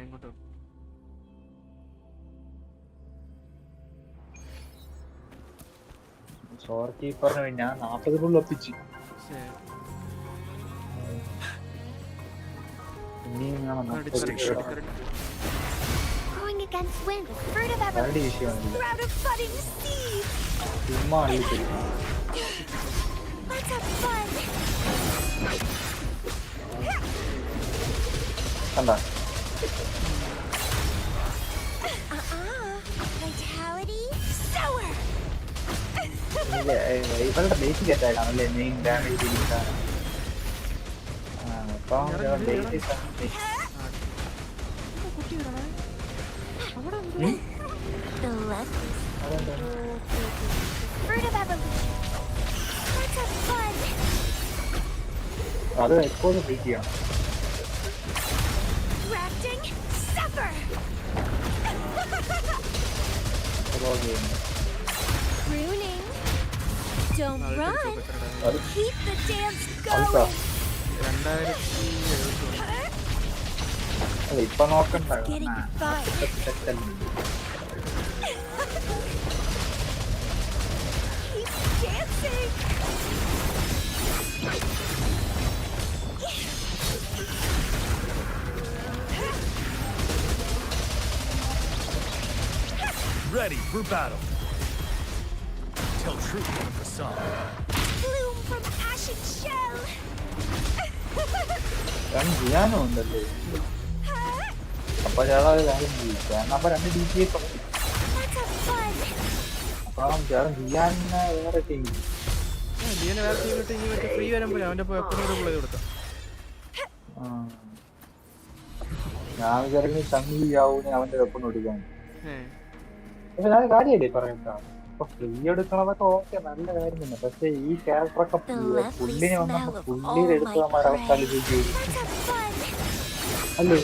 എങ്ങോട്ടോ? ഷോർ കീപ്പറിന് ഞാൻ 40 ഒപ്പിച്ചു. Going against wind, the fruit of evolution, sprout of budding seeds. Let's have fun. Vitality, sour. ഇവളുടെ ബേസിക് അറ്റാക്ക് ആണല്ലേ മെയിൻ ഡാമേജ് ചെയ്തിട്ടാണ്. The left fruit of evolution. Let's have fun. അത് എപ്പോഴും beat ചെയ്യണം. Grafting, suffer. Pruning. Don't run. Keep the dance going. ഇപ്പൊ നോക്കണ്ട. Getting fun. Keep dancing. Ready for battle. Tell truth on the facade. Bloom from ashen shell. ചെയ്യാനോ ഉണ്ടല്ലേ. അപ്പൊ ചേട്ടാ കാര്യം ചെയ്യും. അപ്പൊ 2 DPS അപ്പം ചേട്ടൻ ചെയ്യാൻ വേറെ ചെയ്യും. ഫ്രീ വരുമ്പോൾ അവന്റെ കൊടുക്കാം. ഞാൻ വിചാരിക്കുന്നു ചങ്ങി ആവൂന്ന് അവന്റെ വെപ്പം കൊടുക്കാൻ. പക്ഷെ ഞാൻ കാര്യമല്ലേ പറയട്ടാ, ഇപ്പൊ ഫ്രീ എടുക്കണതൊക്കെ ഓക്കെ നല്ല കാര്യം തന്നെ. പക്ഷെ ഈ ക്യാരക്ടറൊക്കെ പുള്ളിനെ വന്നപ്പോ പുള്ളിയുടെ എടുത്ത് നമ്മുടെ അവസ്ഥ അല്ലേ.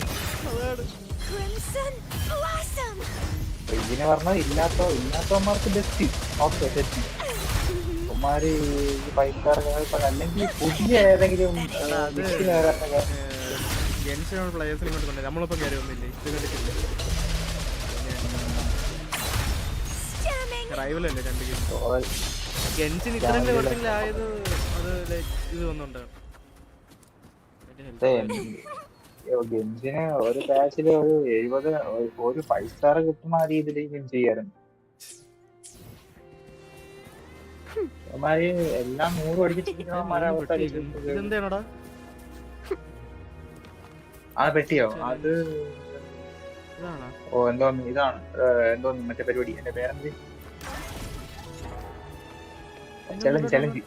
ഫ്രീന്ന് പറഞ്ഞാൽ ഇല്ലാത്തവന്മാർക്ക് ബെസ്റ്റ് ഓക്കെ സെറ്റ്. അവന്മാര് ഈ പൈസ അല്ലെങ്കിൽ പുതിയ ഏതെങ്കിലും പ്ലേയേഴ്സിനെ കൊണ്ട് നമ്മളിപ്പോ കയറി വന്നില്ലേ, ഇത് കണ്ടിട്ടില്ല. റൈവലല്ലേ 2 ഗെയിം. ഗെൻസിന് ഇത്രയും ലെവലിലായത് അത് ഇത് വന്നുകൊണ്ടാണ്. ഗെൻസിന് ഒരു ബാച്ചില് ഒരു 70 ഒരു 5 സ്റ്റാർ കിട്ടുന്ന ആ രീതിയിൽ ഗെയിം ചെയ്യാറുണ്ട്. അവന്മാര് എല്ലാം 100 അടിച്ചിട്ട് ആ പെട്ടിയോ അത് എന്തോന്ന് ഇതാണ് എന്തോന്ന് മറ്റേ പരിപാടി. എന്റെ പേരെന്ത് ചലഞ്ച്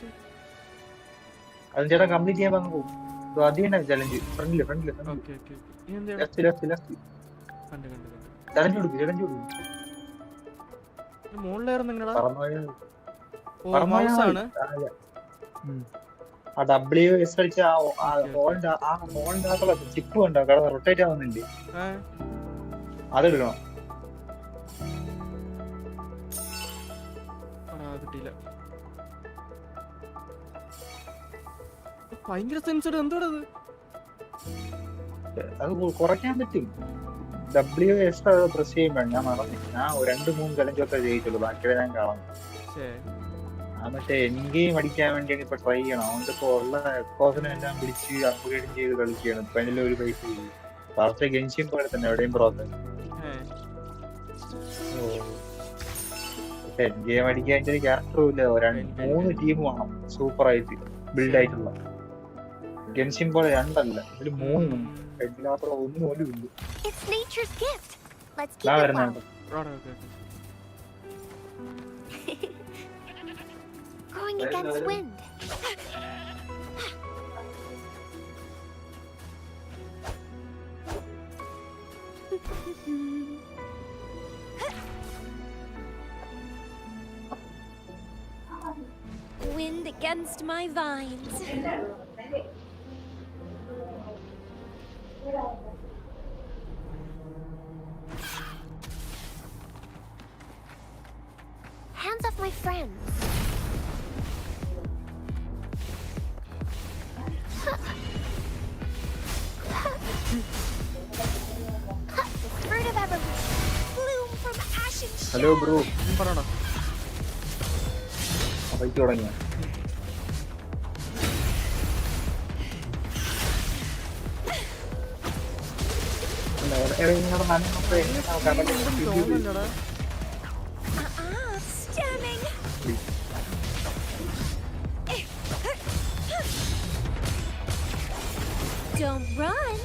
അത് ചേട്ടാ കംപ്ലീറ്റ് ചെയ്യാൻ വന്നു പോകും. അത് തന്നെ ചലഞ്ച് ഫ്രണ്ടില് ചലഞ്ച് കൊടുക്കും. ആ WS കളിച്ച ആ ഹോളിന്റെ അകത്തുള്ള ചിപ്പ് ഉണ്ടോ കിടന്ന് റൊട്ടേറ്റ് ആവുന്നുണ്ട്, അതെടുക്കണം. ഭയങ്കര സെൻസിറ്റീവ് എന്തോടത്, അത് കുറയ്ക്കാൻ പറ്റും. WS പ്രസ് ചെയ്യുമ്പോൾ ഞാൻ മറന്നു. ഞാൻ 2-3 ചലഞ്ചൊക്കെ ജയിച്ചുള്ളൂ, ബാക്കിയുടെ ഞാൻ കാണാം. മറ്റേ എൻഗെയിം അടിക്കാൻ വേണ്ടിയാണ് ഇപ്പൊ ട്രൈ ചെയ്യണം. അതുകൊണ്ട് ഇപ്പൊ ഉള്ള എക്കോസിനെ എല്ലാം പിടിച്ച് അപ്ഗ്രേഡ് ചെയ്ത് കളിക്കുകയാണ്. ഇപ്പൊ അതിൽ ഒരു പൈസ ഫാസ്റ്റ് ഗെൻഷിൻ പോലെ തന്നെ എവിടെയും പ്രോസസ്. എൻഗെയിം അടിക്കാൻ ഒരു ക്യാരക്ടറും ഇല്ല. 3 ടീം വേണം സൂപ്പർ ആയിട്ട് ബിൽഡ് ആയിട്ടുള്ള. ഗെൻഷിൻ പോലെ 2 അല്ല, ഇതിൽ 3 എല്ലാത്ര ഒന്നും പോലും ഇല്ല. ഞാൻ വരുന്നുണ്ട്. Going against wind. Wind against my vines. Hands off my friends. Hello bro, പറയണോ ഫൈറ്റ് തുടങ്ങിയ? തോന്നുന്നുണ്ടടാ. Stemming. Don't run.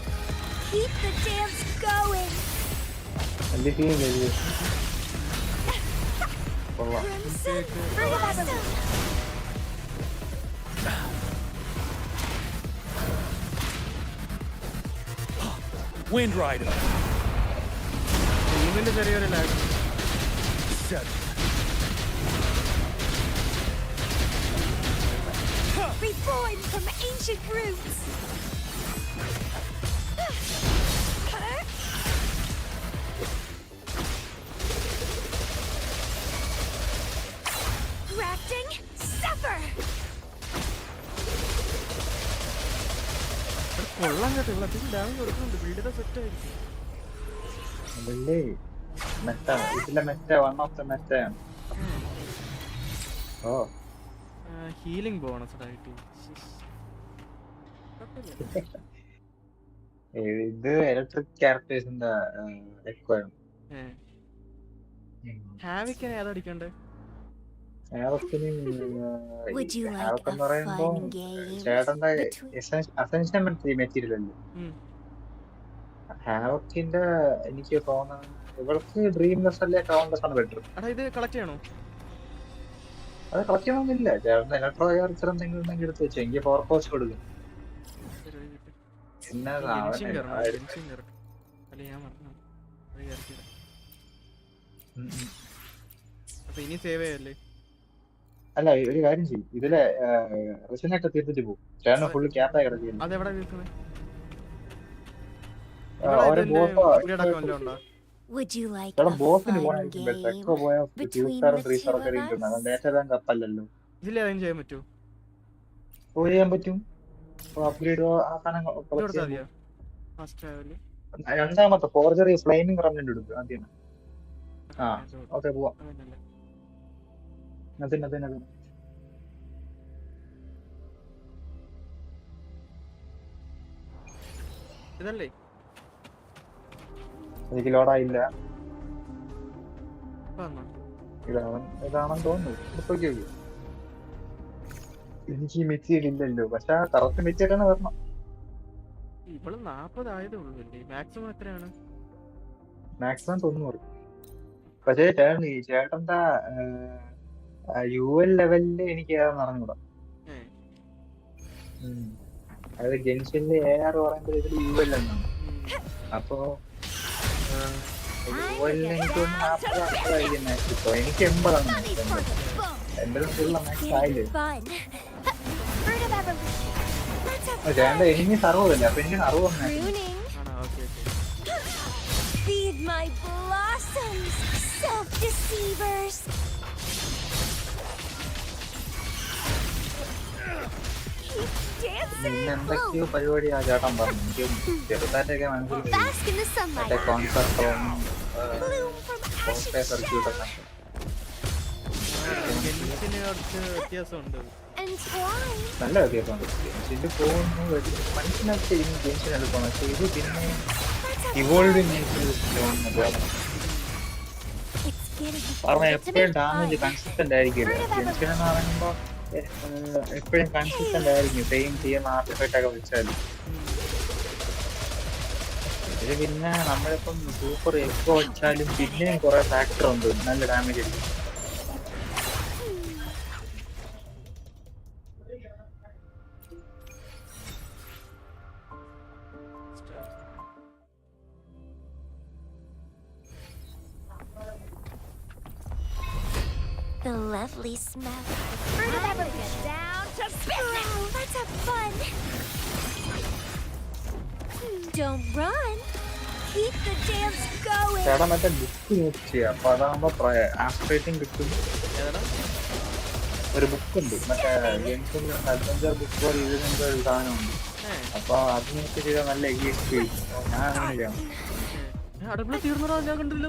Keep the dance going. Crimson Blossom. Wind Rider. ടീമിന്റെ ചെറിയൊരു lag. Reborn from ancient roots. Grafting, suffer. കൊള്ളാൻ കേട്ടോ, ഇവിടെ അത്യാവശ്യം damage കൊടുക്കുന്നുണ്ട്. ബിൽഡിന്റെ set ആയിരിക്കും. അതല്ലേ ഇതിലെ മെറ്റ വൺ ഓഫ് ദ മെറ്റയാണ്. ഓ ഹീലിംഗ് ബോണസ് ആയിട്ട് ഇത് ഇലക്ട്രിക് ക്യാരക്ടേഴ്സിന്റെ എക്വയറും. ഹാവിക്ക് ഏതാ അടിക്കണ്ടേ? Would you like a എന്ന് പറയുമ്പോ fun game? ചേട്ടന്റെ അസെൻഷൻ മെറ്റീരിയൽ അല്ലേ ഹാവക്കിന്റെ. എനിക്ക് തോന്നുന്നത് ഇവൾക്ക് ഡ്രീംലെസ് അല്ലേ കൗണ്ട്ലെസ് ആണ് ബെറ്റർ. ഇത് കളക്ട് ചെയ്യണോ? അത് കളക്ട് ചെയ്യണമെന്നില്ല. ചേട്ടൻ ഇലക്ട്രോ ചാർജർ എന്തെങ്കിലും ഉണ്ടെങ്കിൽ എടുത്ത് വെച്ചു. എനിക്ക് 4 കോസ്റ്റ് കൊടുക്കും. പിന്നെ ഇനി സേവ് ചെയ്യല്ലേ? അല്ല ഒരു കാര്യം ചെയ്യും, ഇതിലെ റെസിനൊക്കെ തീർത്തിട്ട് പോകും. ചേട്ടൻ ഫുള്ള് ക്യാപ്പായി കിടക്കുന്നു. അതെവിടെ തീർക്കുന്നത്? Would you like a ബോസിന് fun പോകണമെങ്കിൽ game ട്രെക്കോ പോയാൽ between 2-star the 3-star ഒക്കെ two of കിട്ടുന്നത്. us? അത് ഡേറ്റ ബാങ്ക് അപ്പല്ലല്ലോ. ഇതിലേതും ചെയ്യാൻ പറ്റുമോ? ചെയ്യാൻ പറ്റും. അപ്ഗ്രേഡ് ആ സാധനം രണ്ടാമത്തെ ഫോർജറി ഫ്ലെയിമിംഗ് റെമനന്റ് എടുക്കും ആദ്യം. ആ ഓക്കെ പോവാം. അതിന് ഇതല്ലേ എനിക്ക് ലോഡായില്ല. ഇതാണെന്ന് തോന്നുന്നു. എനിക്ക് ഈ മെറ്റീരിയൽ ഇല്ലല്ലോ. പക്ഷെ കറക്റ്റ് മെറ്റീരിയലാണ് വരണം. ഇവള് 40 ആയതേ ഉള്ളൂ. മാക്സിമം എത്രയാണ്? മാക്സിമം 90. പക്ഷേ ചേട്ടന്റെ UL ലെവലില് എനിക്ക് ഏതാന്ന് അറിഞ്ഞൂടാ. അതായത് ജംഗ്ഷനില് AR പറയുമ്പോൾ ഇതിൽ UL എന്നാണ്. അപ്പൊ UL എനിക്ക് 40 മാക്സ് കിട്ടോ. എനിക്ക് 80 എന്റെ മാക്സ് ആയില്ലേ. ചേട്ടന്റെ എനിമീസ് 60 അല്ലേ. അപ്പൊ എനിക്ക് 60. Feed my blossoms, self-deceivers. Keep dancing. എന്തൊക്കെയോ പരിപാടിയാ ചേട്ടൻ പറഞ്ഞു. എനിക്ക് ചെറുതായിട്ടൊക്കെ മനസ്സിലായി. മറ്റേ കോൺസെപ്റ്റും സർക്യൂട്ടൊക്കെ നല്ല വ്യത്യാസമുണ്ട്. ഇതിൽ പോകുന്നു മനസ്സിലാക്കി ജംഗ്ഷൻ എടുക്കണം. പക്ഷെ ഇത് പിന്നെ ഇവോൾവിംഗ് പറഞ്ഞ എപ്പോഴും ഡാമേജ് കൺസിസ്റ്റന്റ് ആയിരിക്കില്ല. ജംഗ്ഷൻ എന്ന് പറയുമ്പോ എപ്പോഴും കൺസിസ്റ്റന്റ് ആയിരിക്കും. സെയിം ചെയ്യുന്ന ആർട്ടിഫാക്റ്റ് ഒക്കെ വെച്ചാലും. ഇത് പിന്നെ നമ്മളിപ്പം സൂപ്പർ എക്കോ വെച്ചാലും പിന്നെയും കുറെ ഫാക്ടർ ഉണ്ട് നല്ല ഡാമേജ് അടിക്കും. The lovely smell of the fruit of evolution. Down to business. Oh, let's have fun. Don't run. Keep the dance going. ചേട്ടാ മറ്റേ ബുക്ക് യൂസ് ചെയ്യാം. അപ്പൊ അതാകുമ്പോ ആസ്ട്രേറ്റിംഗ് കിട്ടും. ഒരു ബുക്ക് ഉണ്ട് മറ്റേ ജെൻസും അഡ്വഞ്ചർ ബുക്ക് പോലെ ഇതിന്റെ ഒരു സാധനമുണ്ട്. അപ്പൊ അത് യൂസ് ചെയ്താൽ നല്ല EXP കിട്ടും. ഞാൻ അങ്ങനെ ചെയ്യാം. ഞാൻ കണ്ടില്ല.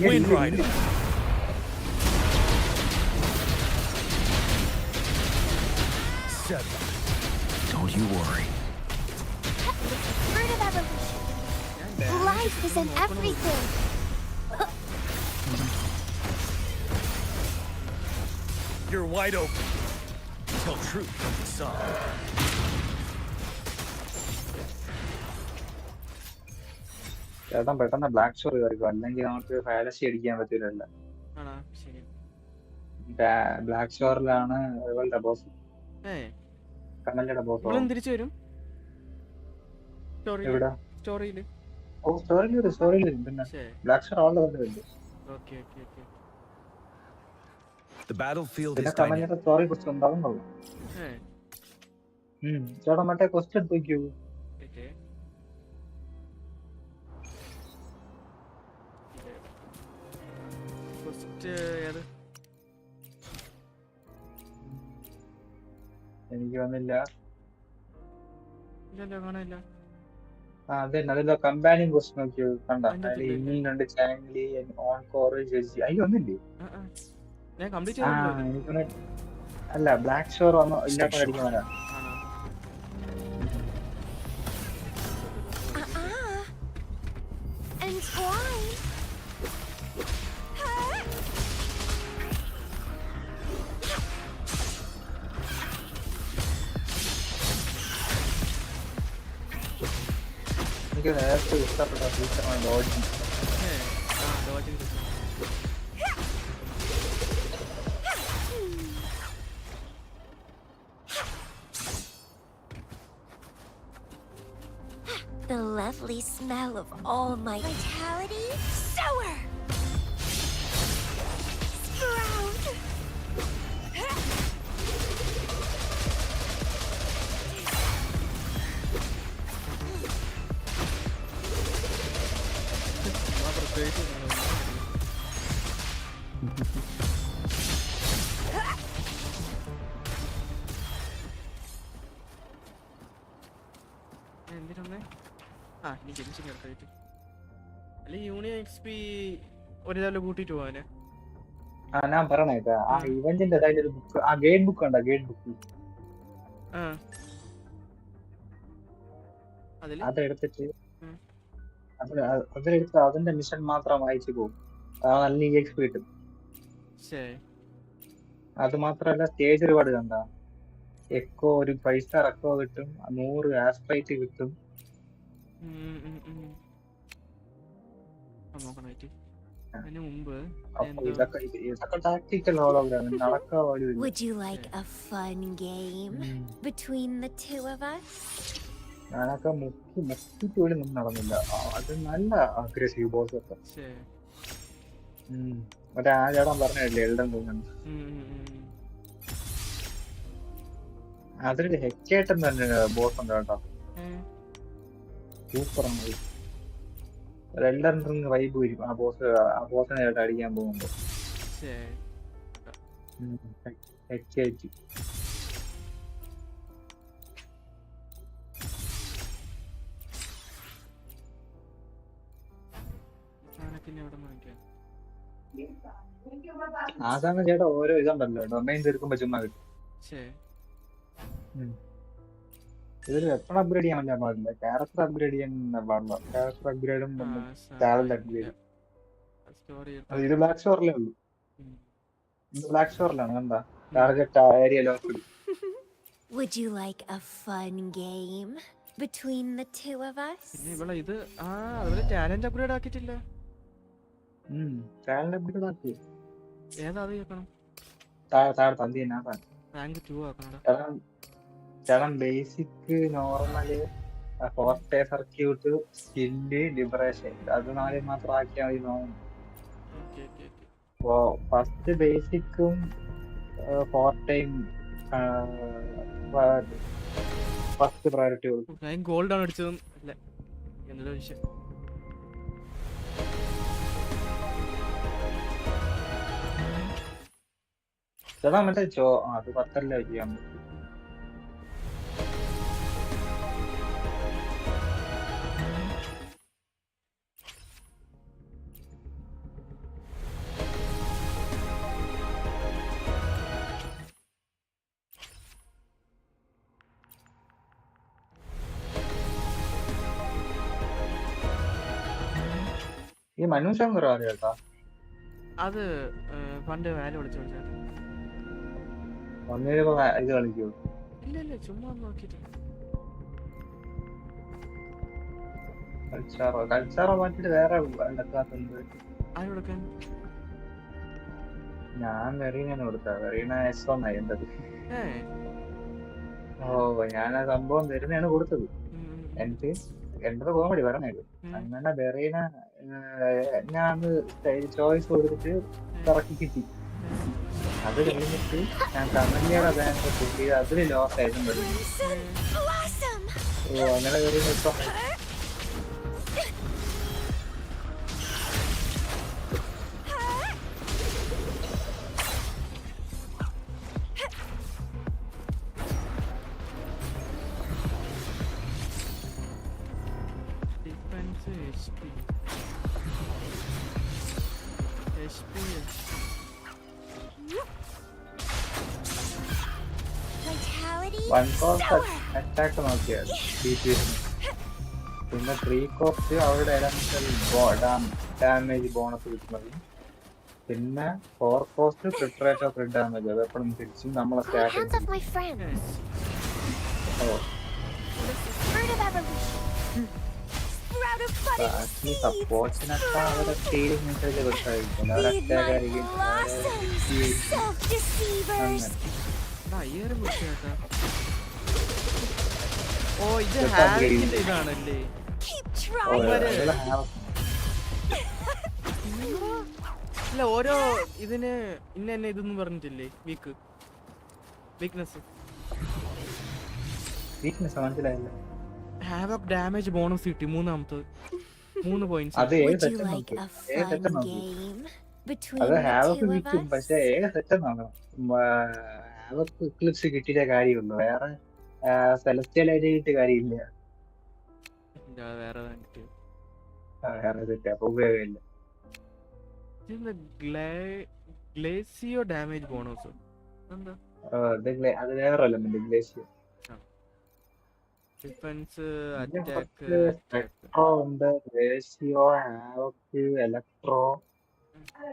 Wind Rider. Don't you worry. Fruit of evolution. Life is in everything. You're wide open. Tell truth from the sun. ചേട്ടൻ പെട്ടെന്ന് ബ്ലാക്ക് ഷോർ കയറിക്കോ, അല്ലെങ്കിൽ നമുക്ക് ഫാലസി അടിക്കാൻ പറ്റൂലല്ലോ. ബ്ലാക്ക് ഷോറിലാണ് ഇവളുടെ ബോസ്, കണ്ണലിയുടെ ബോസ്. തിരിച്ചു വരും എവിടെ? സ്റ്റോറിയില്. ഓ, സ്റ്റോറിയിൽ പിന്നെ ബ്ലാക്ക് ഷോർ ആളുടെ വന്നിട്ടുണ്ട്. The battlefield പിന്നെ is കണ്ണലിയുടെ സ്റ്റോറി കുറിച്ച് ഉണ്ടാകുന്നുള്ളൂ. ചേട്ടാ മറ്റേ ക്വസ്റ്റ്യൻ എടുത്ത് വയ്ക്കൂ. എനിക്ക് വന്നില്ല. അതെ, അതിന്റെ കമ്പാനിയൻ ക്വസ്റ്റ്യൻ നോക്കിയോ, കണ്ട ഇനിയും 2 ചാനലി ഓൺ കോർ ജഡ്ജി. അയ്യോ ഒന്നില്ലേ? എനിക്ക് അല്ല, ബ്ലാക്ക് ഷോർ വന്നോ ഇല്ലാത്ത അടിക്കാനാ. And why? എനിക്ക് നേരത്തെ ഇഷ്ടപ്പെട്ട ഫീച്ചറാണ് dodging. The lovely smell of all my vitality. Sour. Sprout. Union XP ഒരു ലെവൽ കൂട്ടിട്ട് പോവാന്. ഞാൻ പറയണേക്കാ, ആ ഇവന്റിന്റെ ഒരു ബുക്ക്, ആ ഗൈഡ് ബുക്ക് ഉണ്ടോ? ഗൈഡ് ബുക്ക് അതെടുത്തിട്ട് അതിന്റെ മിഷൻ മാത്രം വായിച്ചു പോകും. നല്ല EXP കിട്ടും. അത് മാത്രല്ല, സ്റ്റേജ് ഒരുപാട് കണ്ട എക്കോ, ഒരു 5 സ്റ്റാർ എക്കോ കിട്ടും, 100 ആസ്പൈറ്റ് കിട്ടും. ഇതൊക്കെ ടാക്ടിക്കൽ ഹോളോഗ്രാം നടക്കാ. Would you like a fun game between the two of us? ഞാനൊക്കെ മുക്കിട്ട് പോലും ഒന്നും നടന്നില്ല. അത് നല്ല അഗ്രസീവ് ബോസ് ഒക്കെ. മറ്റേ ആ ചേട്ടൻ പറഞ്ഞല്ലേ എൽഡൻ തോന്നുന്നു. അതിലൊരു ഹെക്കേട്ടൻ തന്നെ ബോസ് ഉണ്ട് കേട്ടോ, സൂപ്പറാണ്. എൽഡൻ റിംഗ് വൈബ് വരും ആ ബോസിനെ ചേട്ടൻ അടിക്കാൻ പോകുമ്പോ. ഹെക്കേറ്റ് ആസാന ചേട്ടാ ഓരോ ഇതുണ്ടല്ലോ, ഡൊമൈൻ തീർക്കുമ്പോ ചുമ്മാ കിട്ടും. ഇതൊരു വെപ്പൺ അപ്ഗ്രേഡ് ചെയ്യാൻ പറ്റാൻ പാടില്ല, ക്യാരക്ടർ അപ്ഗ്രേഡ് ചെയ്യാൻ പാടില്ല. ക്യാരക്ടർ അപ്ഗ്രേഡും ടാലന്റ് അപ്ഗ്രേഡും. ഇത് ബ്ലാക്ക് ഷോറിലേ ഉള്ളൂ. ഇത് ബ്ലാക്ക് ഷോറിലാണ് കണ്ടാ, target area lock. Would you like a fun game between the two of us? ഇത് ടാലന്റ് അപ്ഗ്രേഡ് ആക്കിയിട്ടില്ല. ടാലന്റ് അപ്ഗ്രേഡ് ആക്കി. ഏതാ അത് കേൾക്കണം? താഴെ തന്തി തന്നെ റാങ്ക് 2 ആക്കണം. ചേട്ടൻ basic, normal, ഫോർട്ടേ circuit, skill, liberation, അത് 4 മാത്രം ആക്കിയാൽ മതി തോന്നുന്നു. ഫസ്റ്റ് ബേസിക്കും ഫോർട്ടേയും ഫസ്റ്റ് പ്രയോറിറ്റി കൊടുക്കും. ഞാൻ ഗോൾഡ് ആണ് അടിച്ചതും അല്ല എന്നുള്ള വിഷയം. ചേട്ടാ മറ്റേ അത് 10 ചെയ്യാൻ പറ്റും. ഈ മനുഷ്യങ്കർ അറിയാം കേട്ടാ. അത് പണ്ട് വാല്യൂ വിളിച്ചു വിളിച്ചാൽ വന്നേരപ്പോ ഇത് കളിക്കൂ. ഇല്ല ഇല്ല ചുമ്മാ ഒന്ന് നോക്കിട്ട് കൾച്ചാറോ മാറ്റിട്ട് വേറെ എടുക്കാത്തുണ്ട്. ആര് കൊടുക്കാൻ? ഞാൻ വെറീനാണ് കൊടുത്ത. വെറീന S1 എന്റത്. ഓ ഞാൻ ആ സംഭവം വെറുതെയാണ് കൊടുത്തത്. എനിക്ക് എന്റത് കോമഡി പറഞ്ഞേക്ക്. അങ്ങനെ വെറീന ഞാൻ ചോയ്സ് കൊടുത്തിട്ട് കറക്റ്റ് കിട്ടി. അത് കഴിഞ്ഞിട്ട് ഞാൻ കമന്റിയുടെ ബാങ്ക് കൂട്ടി അതില് ലോസ് ആയിരുന്നു വരുന്നത്. ഓ അങ്ങനെ വെറീന ഇപ്പൊ വൺ കോസ്റ്റ് അറ്റാക്ക് നോക്കിയാൽ പിന്നെ 3 കോസ്റ്റ് അവരുടെ എലമെന്റൽ ഡാമേജ് ബോണസ് കിട്ടുന്നത്. പിന്നെ 4 കോസ്റ്റ് പ്രിപ്പറേറ്റർ ക്രിട്ട് ഡാമേജ്. അത് എപ്പോഴും തിരിച്ചും നമ്മളെ സ്റ്റാറ്റ് സപ്പോർട്ടിനൊക്കെ അവരുടെ സ്റ്റീലിംഗ് മെസ്സേജ് കൊടുത്തായിരിക്കും. അവരുടെ അറ്റാക്ക് ആയിരിക്കും. ഓ ഇത് ഹാവിക്കിന്റെ ഇതാണല്ലേ? അല്ല ഓരോ ഇതിന് ഇന്ന ഇതൊന്നും പറഞ്ഞിട്ടില്ലേ? വീക്ക്നെസ് മനസ്സിലായില്ല. ഹാവക് ഡാമേജ് ബോണസ് കിട്ടി മൂന്നാമത്തെ 3 പോയിന്റ്സ്. അത് ഏത് സെറ്റ് നോക്കി? ഏത് സെറ്റ് നോക്കി? അത് ഹാവക്ക് കിട്ടും, പക്ഷെ ഏത് സെറ്റ് നോക്കണം. ഹാവക്ക് ഇക്ലിപ്സ് കിട്ടിയ കാര്യമുള്ളൂ. വേറെ സെലസ്റ്റിയൽ ആയിട്ട് കിട്ടിയ കാര്യമില്ല. വേറെ സെറ്റ് അപ്പൊ ഉപയോഗമില്ല. ഗ്ലേസിയോ ഡാമേജ് ബോണസ് അത് വേറെ എലമെന്റ് ഗ്ലേസിയോ. ഡിഫൻസ് അറ്റാക്ക് സ്പെക്ട്രോ ഉണ്ട്, ഗ്ലേസിയോ, ഹാവക്ക്, ഇലക്ട്രോ,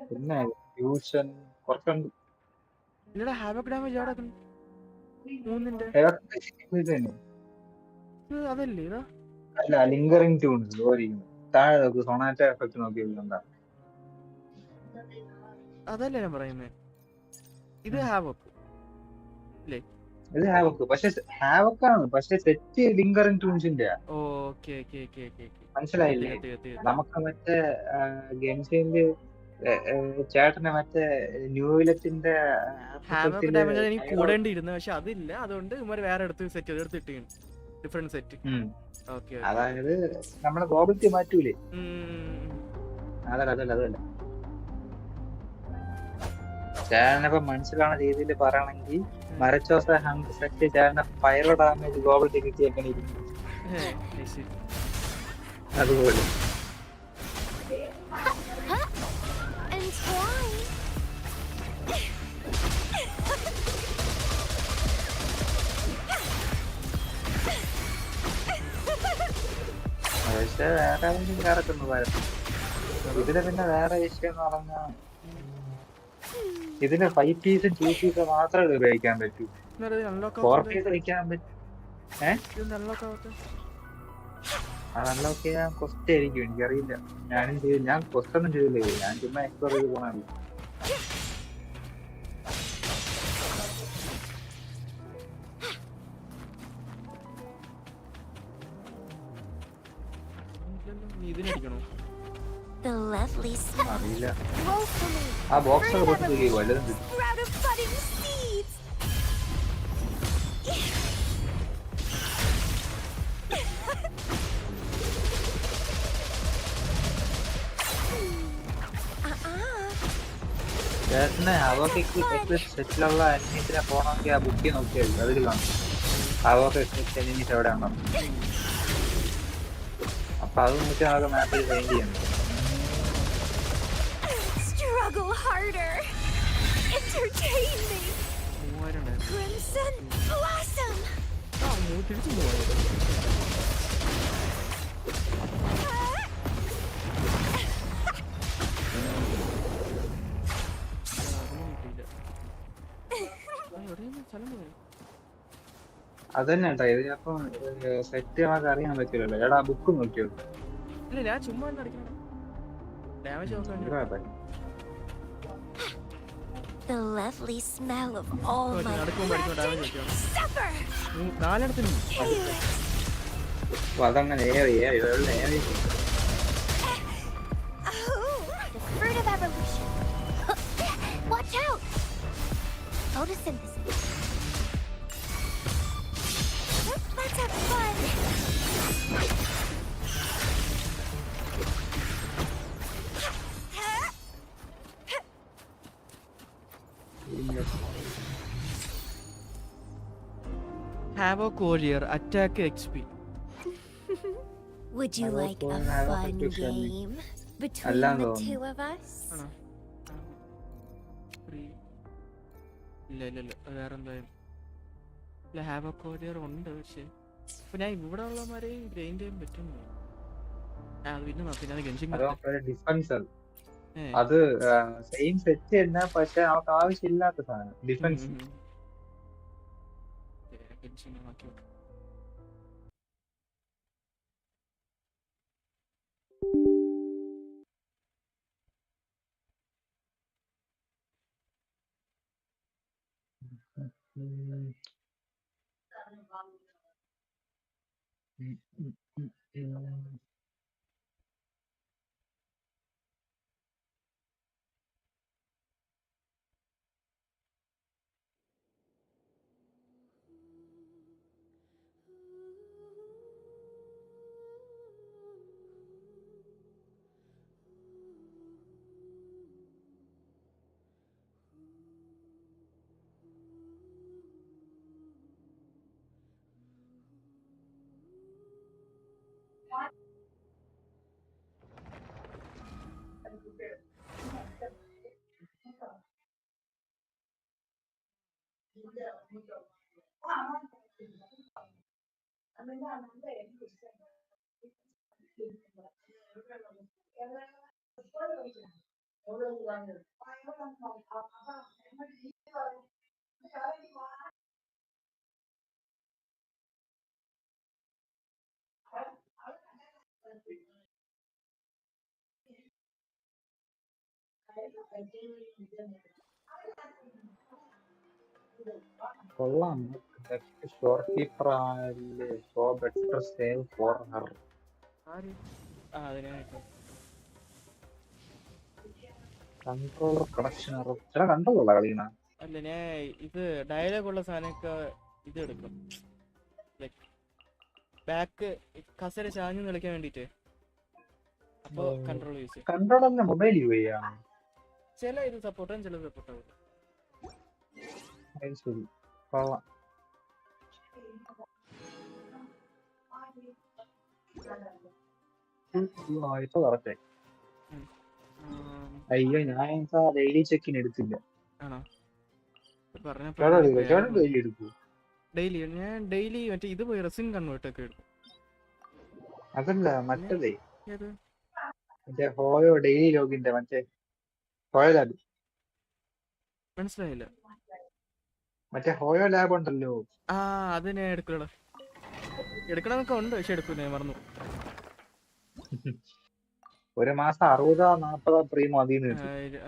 പിന്നെ ഫ്യൂഷൻ കുറച്ചുണ്ട്. ഇവിടെ ഹാവക് ഡാമേജ് അവിടെ 3ന്റെ അതല്ലേ ഇതാ? അല്ല ലിങ്കറിംഗ് ട്യൂൺസ് താഴെ നോക്ക്. സൊണാറ്റ എഫക്ട് നോക്കിയിട്ടുണ്ടാ? അതല്ലേ ഞാൻ പറയുന്നേ. ഇത് ഹാവക് അല്ലേ? ഇത് ഹാവക്ക്, പക്ഷെ ഹാവക്കാണ്, പക്ഷെ സെറ്റ് ലിങ്കറിംഗ് ട്യൂൺസിന്റെ. മനസ്സിലായില്ലേ? നമുക്ക് മറ്റേ ഗെയിംസിന്റെ ചേട്ടനെ മറ്റേ ന്യൂവിലത്തിന്റെ കൂടേണ്ടിയിരുന്നു, പക്ഷെ അതില്ല. അതുകൊണ്ട് ഇവര് വേറെ എടുത്ത് സെറ്റ് എടുത്തിട്ട് ഡിഫറെന്റ് സെറ്റ്. അതായത് നമ്മളെ ഗോബിറ്റി മാറ്റൂലേ? അതല്ല ചേട്ടനിപ്പോ മനസ്സിലാവുന്ന രീതിയിൽ പറയണെങ്കിൽ മരച്ചോസ ഹങ്ക് സെറ്റ് ചേട്ടന്റെ പൈറോ ഡാമേജ് ഗോബിറ്റി കിട്ടിയേക്കണ അതുപോലെ. പക്ഷെ വേറെ വേറൊക്കെ വരും. ഇതിന് പിന്നെ വേറെ വിഷയം എന്ന് പറഞ്ഞാൽ ഇതിന് 5 പീസ് 2 പീസ് മാത്രമേ ഉപയോഗിക്കാൻ പറ്റൂ. 4 പീസ് വയ്ക്കാൻ പറ്റും. അത് അൺലോക്ക് ചെയ്യാൻ കൊസ്റ്റ് ആയിരിക്കും, എനിക്കറിയില്ല. ഞാൻ കൊസ്റ്റ് ഒന്നും ചെയ്തില്ലേ, ഞാൻ ചുമ്മാ എക്സ്പ്ലോർ ചെയ്ത് പോകണല്ലോ. അറിയില്ല. ആ ബോക്സ് ഒക്കെ പൊട്ടി വല്ലതും കിട്ടും. ചേട്ടന് അവർക്ക് സെറ്റിലുള്ള അനിമീസിനെ പോകണമെങ്കിൽ ആ ബുക്ക് നോക്കിയാൽ അതിൽ കാണും അവർക്ക് അനിമീസ് എവിടെ ഉണ്ടോ. അപ്പൊ അത് നോക്കി നമുക്ക് മാപ്പിൽ ഫൈൻഡ് ചെയ്യണം. Struggle harder. Entertain me. Crimson Blossom. അതന്നെ കേട്ടോ, ഇത് ചിലപ്പം സെറ്റ് നമുക്ക് അറിയാൻ പറ്റില്ലല്ലോ. എടാ ബുക്ക് നോക്കിയോ? ഇല്ല, ഞാൻ ചുമ്മാ അടിക്കണം. ഡാമേജ് നോക്കാൻ വേണ്ടി. The lovely smell of all my supper. നാലെണ്ണത്തിന് അതങ്ങനെ The fruit of evolution. Watch out! Photosynthesis. Let's have fun. Have a courier attack XP. Would you like a fun game between the two of us? ഇല്ല വേറെ എന്തായാലും ഇല്ല. Have A കോരിയർ ഉണ്ട്, പക്ഷേ ഇപ്പൊ ഞാൻ ഇവിടെ ഉള്ളമാരെ ഗ്രെയിൻ ചെയ്യാൻ പറ്റുന്നു. പിന്നെ ഗെൻഷിങ് അത് സെയിം സെറ്റ് തന്നെ, പക്ഷെ നമുക്ക് ആവശ്യമില്ലാത്ത സാധനം ഡിഫൻസ്. കൊള്ളാം. Shore keeper show better save for her. Controller connection controller കളിക്കണ. അല്ല, ഞാൻ ഇത് ഡയലോഗ് ഉള്ള സാധനമൊക്കെ ഇത് എടുക്കും. ലൈക്ക് ബാക്ക് കസര ചാഞ്ഞു കളിക്കാൻ വേണ്ടിട്ട്. അപ്പൊ കൺട്രോൾ യൂസ് ചെയ്യും. കൺട്രോളറിന്റെ മൊബൈൽ യൂസ് ചെയ്യാം. ചില ഇത് സപ്പോർട്ടാകും, ചിലത് സപ്പോർട്ടാകും. ശരി, കൊള്ളാം. ഇപ്പൊ കറക്റ്റായി. അയ്യോ, ഞാൻ ഡെയിലി ചെക്കിന് എടുത്തില്ല. ഡെയിലി ഞാൻ ഡെയിലി മറ്റേ ഇത് പോയി റെസിൻ കൺവേർട്ട് ഒക്കെ എടുക്കും. അതല്ല, മറ്റേ മറ്റേ ഹോയോ ഡെയിലി ലോഗിന്റെ മറ്റേ ഹോയോ ലാബ്. മനസ്സിലായില്ല. മറ്റേ ഹോയോ ലാബ് ഉണ്ടല്ലോ. അത് ഞാൻ എടുക്കണ എടുക്കണമെന്നൊക്കെ ഉണ്ട്, പക്ഷെ എടുക്കൂല, മറന്നു. ഒരു മാസം 60-40 പ്രീ മതി. 60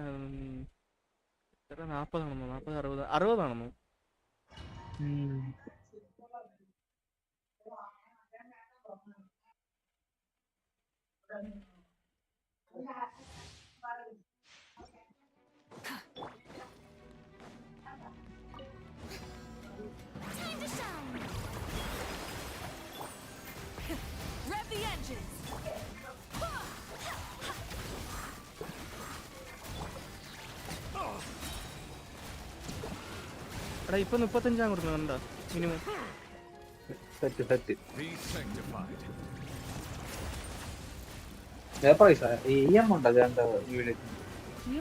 എടാ, ഇപ്പൊ 35 കൊടുക്കുന്നുണ്ടോ മിനിമം?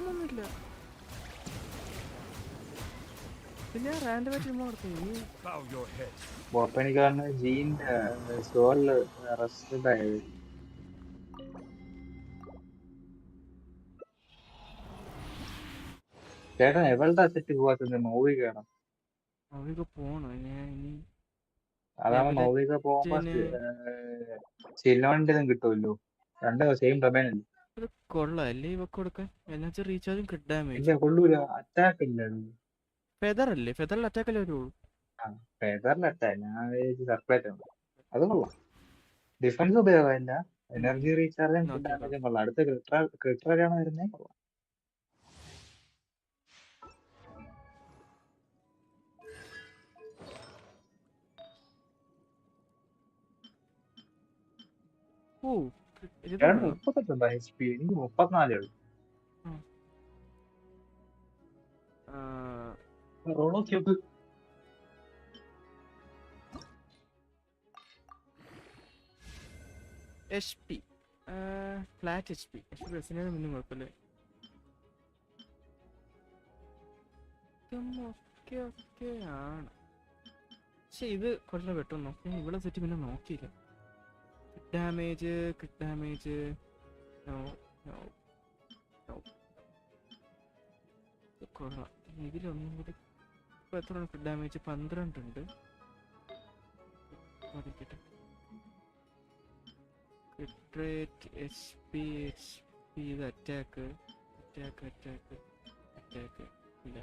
ഒന്നുമില്ല. പിന്നെ റാൻഡമായിട്ട് ചുമ്മാ കൊടുത്തു. ബോപ്പനിക്കാരന് ജീന്റെ സോളില് റെസ്റ്റഡ് ആയത്. ചേട്ടൻ എവളുടെ സെറ്റ് പോവാത്തത്? മൂവി കയറാം. മൂവിക്ക് പോണോ? ഞാൻ ഇനി അതാവുമ്പോ മൗലിക പോകുമ്പോ സിലോണിന്റെ കിട്ടുമല്ലോ. രണ്ടും സെയിം ഡൊമൈൻ അല്ലേ? ഇത് കൊള്ളാം അല്ലേ ഇവക്ക് കൊടുക്കാൻ? എന്നുവെച്ചാൽ റീചാർജും ക്രിട്ട് ഡാമേജ്. ഇല്ല കൊള്ളൂല, അറ്റാക്ക് ഇല്ല. ഫെദർ അല്ലേ? ഫെദറിൽ അറ്റാക്ക് അല്ലേ വരുള്ളൂ? ഫെദറിൽ അറ്റാക്ക് ഞാൻ സർക്കുലേറ്റ് ആണ്. അത് കൊള്ളാം. ഡിഫൻസ് ഉപയോഗമില്ല, എനർജി റീചാർജും ഡാമേജും കൊള്ളാം. അടുത്ത ക്രിട്ടറാണ് വരുന്നത്. കൊള്ളാം. ഓ 38 HP, എനിക്ക് 34 ഉള്ളു. റോളോക്ക് HP ഫ്ലാറ്റ് HP ബസ്സിന് മുന്നും കുഴപ്പമില്ല. ഒക്കെ ആണ്. പക്ഷെ ഇത് കുറച്ചുകൂടെ പെട്ടെന്ന് നോക്കി. ഇവിടെ സെറ്റ് പിന്നെ നോക്കിയില്ല. ഡാമേജ് കൊള്ളാം. ഇതിലൊന്നും കൂടി ഇപ്പൊ എത്ര ക്രിട്ട് ഡാമേജ്? 12 ഉണ്ട്. ക്രിട്ട് റേറ്റ്, HP ഇത് അറ്റാക്ക് ഇല്ല.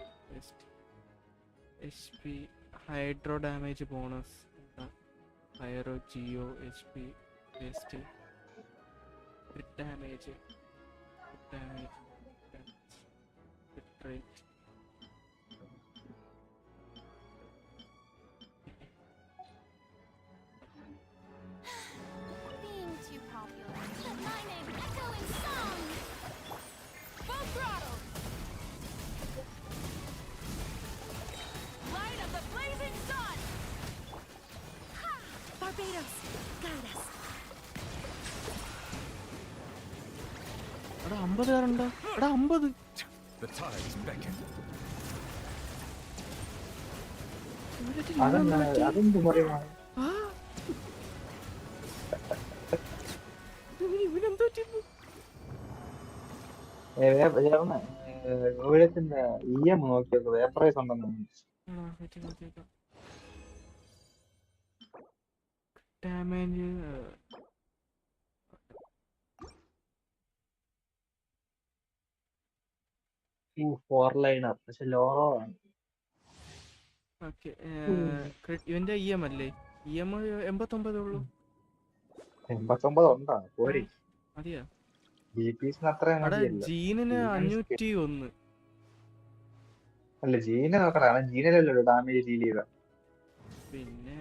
HP ഹൈഡ്രോ ഡാമേജ് ബോണസ്, ഫയറോ geo HP waste, crit damage crit rate. Being too popular. Let my name echo in song. Full throttle. Light of the blazing sun. Ha! Barbados, guide us. എടാ 50 കാറുണ്ടോ? എടാ 50. The tides beckon. അതെന്ത് പറയുക? ഇവിടെ EM നോക്കിയത് vaporise ഉണ്ടെന്ന് damage four liner, പക്ഷെ ലോറോ ആണ്. Okay ഇവന്റെ EM അല്ലേ? EM 89 ഉള്ളൂ. 89 ഉണ്ടാ പോരെ? മതിയാ? ജീനിന് 501. അല്ല ജീനെ നോക്കണം, ജീനല്ലോ ഡാമേജ് ഡീൽ ചെയ്ത. പിന്നെ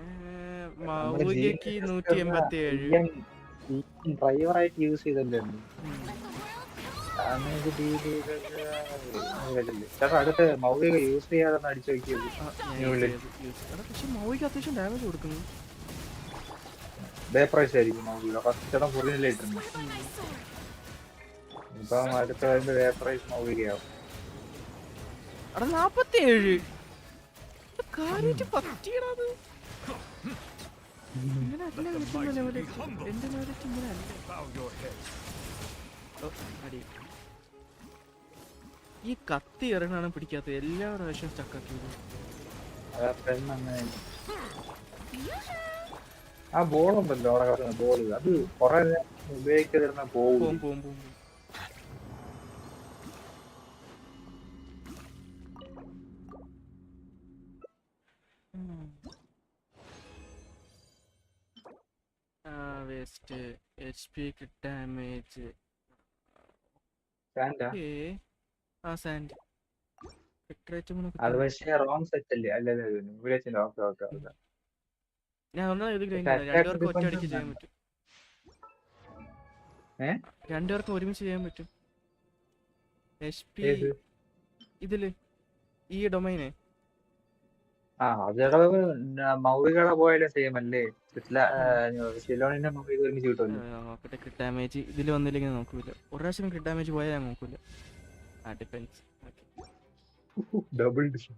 മൗലികക്ക് 187. ഡ്രൈവറായിട്ട് യൂസ് ചെയ്തല്ലേ ഡാമേജ് ഡീൽ ചെയ്തത്. ചേട്ടാ അടുത്ത് മൗലിക യൂസ് ചെയ്യാതെ അടിച്ചു നോക്കിയത്. പക്ഷെ മൗലിക അത്യാവശ്യം ഡാമേജ് കൊടുക്കുന്നു. പ്രൈസ് ആയിരിക്കും മൗലിക. ഫസ്റ്റ് ചേട്ടൻ പുറകിലായിട്ടുണ്ട്. ഇപ്പം അടുത്ത പ്രൈസ് മൗലികയാവും. 47 കാര്യമായിട്ട് പറ്റിയണത്. ഇങ്ങനെ അല്ല കളിക്കുന്ന എന്റെ നോലറ്റ് ഇങ്ങനെ അല്ല. ഈ കത്തി എറിനാണ് പിടിക്കാത്തത്. എല്ലാ പ്രാവശ്യവും സ്റ്റക്കാക്കിയത്. ആ ബോളുണ്ടല്ലോ അവിടെ കിടക്കുന്ന ബോള്, അത് കൊറേ ഉപയോഗിക്കാതിരുന്ന പോകും. Waste HP damage. സാൻഡ് അത് പക്ഷേ റോങ് സെറ്റ് അല്ലേ? അല്ലല്ലോ ഞാൻ ഇത് രണ്ടുപേർക്ക് ഒറ്റയടിക്ക് ചെയ്യാൻ പറ്റും. രണ്ടുപേർക്ക് ഒരുമിച്ച് ചെയ്യാൻ പറ്റും. HP ഇതില് ഈ ഡൊമൈനെ മൗലികളെ പോയാലും സെയിം അല്ലേ? ഷിലോണിന്റെ മൗലിക ഒരുമിച്ച് കിട്ടുമല്ലോ. നോക്കട്ടെ ക്രിട്ട് ഡാമേജ് ഇതിൽ വന്നില്ലെങ്കിൽ നോക്കൂല. ഒരു പ്രാവശ്യം ക്രിട്ട് ഡാമേജ് പോയാൽ ഞാൻ നോക്കൂല. Defence double ഡിഷൻ.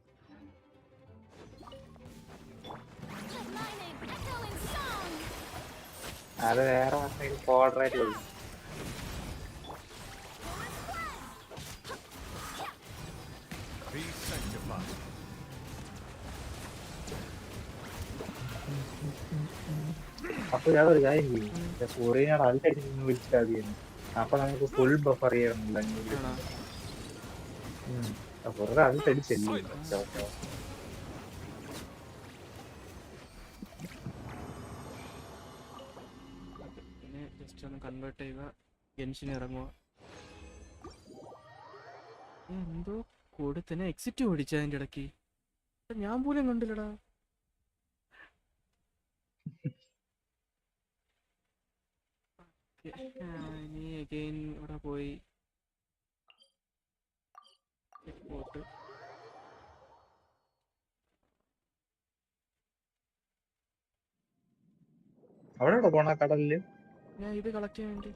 അത് വേറെ കോഡറായിട്ട് കൊടുക്കും. അപ്പൊ ഞാനൊരു കാര്യം ചെയ്യും, കൊറിയനാട് അല്ലടിച്ച് നിന്ന് വിളിച്ചാൽ മതിയെന്ന്. അപ്പൊ നമുക്ക് ഫുൾ ബഫർ ചെയ്യണമല്ലോ അങ്ങോട്ട്. കൊറേ അല്ലടിച്ചല്ലേ. പിന്നെ ജസ്റ്റ് ഒന്ന് കൺവേർട്ട് ചെയ്യുക, ഗെൻഷിന് ഇറങ്ങുക. എന്തോ കൊടുത്തന്നെ എക്സിറ്റ് ഓടിച്ച അതിന്റെ ഇടയ്ക്ക്, ഞാൻ പോലും കണ്ടില്ലടാ. ഇനി അഗെയിൻ ഇവിടെ പോയി പോട്ട്. അവിടെ പോണ കടലില് ഞാൻ ഇത് കളക്ട് ചെയ്യാൻ വേണ്ടി.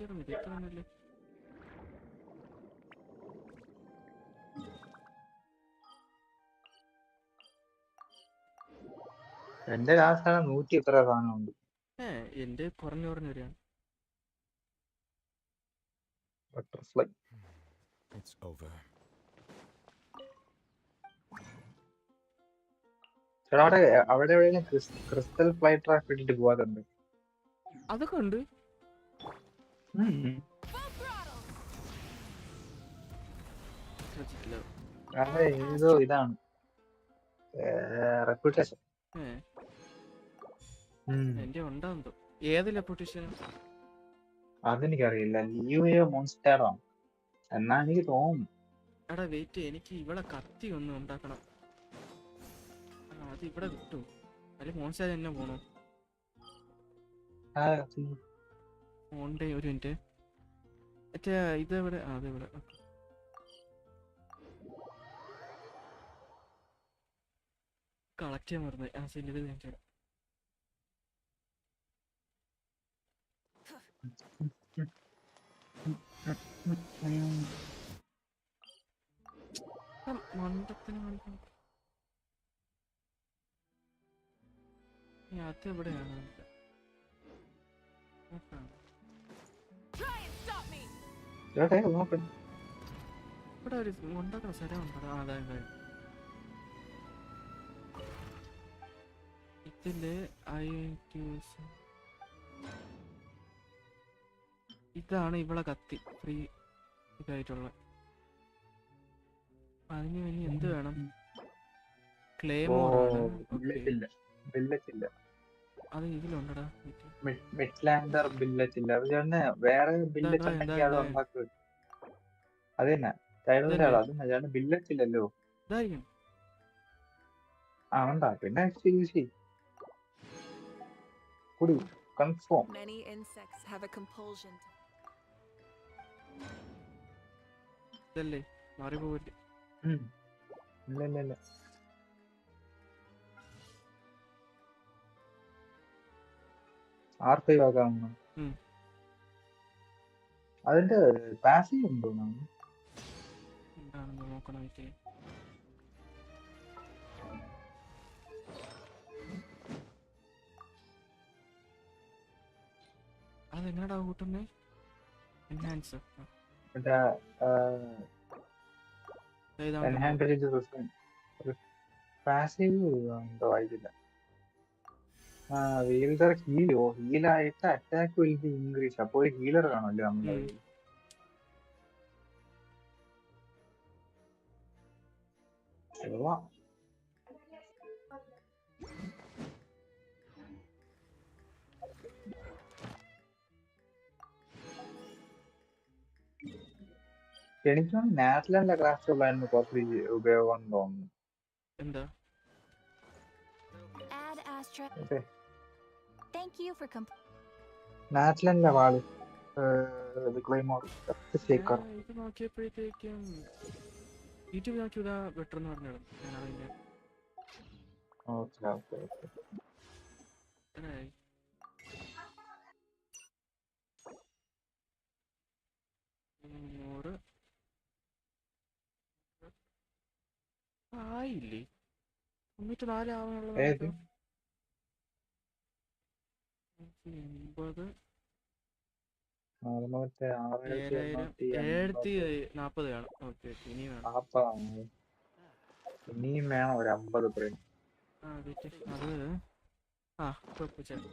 ഇത്രയൊന്നുമില്ലേ. എന്റെ ലാസ്റ്റ് 100 എത്ര സാധനമുണ്ട്. എന്റെ കുറഞ്ഞു വരികയാണ്. ബട്ടർഫ്ലൈ ചേട്ടാ അവിടെ എവിടെയെങ്കിലും ക്രിസ്റ്റൽ ഫ്ലൈ ട്രാപ്പ് ഇട്ടിട്ട് പോവാറുണ്ട്? അതൊക്കെ ഉണ്ട്. ഏതോ ഇതാണ് റെപ്യൂട്ടേഷൻ. എന്റെ ഉണ്ടാകുന്നു. ഏത് റെപ്യൂട്ടേഷൻ അതെനിക്കറിയില്ല. ലിയോ മോൺസ്റ്റാറോ എന്നാ എനിക്ക് തോന്നുന്നു. എടാ വെയിറ്റ്, എനിക്ക് ഇവിടെ കത്തി ഒന്ന് ഉണ്ടാക്കണം. അത് ഇവിടെ കിട്ടും. അതിൽ മോൺസ്റ്റാർ തന്നെ പോണോ? മോണ്ടേ ഒരു മിനിറ്റ്. മറ്റേ ഇതെവിടെ? അതെവിടെ? കളക്ട് ചെയ്യാൻ മറന്നു. ഇത് ഞാൻ മണ്ടത്തിന് അതെവിടെയാണ്? ഇവിടെ ഒരു ഉണ്ടാക്കുന്ന സ്ഥലമുണ്ടോ? അതായത് ഇതില് ഇതാണ് ഇവിടെ കത്തി ഫ്രീ ഇതായിട്ടുള്ള. അതിന് വേണ്ടി എന്ത് വേണം? ക്ലേമോറാണ്. അത് ഇതിലുണ്ടടാ. മിഡ്ലാൻഡർ ബില്ലറ്റ് ഇല്ല. അത് ചേട്ടന് വേറെ ബില്ലറ്റ് ഉണ്ടെങ്കിൽ അത് ഉണ്ടാക്കുക. അത് തന്നെ ചേട്ടൻ ബില്ലറ്റ് ഇല്ലല്ലോ. ആ ഉണ്ടാ പിന്നെ കുടി കൺഫേം. ഇതല്ലേ മാറി പോവില്ല. ഇല്ല ആർക്കൈവ് ആക്കാവുന്ന അതിന്റെ പാസീവ് ഉണ്ടോ? നോക്കണം. അതെങ്ങനെയാ കൂട്ടുന്നേ? എൻഹാൻസ് പാസീവ് എന്തോ ആയിട്ടില്ല. ഹീലായിട്ട് അറ്റാക്ക് വലിയ ഇൻക്രീസ്. അപ്പൊ ഒരു ഹീലർ കാണുമല്ലോ നമ്മുടെ. എനിക്ക് നാറ്റ്ലാൻഡിലെ ക്രാഫ്റ്റ് ഉള്ളതായിരുന്നു കുറച്ച് ഉപയോഗം തോന്നുന്നു. എന്താ? നാറ്റ്ലാൻഡിലെ വാള് ഇത് നോക്കിയപ്പോഴത്തേക്കും യൂട്യൂബ് നോക്കിയതാ ബെറ്റർ എന്ന് പറഞ്ഞു. ആയില്ലേ 94 ആവാനുള്ളത്. 7040 കാണും. ഓക്കെ ഇനി വേണം. ഇനിയും വേണം ഒരു 50 ബ്രെയിൻ. അത് കുഴപ്പമില്ല.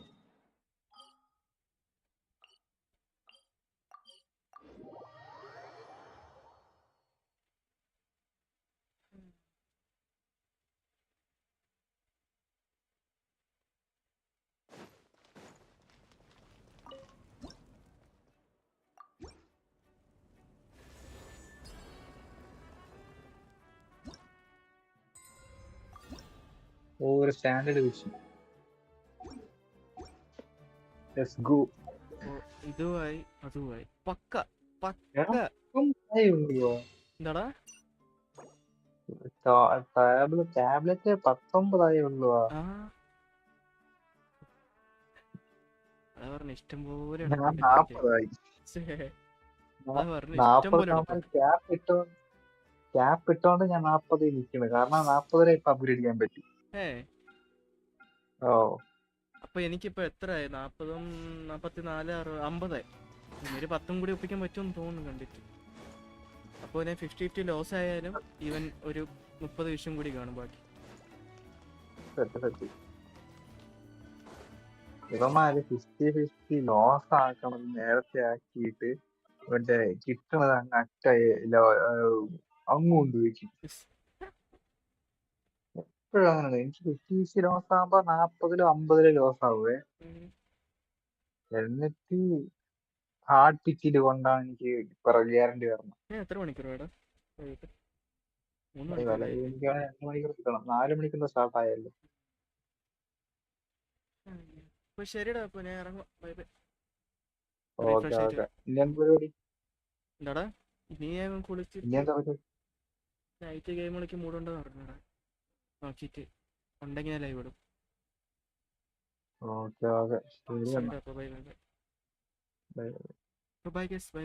ഒരു സ്റ്റാൻഡേർഡ് വിഷൻ. Let's go. ഇതുമായി അതുമായി പക്ക എന്താടാ ടാബ്ലറ്റ് 19 ഉള്ളൂ. അതാ പറഞ്ഞ ഇഷ്ടം പോലെ ഞാൻ 40 ക്യാപ്പ് ഇട്ടോണ്ട് ഞാൻ 40 നിൽക്കുന്നത്. കാരണം 40 ഇപ്പൊ അപ്ഗ്രേഡ് ചെയ്യാൻ പറ്റും. അപ്പൊ എനിക്കിപ്പോ എത്രയായി? 40, 44, 50. ഒരു 10 കൂടി ഒപ്പിക്കാൻ പറ്റുമെന്ന് തോന്നുന്നു കണ്ടിട്ട്. അപ്പോൾ ഞാൻ 50-50 ലോസ് ആയാലും ഈവൻ ഒരു 30 വിഷം കൂടി കാണും ബാക്കി. ഇവന്മാര് 50-50 ലോസ് ആക്കണം നേരത്തെ ആക്കിയിട്ട് മറ്റേ കിട്ടണത് അങ്ങ് കൊണ്ടുവയ്ക്കും. എപ്പോഴും അങ്ങനെ. എനിക്ക് 50-50 ലോസ് ആകുമ്പോ 40-ലും 50-ലും ലോസ് ആവുവേ. എന്നിട്ട് ഹാർഡ് പിച്ചില് കൊണ്ടാണ് എനിക്ക് ഗ്യാരണ്ടി വരണം. എത്ര മണിക്കൂർ വേണം? 3 എനിക്ക് 2 മണിക്കൂർ കിട്ടണം. 4 മണിക്കൂർ സ്റ്റാർട്ട് ആയല്ലോ. ശരിടാ, അപ്പൊ ഞാൻ ഇറങ്ങും. Bye bye. എന്താടാ ഇനി ഞാൻ കുളിച്ചിട്ട് നൈറ്റ് ഗെയിം കളിക്ക് മൂടുണ്ടെന്ന് പറഞ്ഞടാ. നോക്കിട്ട് ഉണ്ടെങ്കിൽ ഞാൻ ലൈവ് ഇടും. ഓക്കെ ശരി. Bye bye. Bye guys. By.